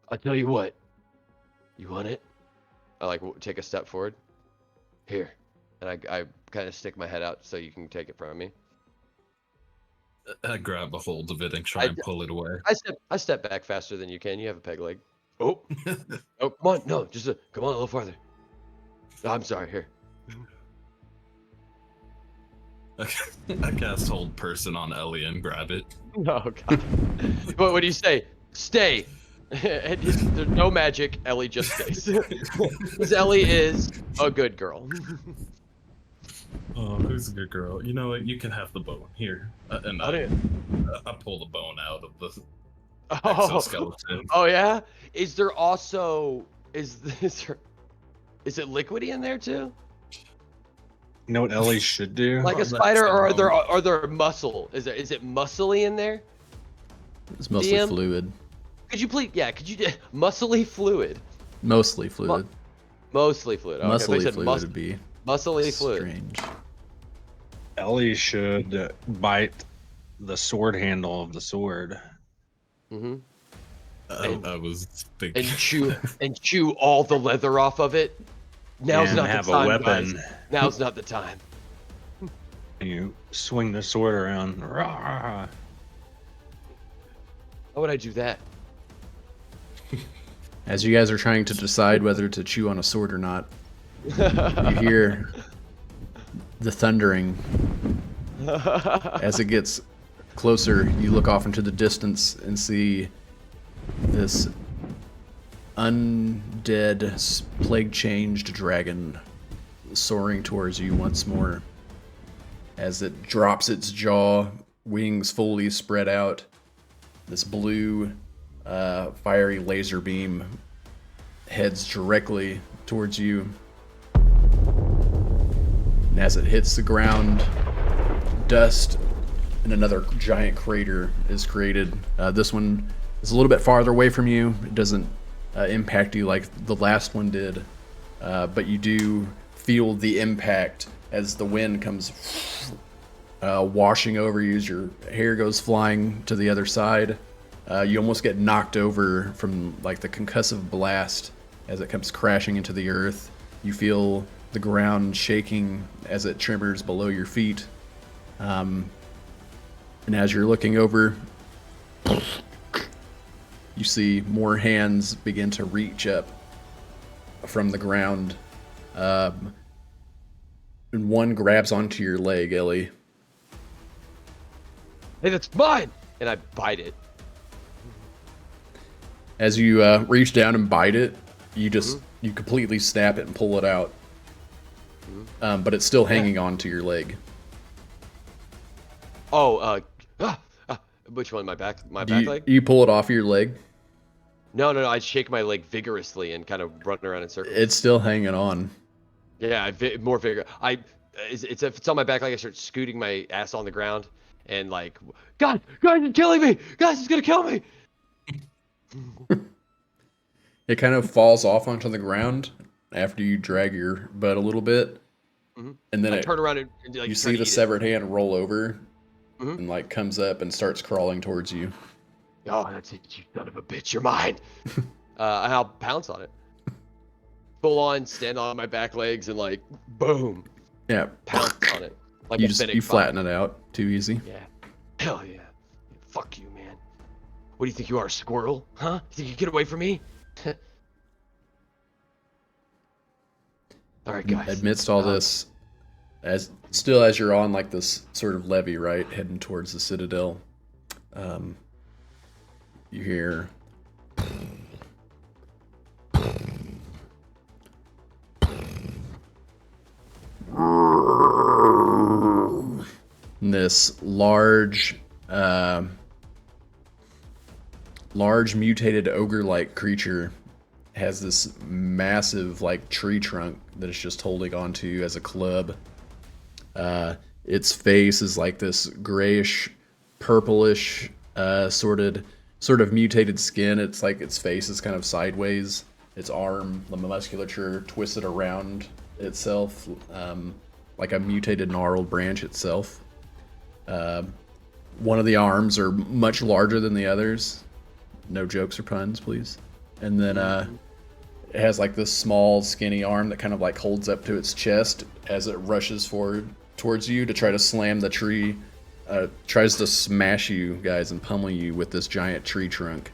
I'll tell you what. You want it? I like take a step forward. Here. And I kind of stick my head out so you can take it from me. I grab a hold of it and try and pull it away. I step back faster than you can. You have a peg leg. Oh. Oh, come on. No, just come on a little farther. Oh, I'm sorry. Here. I cast hold person on Ellie and grab it. Oh, God. What do you say? Stay. There's no magic. Ellie just stays. Because Ellie is a good girl. Oh, who's a good girl? You know what? You can have the bone here. And I pull the bone out of the exoskeleton. Oh yeah. Is there also is it liquidy in there too? You know what Ellie should do? Like a that's spider, the or bone. are there muscle? Is it muscly in there? It's mostly DM? fluid. Could you please? Yeah. Could you muscly fluid? Mostly fluid. Mostly fluid. Okay, Muscly I said fluid would be muscly fluid. strange. Ellie should bite the sword handle of the sword Mm-hmm. I was thinking. And chew all the leather off of it. Now's And not have the a time, weapon. guys. Now's not the time. You swing the sword around. Rah. How would I do that? As you guys are trying to decide whether to chew on a sword or not, you hear the thundering. As it gets closer, you look off into the distance and see this undead, plague-changed dragon soaring towards you once more. As it drops its jaw, wings fully spread out, this blue, fiery laser beam heads directly towards you. And as it hits the ground, dust and another giant crater is created. This one is a little bit farther away from you. It doesn't impact you like the last one did, but you do feel the impact as the wind comes washing over you, as your hair goes flying to the other side. You almost get knocked over from like the concussive blast as it comes crashing into the earth. You feel the ground shaking as it tremors below your feet. And as you're looking over, you see more hands begin to reach up from the ground. And one grabs onto your leg, Ellie. Hey, that's mine! And I bite it. As you reach down and bite it, you just you completely snap it and pull it out. But it's still hanging on to your leg. Oh, which one? My back leg? You pull it off your leg? No. I shake my leg vigorously and kind of run around in circles. It's still hanging on. Yeah, more vigor. If it's on my back leg, I start scooting my ass on the ground and like, God, guys, it's killing me! Guys, it's gonna kill me! It kind of falls off onto the ground after you drag your butt a little bit, and then I turn around and like you try see to the eat it. severed hand roll over and like comes up and starts crawling towards you. Oh, that's it, you son of a bitch, you're mine. And I'll pounce on it. Full on, stand on my back legs and like, boom, Yeah, pounce on it. Like you a just Fennec you fire. flatten it out too easy. Yeah. Hell yeah. Fuck you, man. What do you think you are, a squirrel? Huh? You think you get away from me? All right, guys. Amidst all this, as you're on like this sort of levee, right, heading towards the citadel, you hear this large mutated ogre-like creature has this massive like tree trunk that it's just holding onto as a club. Its face is like this grayish, purplish, sort of mutated skin. It's like its face is kind of sideways. Its arm, the musculature twisted around itself, like a mutated gnarled branch itself. One of the arms are much larger than the others. No jokes or puns, please. And then it has like this small, skinny arm that kind of like holds up to its chest as it rushes forward towards you to try to slam the tree. Tries to smash you guys and pummel you with this giant tree trunk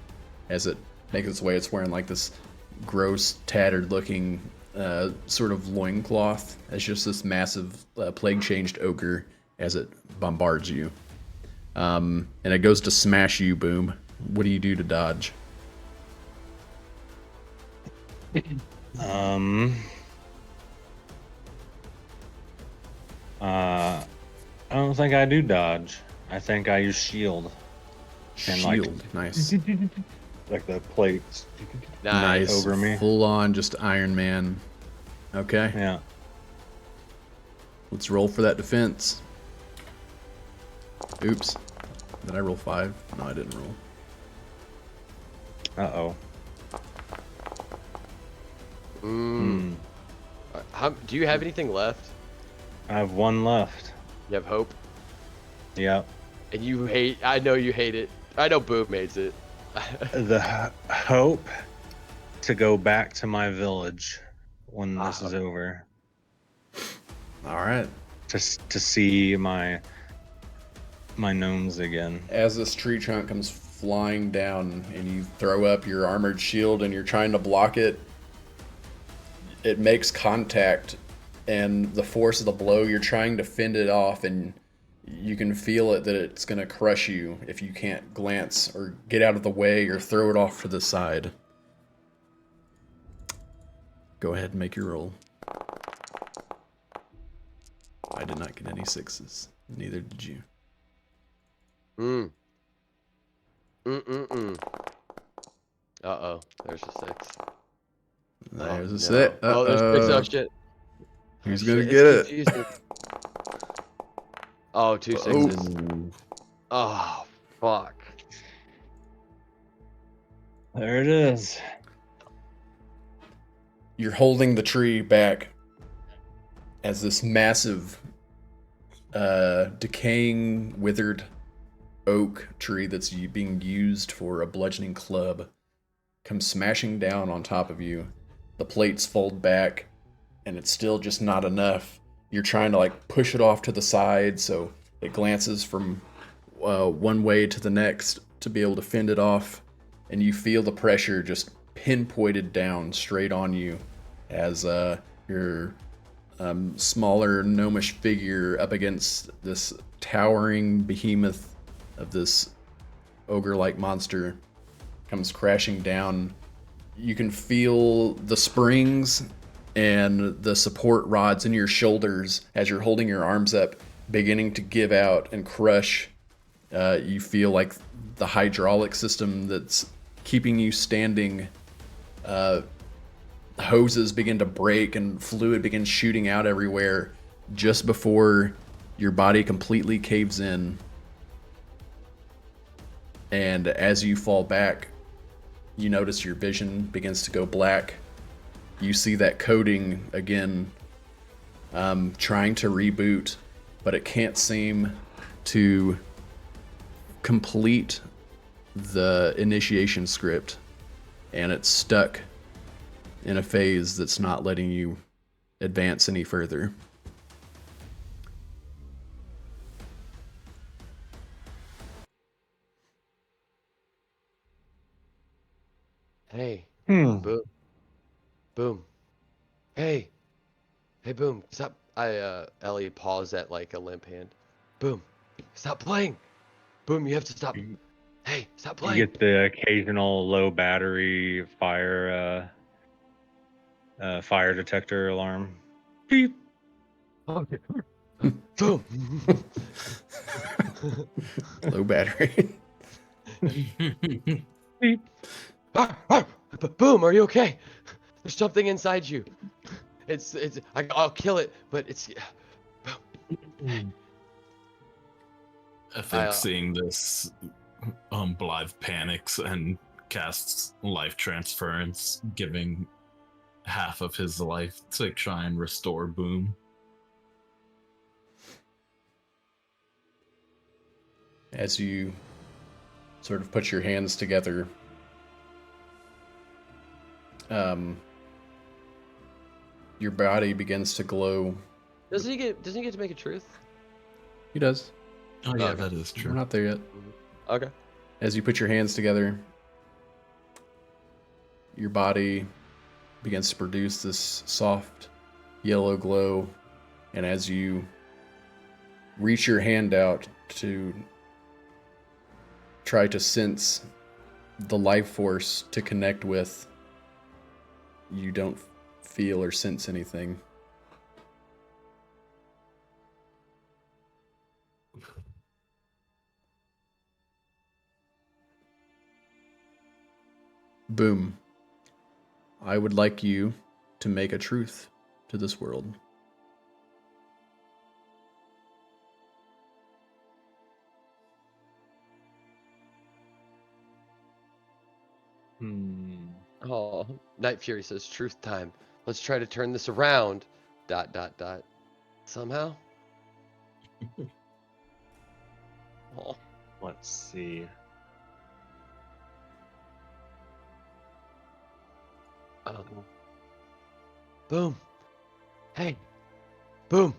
as it makes its way. It's wearing like this gross, tattered-looking sort of loincloth. It's just this massive plague-changed ogre as it bombards you. And it goes to smash you, Boom. What do you do to dodge? I don't think I do dodge. I think I use shield. And, Shield. Nice. Like the plates. Nice. Over me. Full on, just Iron Man. Okay. Yeah. Let's roll for that defense. Oops. Did I roll 5? No, I didn't roll. Uh-oh. Do you have anything left? I have one left. You have hope? Yep. And I know you hate it. I know Boom hates it. the hope to go back to my village when this is over. All right. Just to see my gnomes again. As this tree trunk comes flying down and you throw up your armored shield and you're trying to block it, it makes contact, and the force of the blow, you're trying to fend it off, and you can feel it that it's going to crush you if you can't glance or get out of the way or throw it off to the side. Go ahead and make your roll. I did not get any sixes. Neither did you. Uh-oh. There's a 6. There's a no. six. Oh, there's 6. Oh, shit. Who's Oh, going to shit. get It's it? confusing. Oh, 2 6s. Oh, fuck. There it is. You're holding the tree back as this massive, decaying, withered oak tree that's being used for a bludgeoning club comes smashing down on top of you. The plates fold back, and it's still just not enough. You're trying to like push it off to the side so it glances from one way to the next to be able to fend it off, and you feel the pressure just pinpointed down straight on you as your smaller gnomish figure up against this towering behemoth of this ogre-like monster comes crashing down. You can feel the springs and the support rods in your shoulders as you're holding your arms up beginning to give out and crush. You feel like the hydraulic system that's keeping you standing, hoses begin to break and fluid begins shooting out everywhere just before your body completely caves in. And as you fall back, you notice your vision begins to go black. You see that coding again, trying to reboot, but it can't seem to complete the initiation script, and it's stuck in a phase that's not letting you advance any further. Hey. Hmm. Boom. Boom. Hey. Hey, Boom. Stop. Ellie paused at like a limp hand. Boom. Stop playing. Boom, you have to stop. Hey, stop You playing. get the occasional low battery fire detector alarm. Beep. Okay. Boom. Low battery. Beep. Boom, are you okay? There's something inside you. I'll kill it, but it's I think seeing this, Blythe panics and casts life transference, giving half of his life to try and restore Boom. As you sort of put your hands together, your body begins to glow. Doesn't he get to make a truth? He does. Oh yeah, Okay. that is true. We're not there yet. Okay. As you put your hands together, your body begins to produce this soft yellow glow, and as you reach your hand out to try to sense the life force to connect with, you don't feel or sense anything. Boom. I would like you to make a truth to this world. Oh, Night Fury says truth time. Let's try to turn this around. ... Somehow. Oh. Let's see. Boom. Hey. Boom.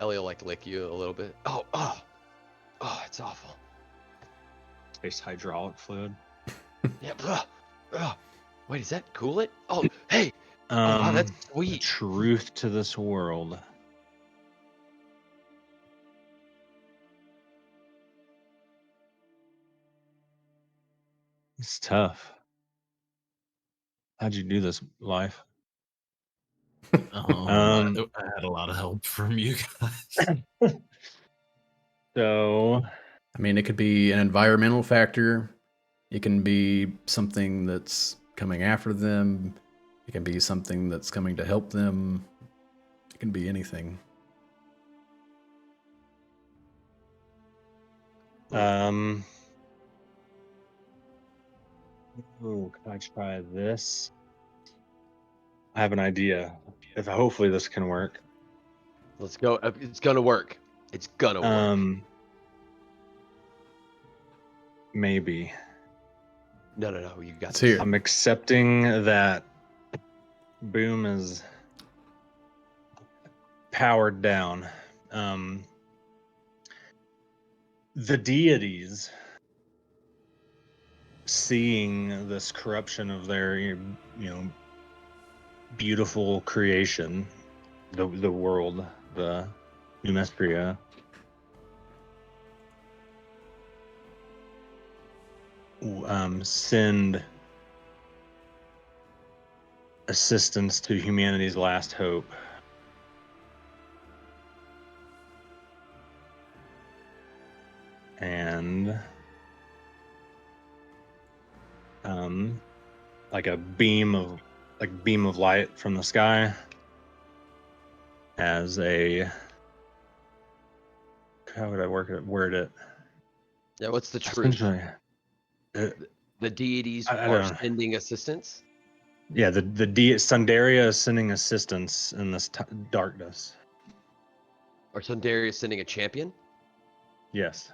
Ellie will like lick you a little bit. Oh, it's awful. Space hydraulic fluid. Yeah. Wait, does that cool it? Oh, hey. Oh, wow, that's The sweet. truth to this world. It's tough. How'd you do this, life? I had a lot of help from you guys. So, I mean, it could be an environmental factor. It can be something that's coming after them. It can be something that's coming to help them. It can be anything. Can I try this? I have an idea. If hopefully this can work. Let's go. It's gonna work. It's gonna work. Maybe. No, you got Let's this. hear it. I'm accepting that Boom is powered down. The deities, seeing this corruption of their, beautiful creation, the world, the Numestria, send assistance to humanity's last hope. And like a beam of light from the sky as a, how would I word it? Yeah, what's the truth? Essentially, The deities I are don't. sending assistance. Yeah, the Sundaria is sending assistance in this darkness. Or Sundaria is sending a champion. Yes.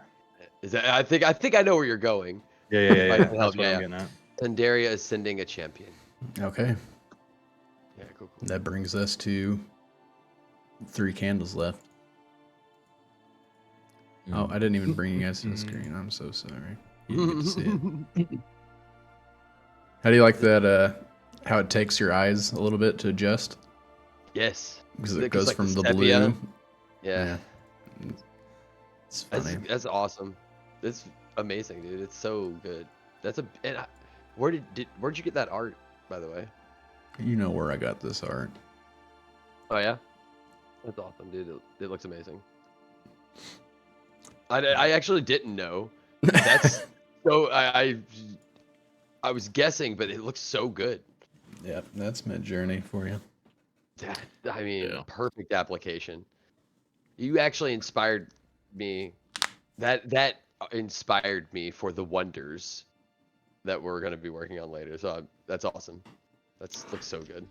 Is that? I think I know where you're going. Yeah. If I can help, That's what I'm getting at. Sundaria is sending a champion. Okay. Yeah, cool. That brings us to 3 candles left. Oh, I didn't even bring you guys to the screen. I'm so sorry. You didn't get to see it. How do you like that, how it takes your eyes a little bit to adjust? Yes. Because it goes like from the sepia. blue. Yeah. It's funny. That's awesome. That's amazing, dude. It's so good. Where'd you get that art, by the way? You know where I got this art. Oh yeah. That's awesome, dude. It looks amazing. I actually didn't know. That's so I was guessing, but it looks so good. Yep, that's Midjourney for you. I mean, Yeah. perfect application. You actually inspired me. That inspired me for the wonders that we're going to be working on later. So that's awesome. Looks so good.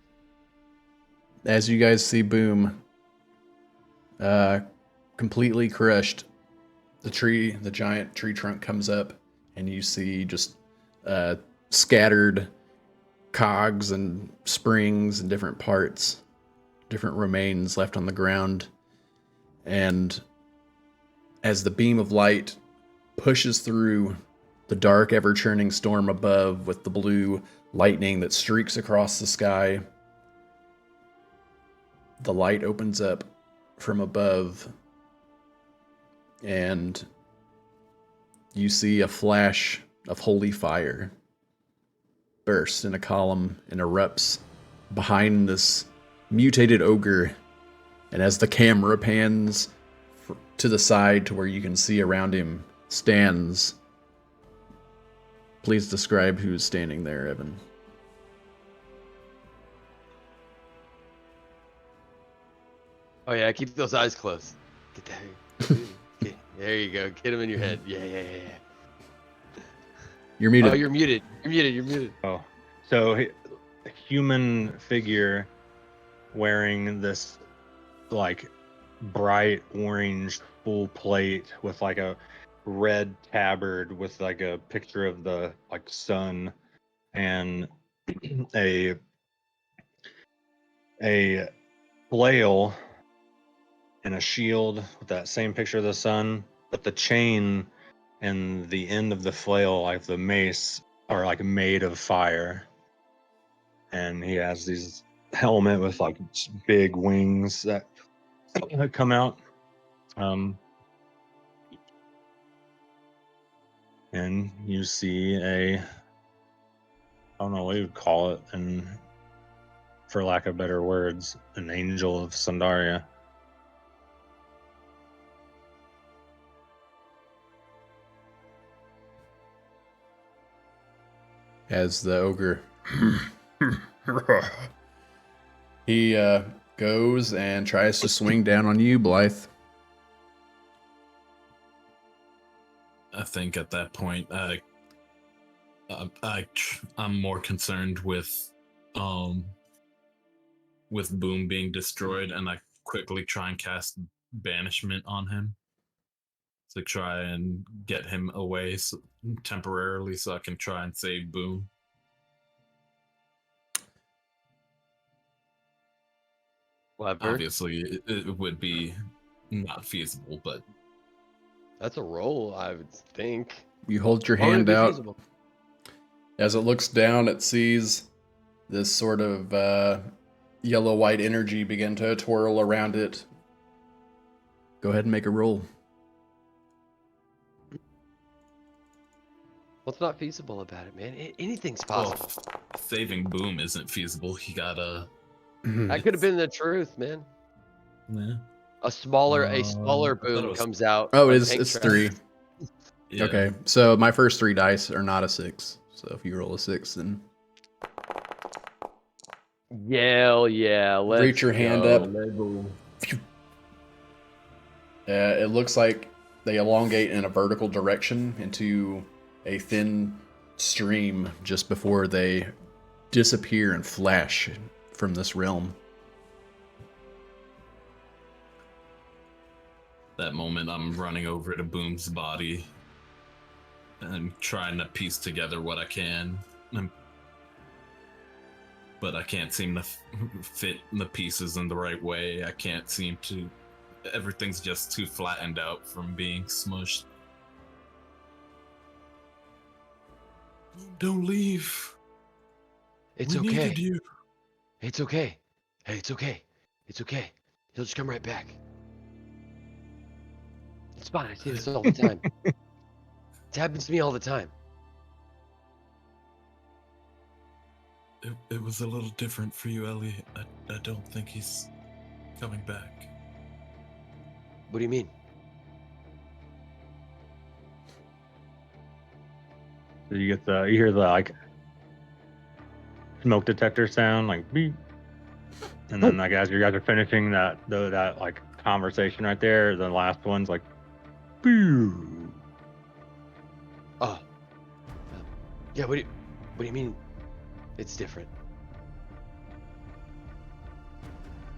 As you guys see Boom completely crushed, the giant tree trunk comes up, and you see just scattered cogs and springs and different parts, different remains left on the ground. And as the beam of light pushes through the dark, ever-churning storm above with the blue lightning that streaks across the sky, the light opens up from above, and you see a flash of holy fire burst in a column and erupts behind this mutated ogre. And as the camera pans to the side to where you can see around him stands, please describe who's standing there, Evan. Oh yeah, keep those eyes closed. Get that. There you go. Get them in your head. Yeah. You're muted. Oh, you're muted. You're muted. Oh, so a human figure wearing this like bright orange full plate with like a red tabard with like a picture of the like sun and a flail and a shield with that same picture of the sun, but the chain and the end of the flail, like the mace, are like made of fire. And he has these helmet with like big wings that come out. And you see I don't know what you would call it, and for lack of better words, an angel of Sandaria. As the ogre he goes and tries to swing down on you, Blythe. I think at that point, I'm more concerned with Boom being destroyed, and I quickly try and cast banishment on him to try and get him away temporarily, so I can try and save Boom. Clever. Obviously, it would be not feasible, but That's a roll, I would think. You hold your Why would it hand be out. feasible? As it looks down, it sees this sort of yellow-white energy begin to twirl around it. Go ahead and make a roll. What's not feasible about it, man? Anything's well, possible. saving Boom isn't feasible. He gotta. That could have been the truth, man. Yeah. A smaller I thought Boom it was- comes out. Oh, on it's tank it's trap. 3. Yeah. Okay, so my first 3 dice are not a 6. So if you roll a 6, then Hell yeah, let's reach your hand go. up. It looks like they elongate in a vertical direction into a thin stream just before they disappear and flash from this realm. That moment, I'm running over to Boom's body and trying to piece together what I can. But I can't seem to fit the pieces in the right way. I can't seem to. Everything's just too flattened out from being smushed. Don't leave. It's We okay. needed you. It's okay. Hey, it's okay. It's okay. He'll just come right back. It's fine. I see this all the time. It happens to me all the time. It was a little different for you, Ellie. I don't think he's coming back. What do you mean? So you hear the like smoke detector sound, like beep, and then like as you guys are finishing that like conversation right there, the last one's like, boo. Oh. Yeah, what do you mean it's different?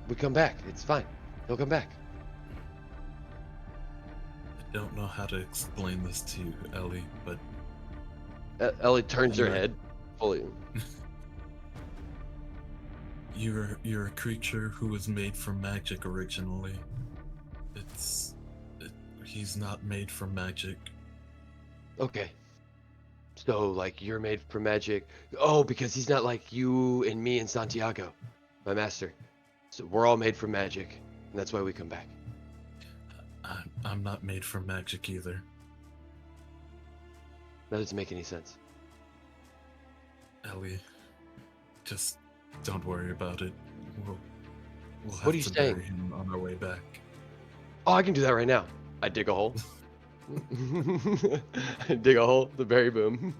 We come back. It's fine. He'll come back. I don't know how to explain this to you, Ellie, but Ellie turns her Yeah. head fully. you're a creature who was made from magic originally. He's not made from magic. Okay. So, like, you're made from magic. Oh, because he's not like you and me and Santiago, my master. So we're all made from magic, and that's why we come back. I'm not made from magic either. That doesn't make any sense. Ellie, just don't worry about it. We'll have What are you to saying? bury him on our way back. Oh, I can do that right now. I dig a hole. I dig a hole, the berry boom.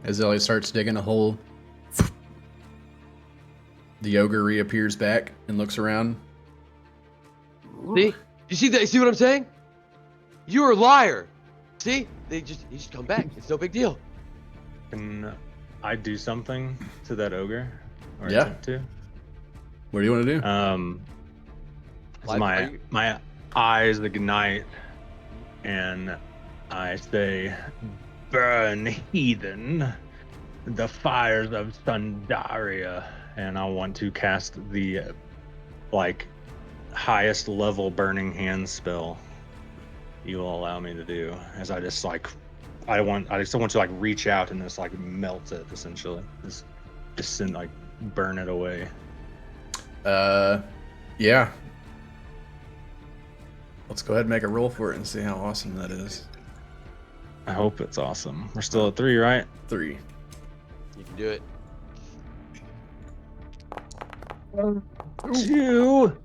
As Ellie starts digging a hole, the ogre reappears back and looks around. See? You see that? You see what I'm saying? You're a liar. See? You just come back. It's no big deal. Can I do something to that ogre? Or Yeah. attempt to? What do you want to do? Live- are you- my eyes ignite, and I say, "Burn, heathen!" the fires of Sundaria, and I want to cast the like highest level burning hand spell you will allow me to do. As I just like, I just want to like reach out and just like melt it essentially, just send, like burn it away. Yeah. Let's go ahead and make a roll for it and see how awesome that is. I hope it's awesome. We're still at 3, right? 3. You can do it. 2.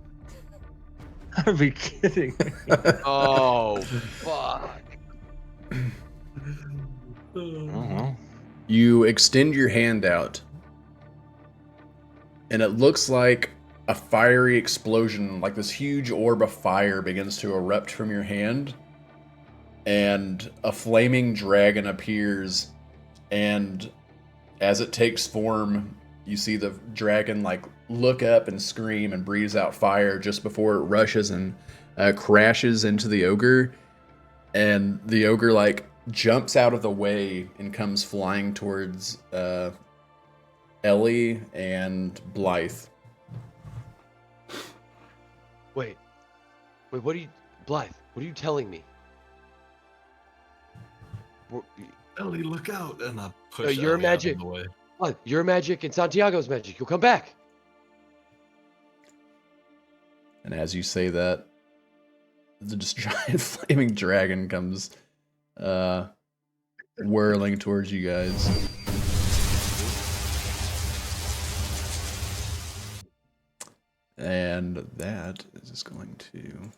Gotta be kidding me. Oh, fuck. Oh, well. You extend your hand out, and it looks like a fiery explosion, like this huge orb of fire begins to erupt from your hand, and a flaming dragon appears, and as it takes form, you see the dragon like look up and scream and breathes out fire just before it rushes and crashes into the ogre, and the ogre like jumps out of the way and comes flying towards Ellie and Blythe. Wait, what are you, Blythe? What are you telling me? Ellie, look out! And I push your Ellie out magic. of the way. What? Your magic and Santiago's magic. You'll come back. And as you say that, the just giant flaming dragon comes whirling towards you guys. And that is just going to...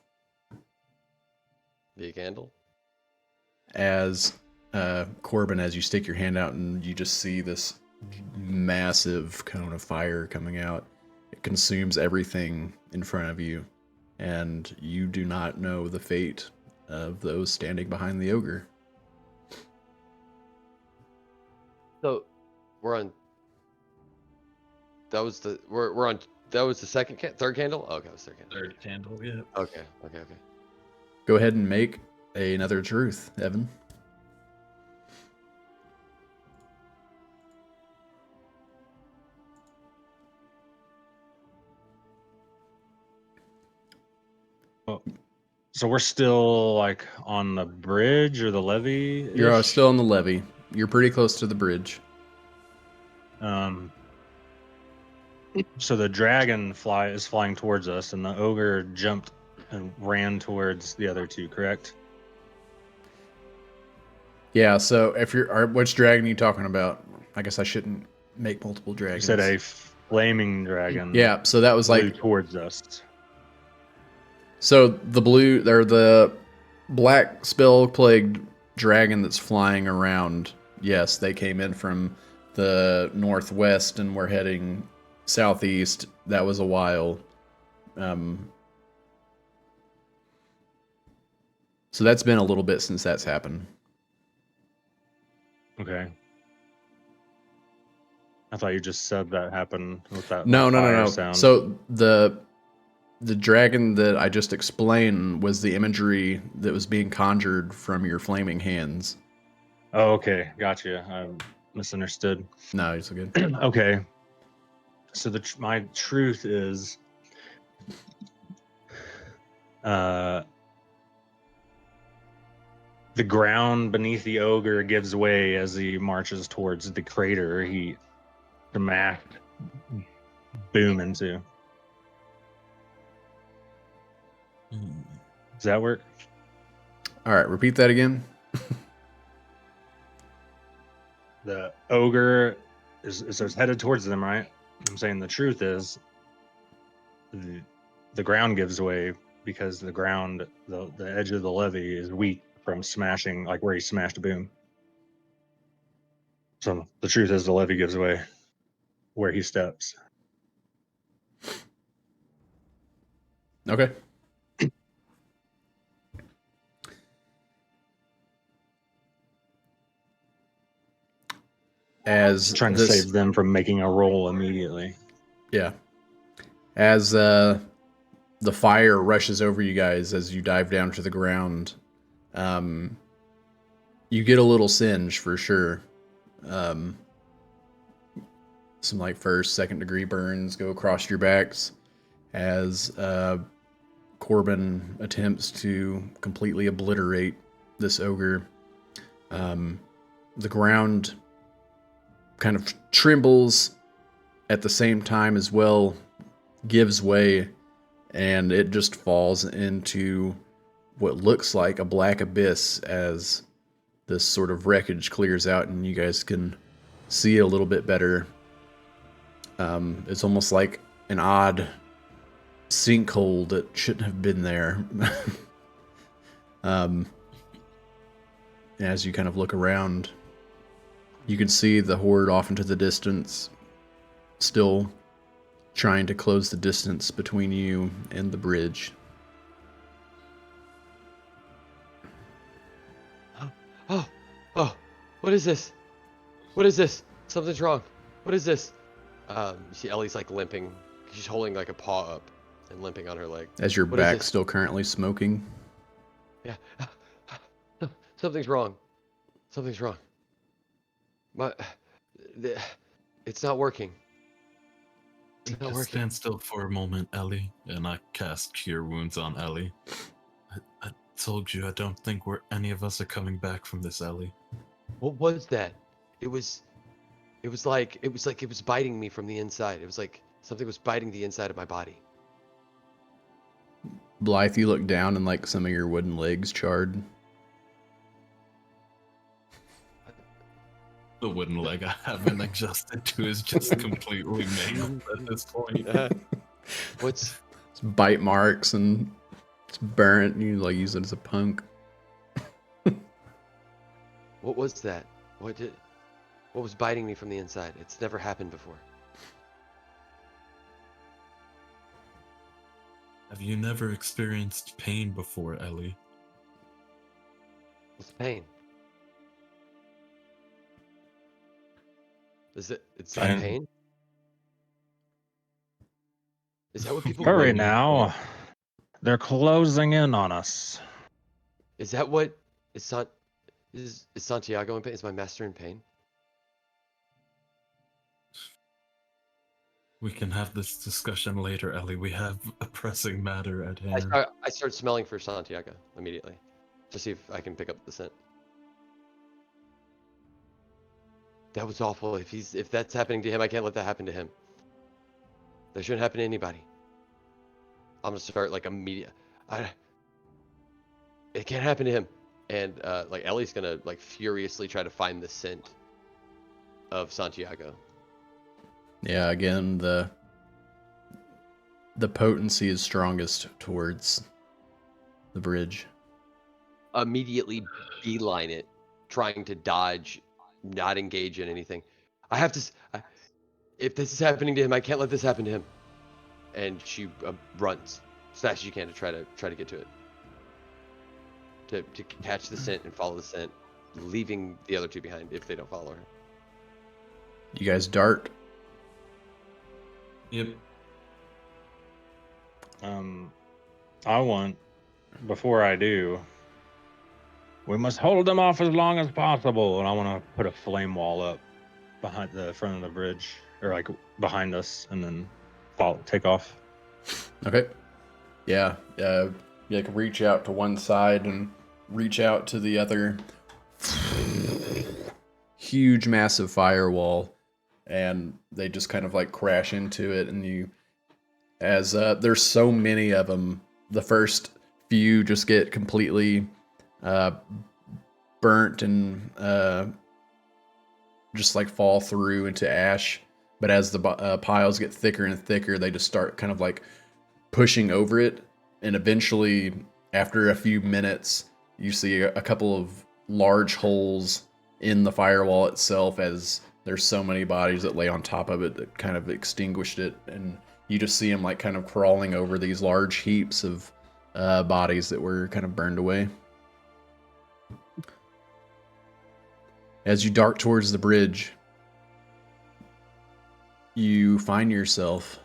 Be a candle. As Corbin, as you stick your hand out and you just see this massive cone of fire coming out, it consumes everything in front of you, and you do not know the fate of those standing behind the ogre. So, we're on. That was the we're on. That was the third candle. Oh, okay, it was third candle. Third candle, yeah. Okay. Go ahead and make another truth, Evan. So we're still like on the bridge or the levee. You're still on the levee. You're pretty close to the bridge. So the dragon is flying towards us, and the ogre jumped and ran towards the other two. Correct? Yeah. So if which dragon are you talking about? I guess I shouldn't make multiple You dragons. said a flaming dragon. Yeah. So that was flew like towards us. So the black spell plagued dragon that's flying around. Yes, they came in from the northwest and were heading southeast. That was a while. So that's been a little bit since that's happened. Okay. I thought you just said that happened with that. No. fire sound. So the dragon that I just explained was the imagery that was being conjured from your flaming hands. Oh, okay, gotcha. I misunderstood. No, it's good. Okay. So my truth is, the ground beneath the ogre gives way as he marches towards the crater he smashed boom into. Does that work? All right, repeat that again. The ogre is headed towards them, right? I'm saying the truth is the ground gives way because the ground, the edge of the levee is weak from smashing, like where he smashed boom. So the truth is the levee gives way where he steps. Okay. As Trying to save them from making a roll immediately. Yeah. As the fire rushes over you guys as you dive down to the ground, you get a little singe for sure. some like first, second degree burns go across your backs as Corbin attempts to completely obliterate this ogre. The ground kind of trembles at the same time as well, gives way, and it just falls into what looks like a black abyss as this sort of wreckage clears out and you guys can see a little bit better. It's almost like an odd sinkhole that shouldn't have been there. As you kind of look around, you can see the horde off into the distance, still trying to close the distance between you and the bridge. Oh, what is this? What is this? Something's wrong. What is this? You see Ellie's like limping. She's holding like a paw up and limping on her leg. As your What is back's this? still currently smoking. Yeah. Something's wrong. Something's wrong. It's not working. It's not Just working. stand still for a moment, Ellie, and I cast Cure Wounds on Ellie. I told you I don't think any of us are coming back from this, Ellie. What was that? It was like it was biting me from the inside. It was like something was biting the inside of my body. Blythe, you look down and like some of your wooden legs charred. The wooden leg I haven't adjusted to is just completely mangled at this point. What's It's bite marks and it's burnt. And you like use it as a punk. what was that? What was biting me from the inside? It's never happened before. Have you never experienced pain before, Ellie? What's the pain? It's not Pain. pain? Is that what people Hurry want? now. They're closing in on us. Is that what is Santiago in pain? Is my master in pain? We can have this discussion later, Ellie. We have a pressing matter at I hand. start smelling for Santiago immediately, to see if I can pick up the scent. That was awful. If that's happening to him, I can't let that happen to him. That shouldn't happen to anybody. I'm gonna start like immediate. It can't happen to him. And like Ellie's gonna like furiously try to find the scent of Santiago. Yeah, again, the potency is strongest towards the bridge. Immediately beeline it, trying to dodge, not engage in anything. I have to. If this is happening to him, I can't let this happen to him. And she runs as fast as she can to try to get to it, to catch the scent and follow the scent, leaving the other two behind if they don't follow her. You guys dart. Yep. I want, before I do, we must hold them off as long as possible, and I want to put a flame wall up behind the front of the bridge, or like behind us, and then take off. Okay. Yeah. You can reach out to one side and reach out to the other. Huge, massive firewall, and they just kind of like crash into it. And you, as there's so many of them, the first few just get completely burnt and just like fall through into ash. But as the piles get thicker and thicker, they just start kind of like pushing over it. And eventually, after a few minutes, you see a couple of large holes in the firewall itself, as there's so many bodies that lay on top of it that kind of extinguished it. And you just see them like kind of crawling over these large heaps of bodies that were kind of burned away. As you dart towards the bridge, you find yourself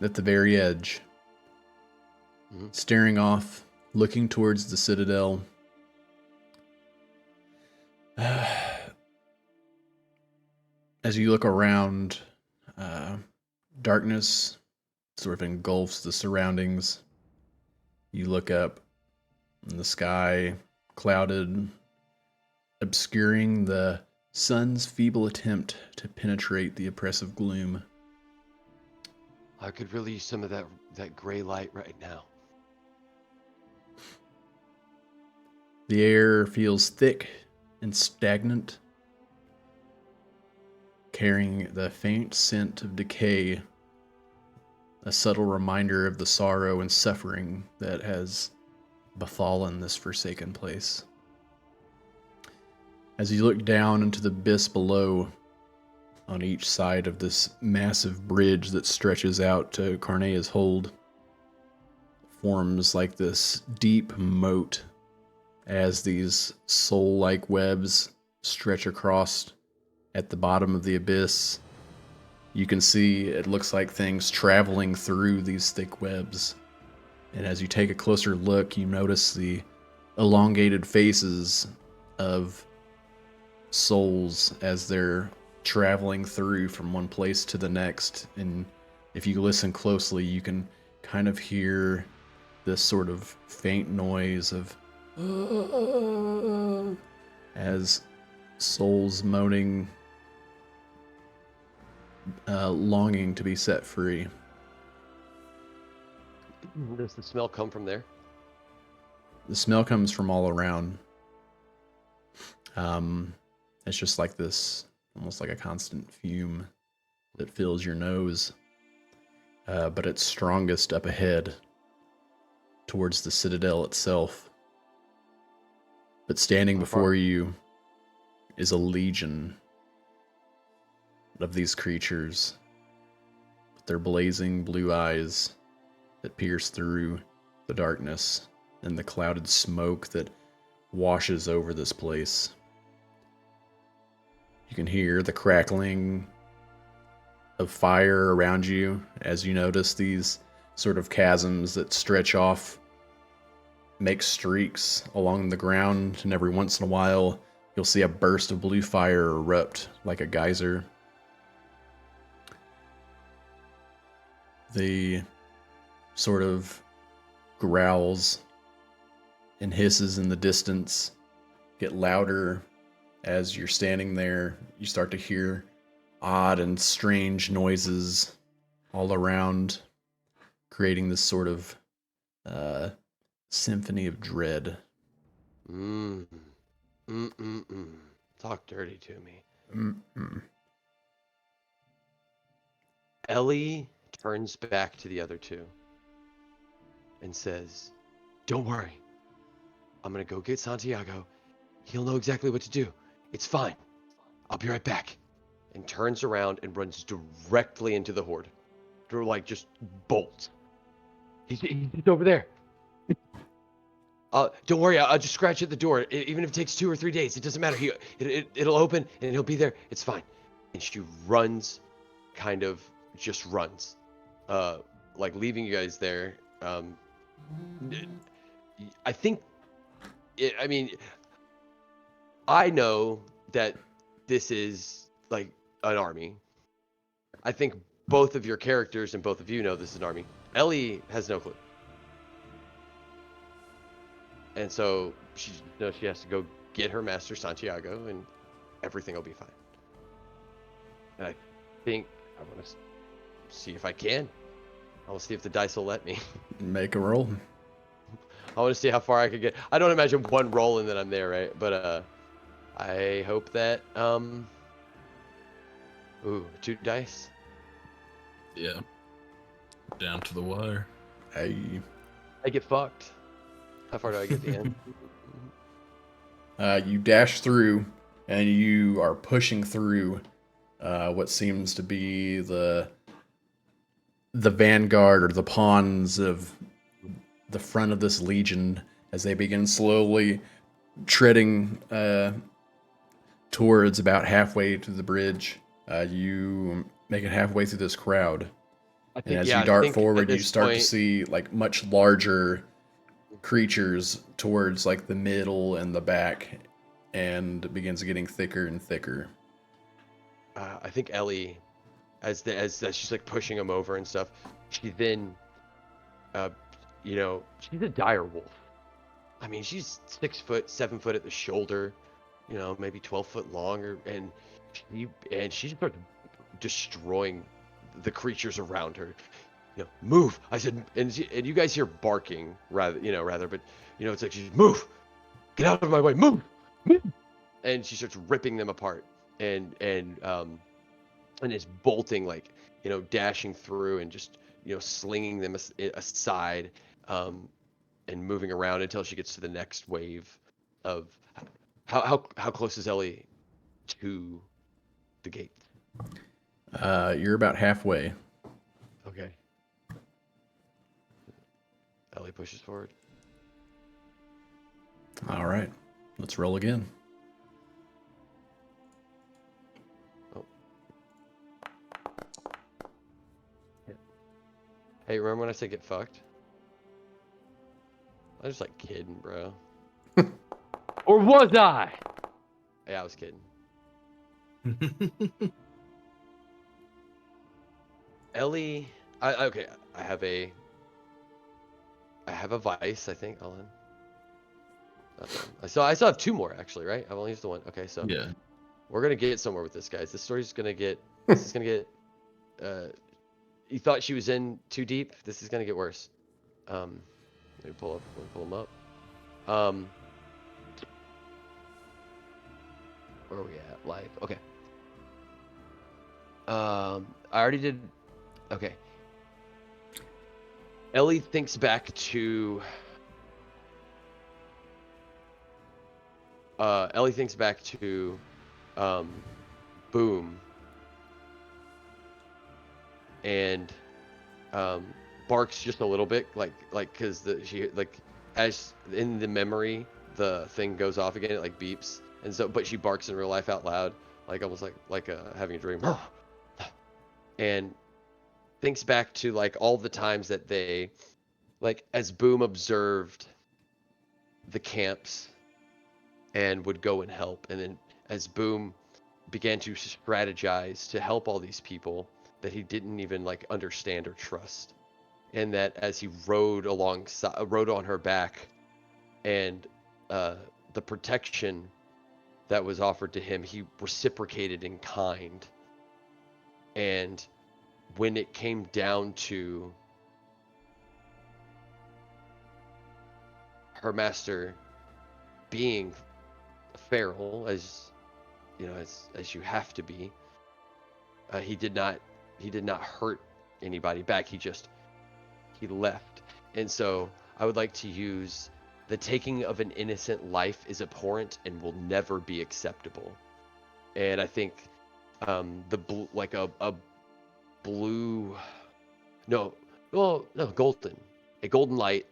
at the very edge, staring off, looking towards the citadel. As you look around, uh, darkness sort of engulfs the surroundings. You look up, and the sky clouded, obscuring the sun's feeble attempt to penetrate the oppressive gloom. I could really use some of that gray light right now. The air feels thick and stagnant, carrying the faint scent of decay, a subtle reminder of the sorrow and suffering that has befallen this forsaken place. As you look down into the abyss below, on each side of this massive bridge that stretches out to Carnea's Hold, forms like this deep moat as these soul-like webs stretch across at the bottom of the abyss. You can see it looks like things traveling through these thick webs. And as you take a closer look, you notice the elongated faces of souls as they're traveling through from one place to the next. And if you listen closely, you can kind of hear this sort of faint noise of as souls moaning, longing to be set free. Does the smell come from there? The smell comes from all around. It's just like this, almost like a constant fume that fills your nose. But it's strongest up ahead, towards the citadel itself. But standing before you is a legion of these creatures with their blazing blue eyes that pierce through the darkness and the clouded smoke that washes over this place. You can hear the crackling of fire around you as you notice these sort of chasms that stretch off, make streaks along the ground, and every once in a while you'll see a burst of blue fire erupt like a geyser. The sort of growls and hisses in the distance get louder as you're standing there. You start to hear odd and strange noises all around, creating this sort of symphony of dread. Talk dirty to me. Mm-mm. Ellie turns back to the other two and says, "Don't worry. I'm going to go get Santiago. He'll know exactly what to do. It's fine. I'll be right back." And turns around and runs directly into the horde. Like, just bolts. He's over there. Don't worry. I'll just scratch at the door. Even if it takes 2 or 3 days, it doesn't matter. It'll open and he'll be there. It's fine. And she runs, kind of just runs, like leaving you guys there. I think, I mean, I know that this is like an army. I think both of your characters and both of you know this is an army. Ellie has no clue. And so she knows she has to go get her master Santiago and everything will be fine. And I think I want to see if I can. I want to see if the dice will let me. Make a roll. I want to see how far I could get. I don't imagine one roll and then I'm there, right? But I hope that 2 dice. Yeah. Down to the wire. I get fucked. How far do I get at the end? You dash through, and you are pushing through what seems to be the vanguard or the pawns of the front of this legion as they begin slowly treading towards about halfway to the bridge. You make it halfway through this crowd. And as you dart forward, you start to see like much larger creatures towards like the middle and the back, and it begins getting thicker and thicker. I think Ellie, as she's like pushing him over and stuff, she then, she's a dire wolf. I mean, she's 6 foot, 7 foot at the shoulder, maybe 12 foot long, and she just starts destroying the creatures around her. Move. I said, and you guys hear barking rather, but it's like she's move, get out of my way, move, move, and she starts ripping them apart, and is bolting like dashing through and just slinging them aside, and moving around until she gets to the next wave of how close is Ellie to the gate? You're about halfway. Okay. Ellie pushes forward. All right. Let's roll again. Oh. Hey, remember when I said get fucked? I was just like kidding, bro. Or was I? Yeah, I was kidding. Ellie, okay. I have a vice, I think. Hold on. I still have two more actually, right? I've only used the one. Okay, so Yeah. we're gonna get somewhere with this, guys. This story's gonna get. This is gonna get. You thought she was in too deep. This is gonna get worse. Let me pull them up. Where are we at? Live. Okay. I already did. Okay. Ellie thinks back to. Boom. And barks just a little bit, like because she like as in the memory the thing goes off again, it like beeps, and so but she barks in real life out loud, like almost like having a dream, and thinks back to like all the times that they like as Boom observed the camps and would go and help, and then as Boom began to strategize to help all these people that he didn't even like understand or trust, and that as he rode on her back, and the protection that was offered to him, he reciprocated in kind. And when it came down to her master being feral, as as you have to be, he did not hurt anybody back. He left. And so I would like to use the taking of an innocent life is abhorrent and will never be acceptable. And I think a blue, no, well, no, golden, a golden light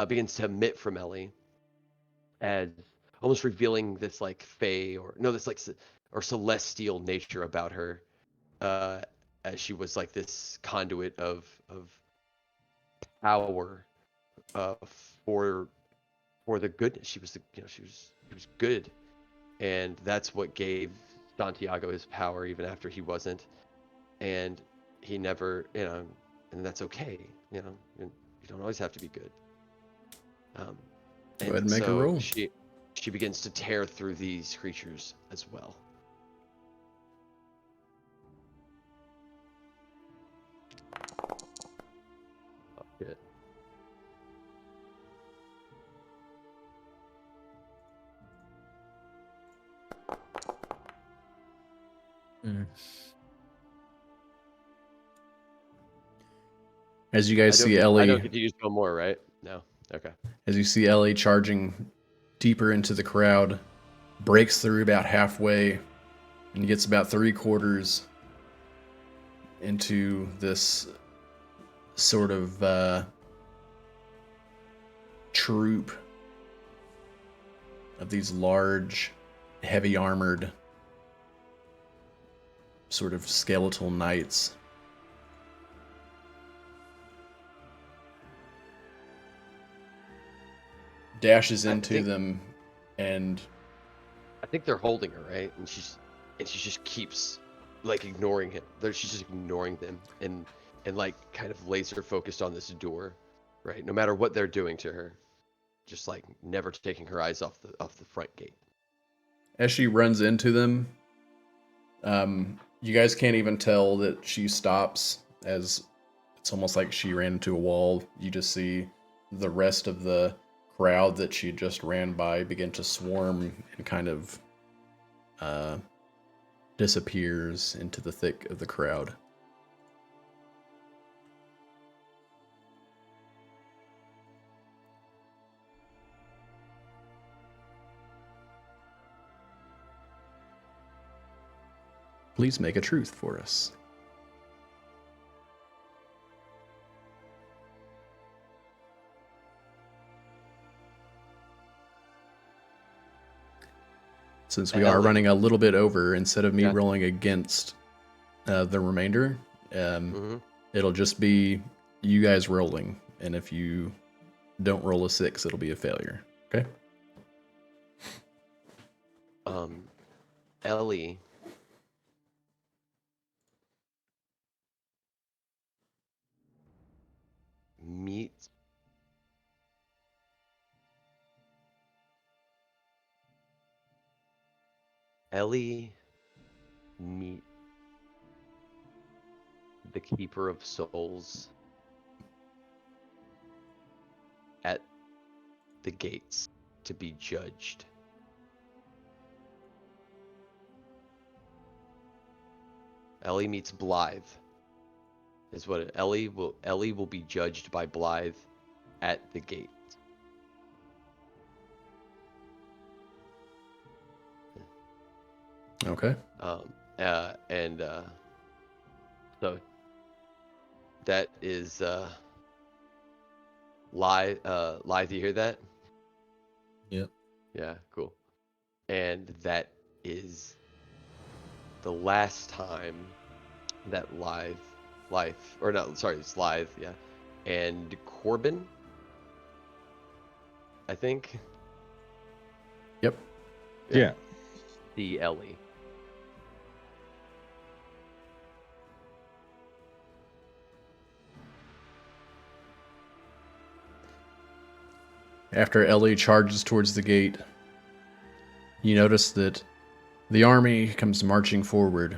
begins to emit from Ellie, as almost revealing this like fey this like or celestial nature about her, uh, as she was like this conduit of power, uh, for the goodness. She was she was good, and that's what gave Santiago his power, even after he wasn't, and he never, and that's okay. You don't always have to be good. Go ahead And and make a so roll. she begins to tear through these creatures as well. Oh, shit. As you guys see I Ellie, don't get to use one more, right? No. Okay. as you see Ellie charging deeper into the crowd, breaks through about halfway, and gets about 3/4 into this sort of troop of these large, heavy armored, sort of skeletal knights. Dashes into them, and I think they're holding her, right? And she just keeps like ignoring him. She's just ignoring them and like kind of laser focused on this door, right? No matter what they're doing to her, just like never taking her eyes off the front gate. As she runs into them, you guys can't even tell that she stops, as it's almost like she ran into a wall. You just see the rest of the crowd that she just ran by begin to swarm and kind of disappears into the thick of the crowd. Please make a truth for us. Since we are Ellie. running a little bit over, instead of me Yeah. rolling against the remainder, it'll just be you guys rolling. And if you don't roll a 6, it'll be a failure. Okay? Ellie meets the Keeper of Souls at the gates to be judged. Ellie meets Blythe. Is what Ellie will be judged by Blythe at the gate. Okay. So that is live. Live, you hear that? Yep. Yeah, cool. And that is the last time that it's Live, yeah. And Corbin, I think. Yep. Yeah. The Ellie. After Ellie charges towards the gate, you notice that the army comes marching forward.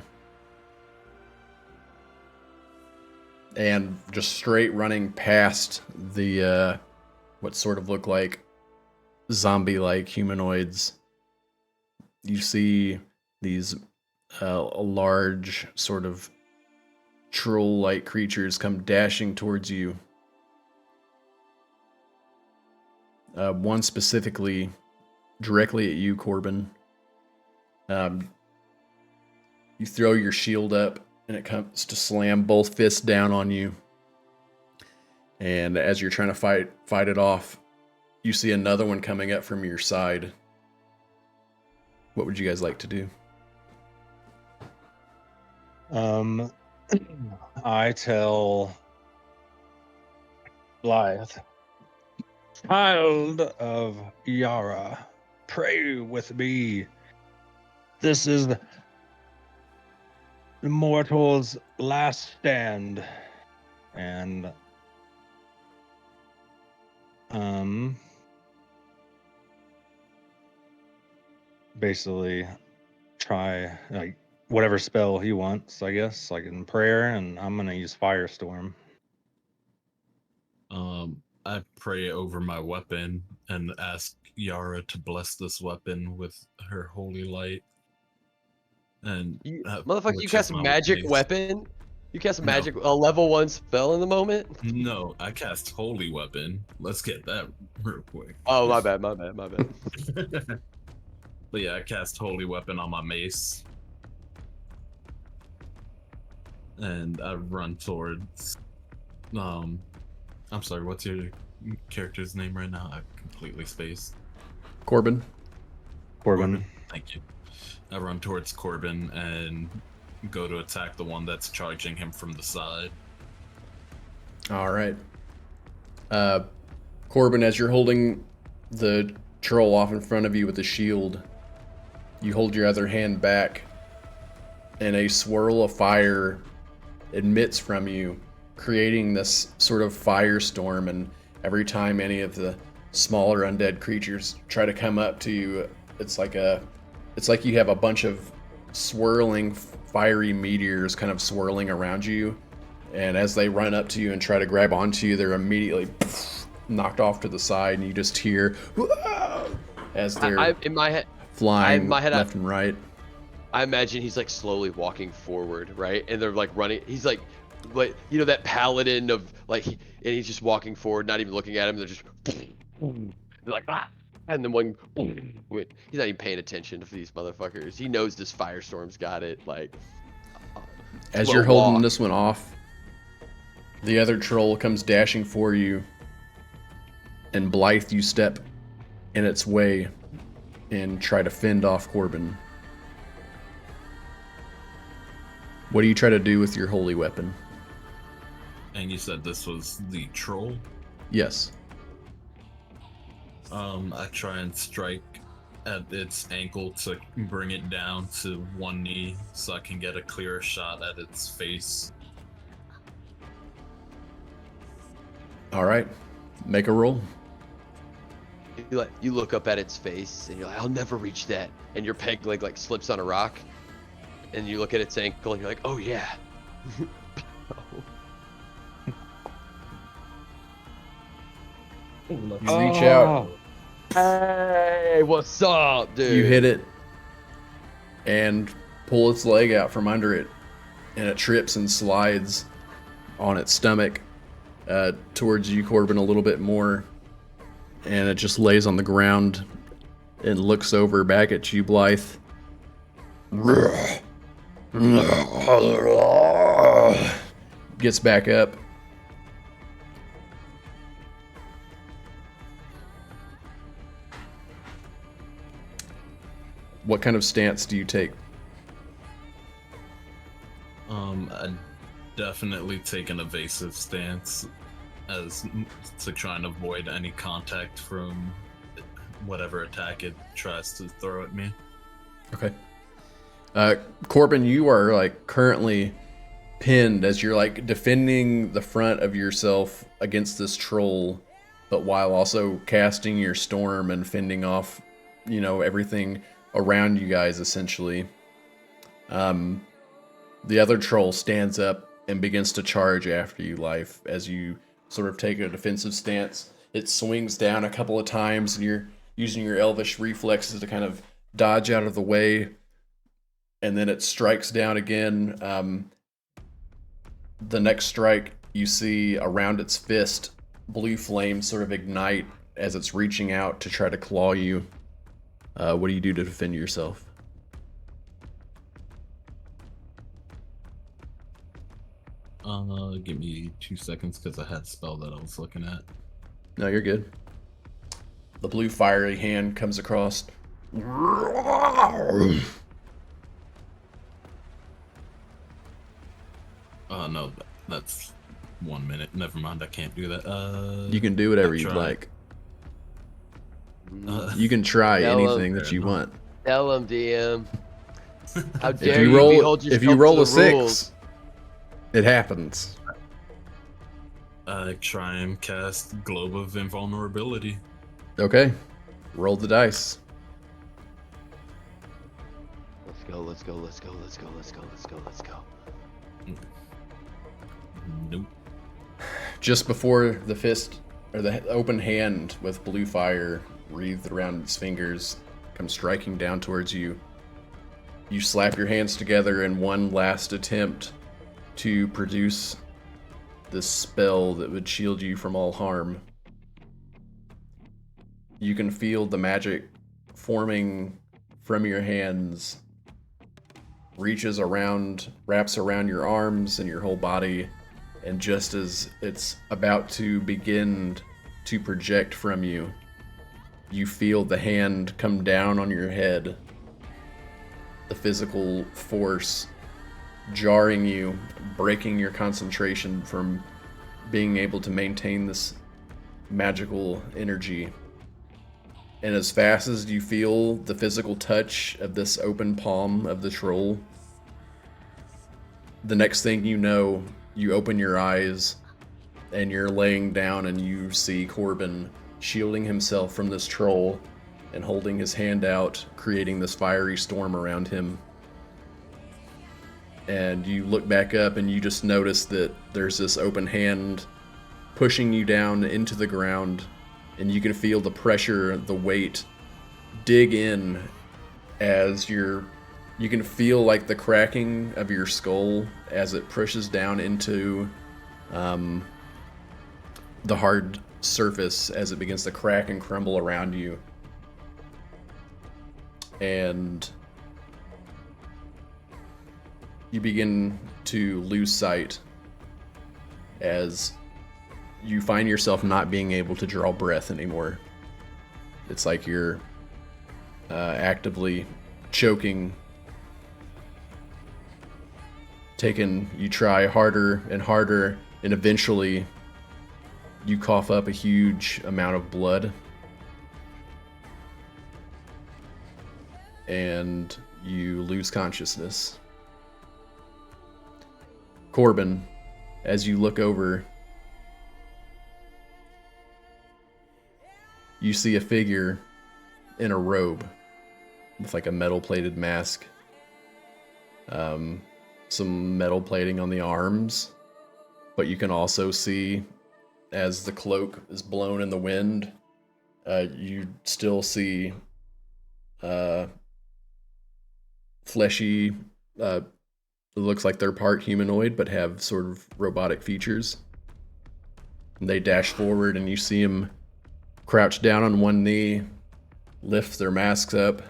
And just straight running past the what sort of look like zombie-like humanoids. You see these large sort of troll-like creatures come dashing towards you. One specifically directly at you, Corbin. You throw your shield up, and it comes to slam both fists down on you. And as you're trying to fight it off, you see another one coming up from your side. What would you guys like to do? I tell Blythe, child of Yara, pray with me. This is the mortal's last stand. And basically try like whatever spell he wants, I guess, like in prayer, and I'm gonna use Firestorm. I pray over my weapon and ask Yara to bless this weapon with her holy light. And Motherfucker, you which cast is my magic base. weapon? You cast No. magic a level 1 spell in the moment? No, I cast holy weapon. Let's get that real quick. Oh, my bad. But yeah, I cast holy weapon on my mace. And I run towards I'm sorry, what's your character's name right now? I completely spaced. Corbin? Corbin. Thank you. I run towards Corbin and go to attack the one that's charging him from the side. All right. Corbin, as you're holding the troll off in front of you with the shield, you hold your other hand back, and a swirl of fire emits from you, creating this sort of firestorm. And every time any of the smaller undead creatures try to come up to you, it's like you have a bunch of swirling fiery meteors kind of swirling around you, and as they run up to you and try to grab onto you, they're immediately knocked off to the side, and you just hear as they're in my head, flying left and right. I imagine he's like slowly walking forward, right? And they're like running. He's like that paladin of like, and he's just walking forward, not even looking at him. They're just, they're like, ah, and then one, wait, he's not even paying attention to these motherfuckers. He knows this firestorm's got it. Like, as slow you're holding walk. this one off, the other troll comes dashing for you, and Blythe, you step in its way and try to fend off Corbin. What do you try to do with your holy weapon? And you said this was the troll? Yes. I try and strike at its ankle to bring it down to one knee so I can get a clearer shot at its face. All right. Make a roll. You look up at its face and you're like, I'll never reach that. And your peg leg like slips on a rock, and you look at its ankle and you're like, oh yeah. You reach out. Hey, what's up, dude? You hit it and pull its leg out from under it, and it trips and slides on its stomach towards you, Corbin, a little bit more, and it just lays on the ground and looks over back at you, Blythe. Gets back up. What kind of stance do you take? I definitely take an evasive stance as to try and avoid any contact from whatever attack it tries to throw at me. Okay. Corbin, you are like currently pinned as you're like defending the front of yourself against this troll, but while also casting your storm and fending off, everything around you guys essentially. The other troll stands up and begins to charge after you, Life, as you sort of take a defensive stance. It swings down a couple of times, and you're using your elvish reflexes to kind of dodge out of the way, and then it strikes down again. The next strike, you see around its fist, blue flames sort of ignite as it's reaching out to try to claw you. What do you do to defend yourself? Give me 2 seconds because I had a spell that I was looking at. No, you're good. The blue fiery hand comes across. No, that's 1 minute. Never mind, I can't do that. You can do whatever I'll you'd try. like. You can try Tell him. anything that you want. Tell him, DM. How If dare you roll, behold yourself if you roll to a the 6, rules. it happens. I try and cast Globe of Invulnerability. Okay, roll the dice. Let's go, let's go, let's go, let's go, let's go, let's go, let's go. Nope. Just before the fist, or the open hand with blue fire wreathed around its fingers, comes striking down towards you, you slap your hands together in one last attempt to produce this spell that would shield you from all harm. You can feel the magic forming from your hands, reaches around, wraps around your arms and your whole body, and just as it's about to begin to project from you, you feel the hand come down on your head, the physical force jarring you, breaking your concentration from being able to maintain this magical energy. And as fast as you feel the physical touch of this open palm of the troll, the next thing you know, you open your eyes and you're laying down and you see Corbin shielding himself from this troll and holding his hand out, creating this fiery storm around him. And you look back up and you just notice that there's this open hand pushing you down into the ground, and you can feel the pressure, the weight dig in as you can feel like the cracking of your skull as it pushes down into the hard surface as it begins to crack and crumble around you. And you begin to lose sight as you find yourself not being able to draw breath anymore. It's like you're actively choking. You try harder and harder, and eventually you cough up a huge amount of blood. And you lose consciousness. Corbin, as you look over, you see a figure in a robe with like a metal-plated mask. Some metal plating on the arms, but you can also see, as the cloak is blown in the wind, you still see fleshy, it looks like they're part humanoid but have sort of robotic features. And they dash forward and you see them crouch down on one knee, lift their masks up,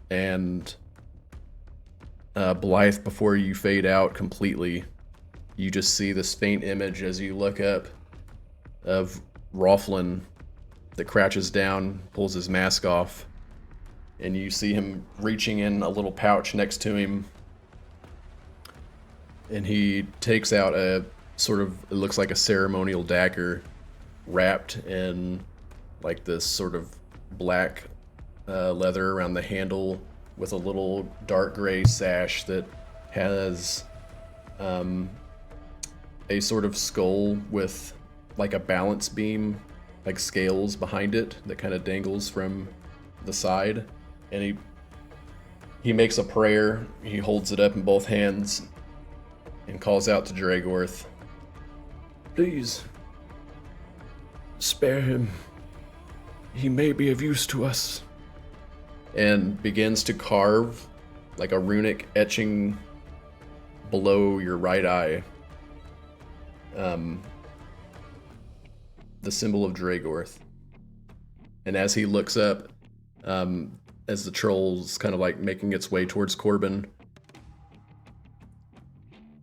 and Blythe, before you fade out completely, you just see this faint image as you look up of Rolflin that crouches down, pulls his mask off, and you see him reaching in a little pouch next to him, and he takes out a sort of, it looks like a ceremonial dagger wrapped in like this sort of black leather around the handle with a little dark gray sash that has a sort of skull with like a balance beam, like scales behind it that kind of dangles from the side. And he makes a prayer. He holds it up in both hands and calls out to Dragorth, "Please, spare him. He may be of use to us." And begins to carve like a runic etching below your right eye. The symbol of Dragorth. And as he looks up, as the troll's kind of like making its way towards Corbin,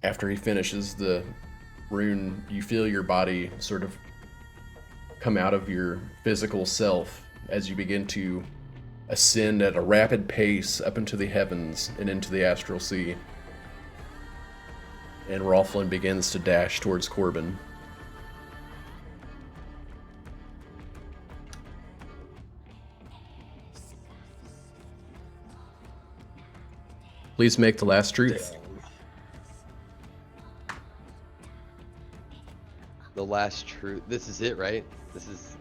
after he finishes the rune, you feel your body sort of come out of your physical self as you begin to ascend at a rapid pace up into the heavens and into the astral sea. And Rolflin begins to dash towards Corbin. Please make the last truth. The last truth. This is it, right? This is...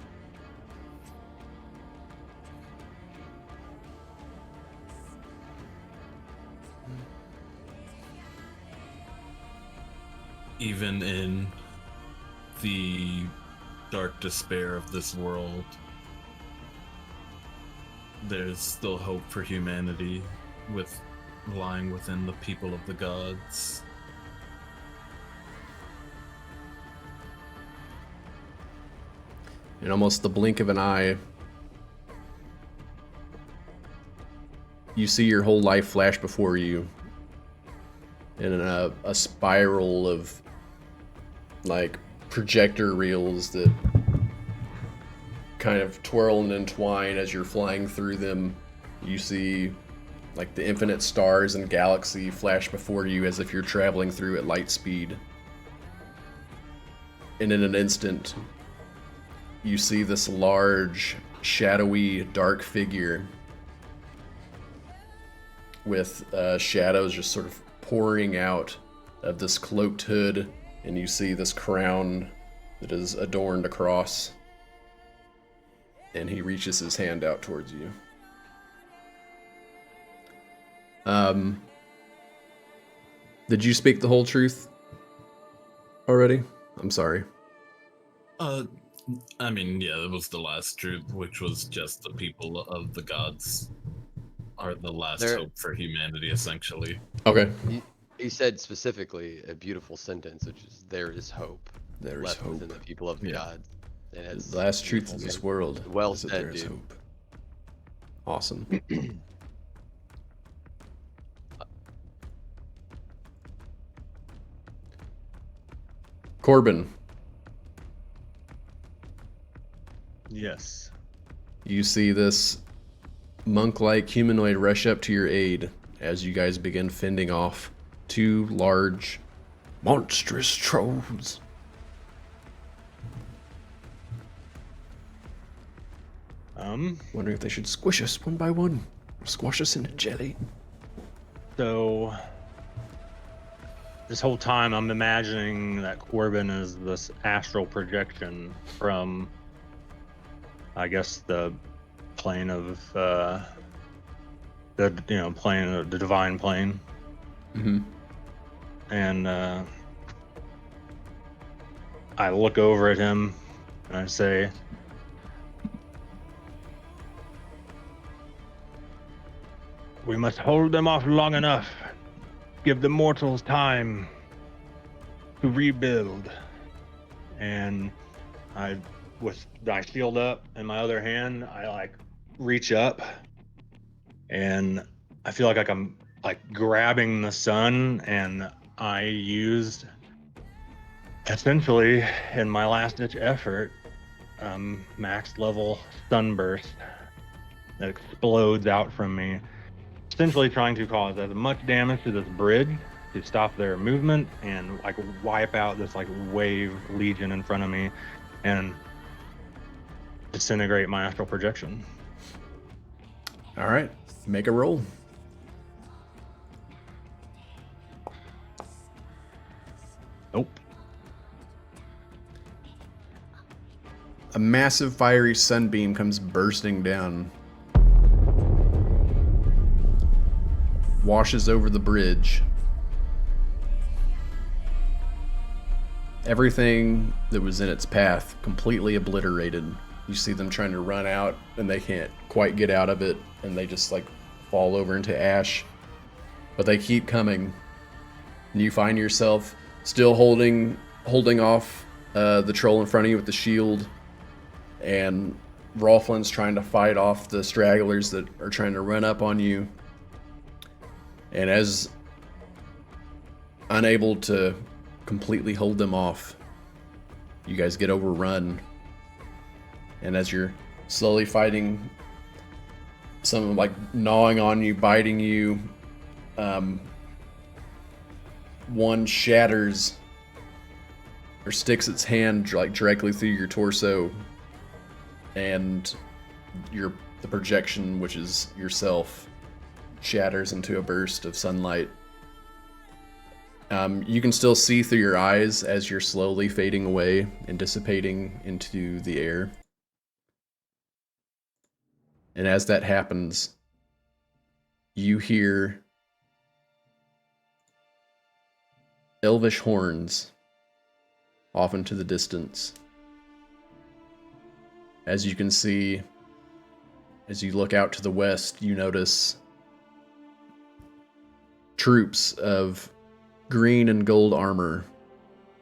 Even in the dark despair of this world, there's still hope for humanity lying within the people of the gods. In almost the blink of an eye, you see your whole life flash before you in a spiral of like projector reels that kind of twirl and entwine as you're flying through them. You see like the infinite stars and galaxy flash before you as if you're traveling through at light speed. And in an instant, you see this large, shadowy, dark figure with shadows just sort of pouring out of this cloaked hood, and you see this crown that is adorned across. And he reaches his hand out towards you. Did you speak the whole truth already? I'm sorry. I mean, yeah, it was the last truth, which was just the people of the gods are the last hope for humanity, essentially. Okay. He said specifically a beautiful sentence, which is, "There is hope There is left hope. within the people of the gods." And it's The last truth beautiful, of this man. world Well is that said, there is dude. hope. Awesome. Corbin, Yes. you see this monk-like humanoid rush up to your aid as you guys begin fending off two large, monstrous trolls. Wondering if they should squish us one by one, or squash us into jelly. So this whole time I'm imagining that Corbin is this astral projection from, I guess, the plane of the plane of the divine plane. Mm-hmm. And I look over at him and I say, "We must hold them off long enough. Give the mortals time to rebuild." And I, with my shield up in my other hand, I like reach up and I feel like I'm like grabbing the sun, and I used essentially in my last ditch effort, max level sunburst that explodes out from me, essentially trying to cause as much damage to this bridge to stop their movement and like wipe out this like wave legion in front of me and disintegrate my astral projection. All right, make a roll. Nope. A massive fiery sunbeam comes bursting down, washes over the bridge. Everything that was in its path completely obliterated. You see them trying to run out and they can't quite get out of it, and they just like fall over into ash. But they keep coming. And you find yourself still holding off the troll in front of you with the shield, and Rolflin's trying to fight off the stragglers that are trying to run up on you. And as unable to completely hold them off, you guys get overrun. And as you're slowly fighting, some like gnawing on you, biting you, one shatters or sticks its hand like directly through your torso, and the projection, which is yourself, shatters into a burst of sunlight. You can still see through your eyes as you're slowly fading away and dissipating into the air. And as that happens, you hear elvish horns off into the distance. As you can see, as you look out to the west, you notice troops of green and gold armor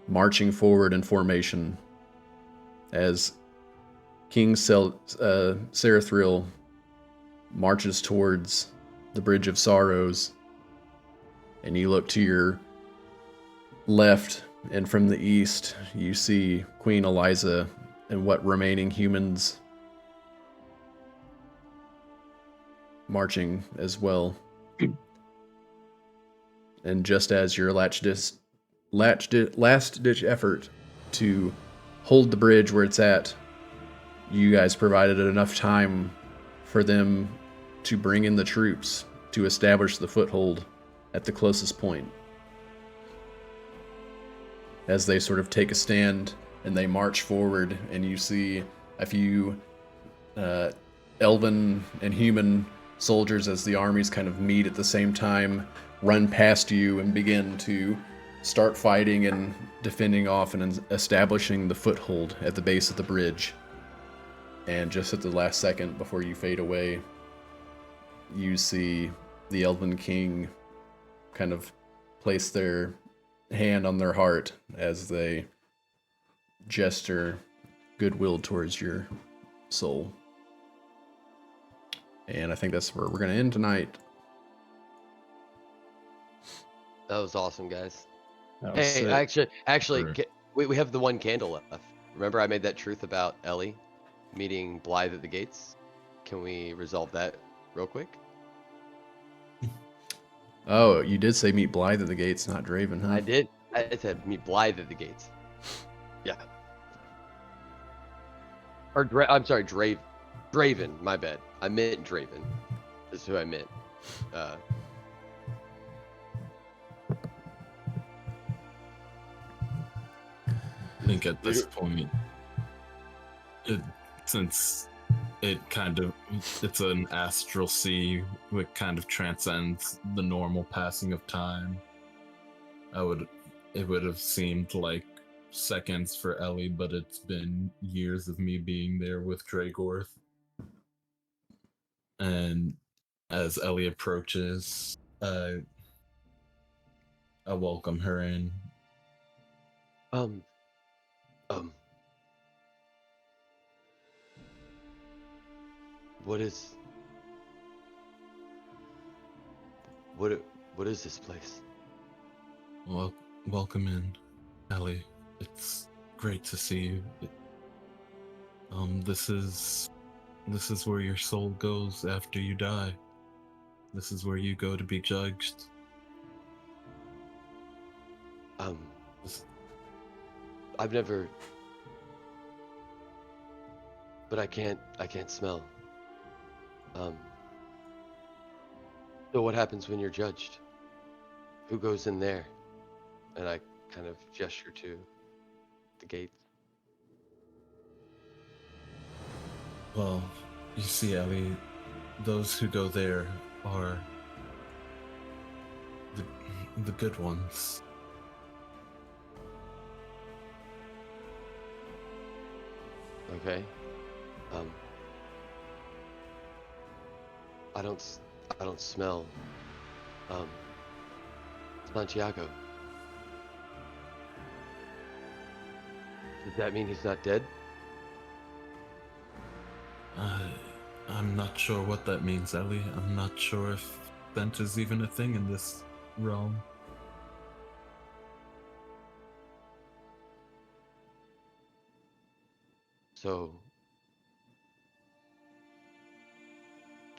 marching forward in formation as King Sarathril marches towards the Bridge of Sorrows. And you look to your left, and from the east, you see Queen Eliza and what remaining humans marching as well. And just as your last-ditch effort to hold the bridge where it's at, you guys provided enough time for them to bring in the troops to establish the foothold at the closest point. As they sort of take a stand and they march forward, and you see a few elven and human soldiers as the armies kind of meet at the same time, run past you and begin to start fighting and defending off and establishing the foothold at the base of the bridge. And just at the last second before you fade away, you see the Elven King kind of place their hand on their heart as they gesture goodwill towards your soul. And I think that's where we're going to end tonight. That was awesome, guys. That was Hey, sick. actually, Sure. we have the one candle left. Remember I made that truth about Ellie meeting Blythe at the gates? Can we resolve that real quick? Oh, you did say meet Blythe at the gates, not Draven, huh? I did. I said meet Blythe at the gates. Yeah. Or I'm sorry, Draven. My bad. I meant Draven. That's who I meant. I think at this point, since it's an astral sea, which kind of transcends the normal passing of time. It would have seemed like seconds for Ellie, but it's been years of me being there with Dragorth. And as Ellie approaches, I welcome her in. What is this place? Well, welcome in, Ellie. It's great to see you. This is where your soul goes after you die. This is where you go to be judged. I've never, but I can't smell. So what happens when you're judged? Who goes in there? And I kind of gesture to the gates. Well, you see, Ellie, those who go there are the good ones. Okay. I don't smell Santiago. Does that mean he's not dead? I'm not sure what that means, Ellie. I'm not sure if scent is even a thing in this realm. So,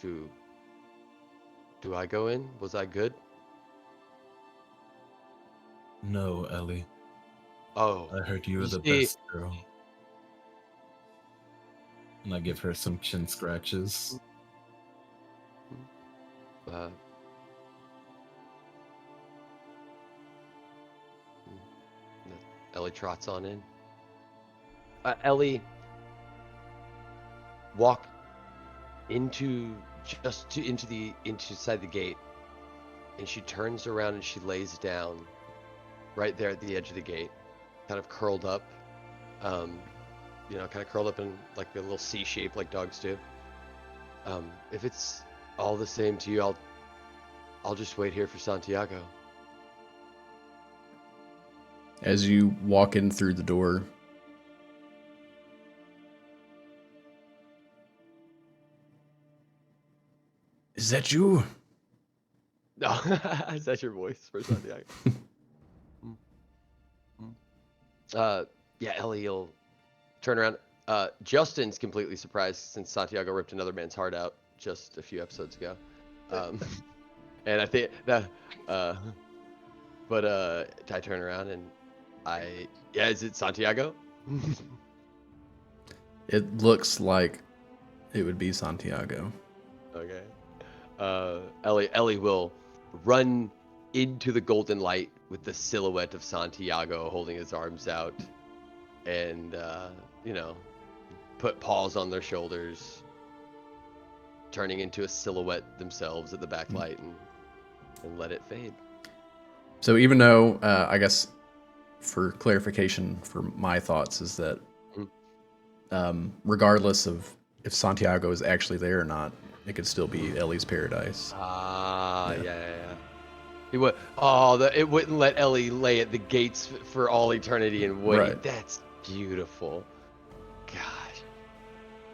do I go in? Was I good? No, Ellie. Oh, I heard you were you the see- best girl. And I give her some chin scratches. Ellie trots on in. Ellie, walk inside the gate, and she turns around and she lays down right there at the edge of the gate, kind of curled up, kind of curled up in like a little C shape like dogs do. If it's all the same to you, I'll just wait here for Santiago. As you walk in through the door, is that you? No, is that your voice for Santiago? Yeah, Ellie, you'll turn around. Justin's completely surprised since Santiago ripped another man's heart out just a few episodes ago. And I think that, but I turn around and is it Santiago? It looks like it would be Santiago. Okay. Ellie will run into the golden light with the silhouette of Santiago holding his arms out, and put paws on their shoulders, turning into a silhouette themselves at the backlight, and let it fade. So even though, I guess, for clarification for my thoughts is that regardless of if Santiago is actually there or not, it could still be Ellie's paradise. Yeah. He would. Oh, it wouldn't let Ellie lay at the gates for all eternity and wait. Right. That's beautiful. God.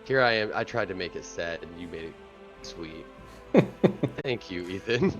Here I am. I tried to make it sad, and you made it sweet. Thank you, Ethan.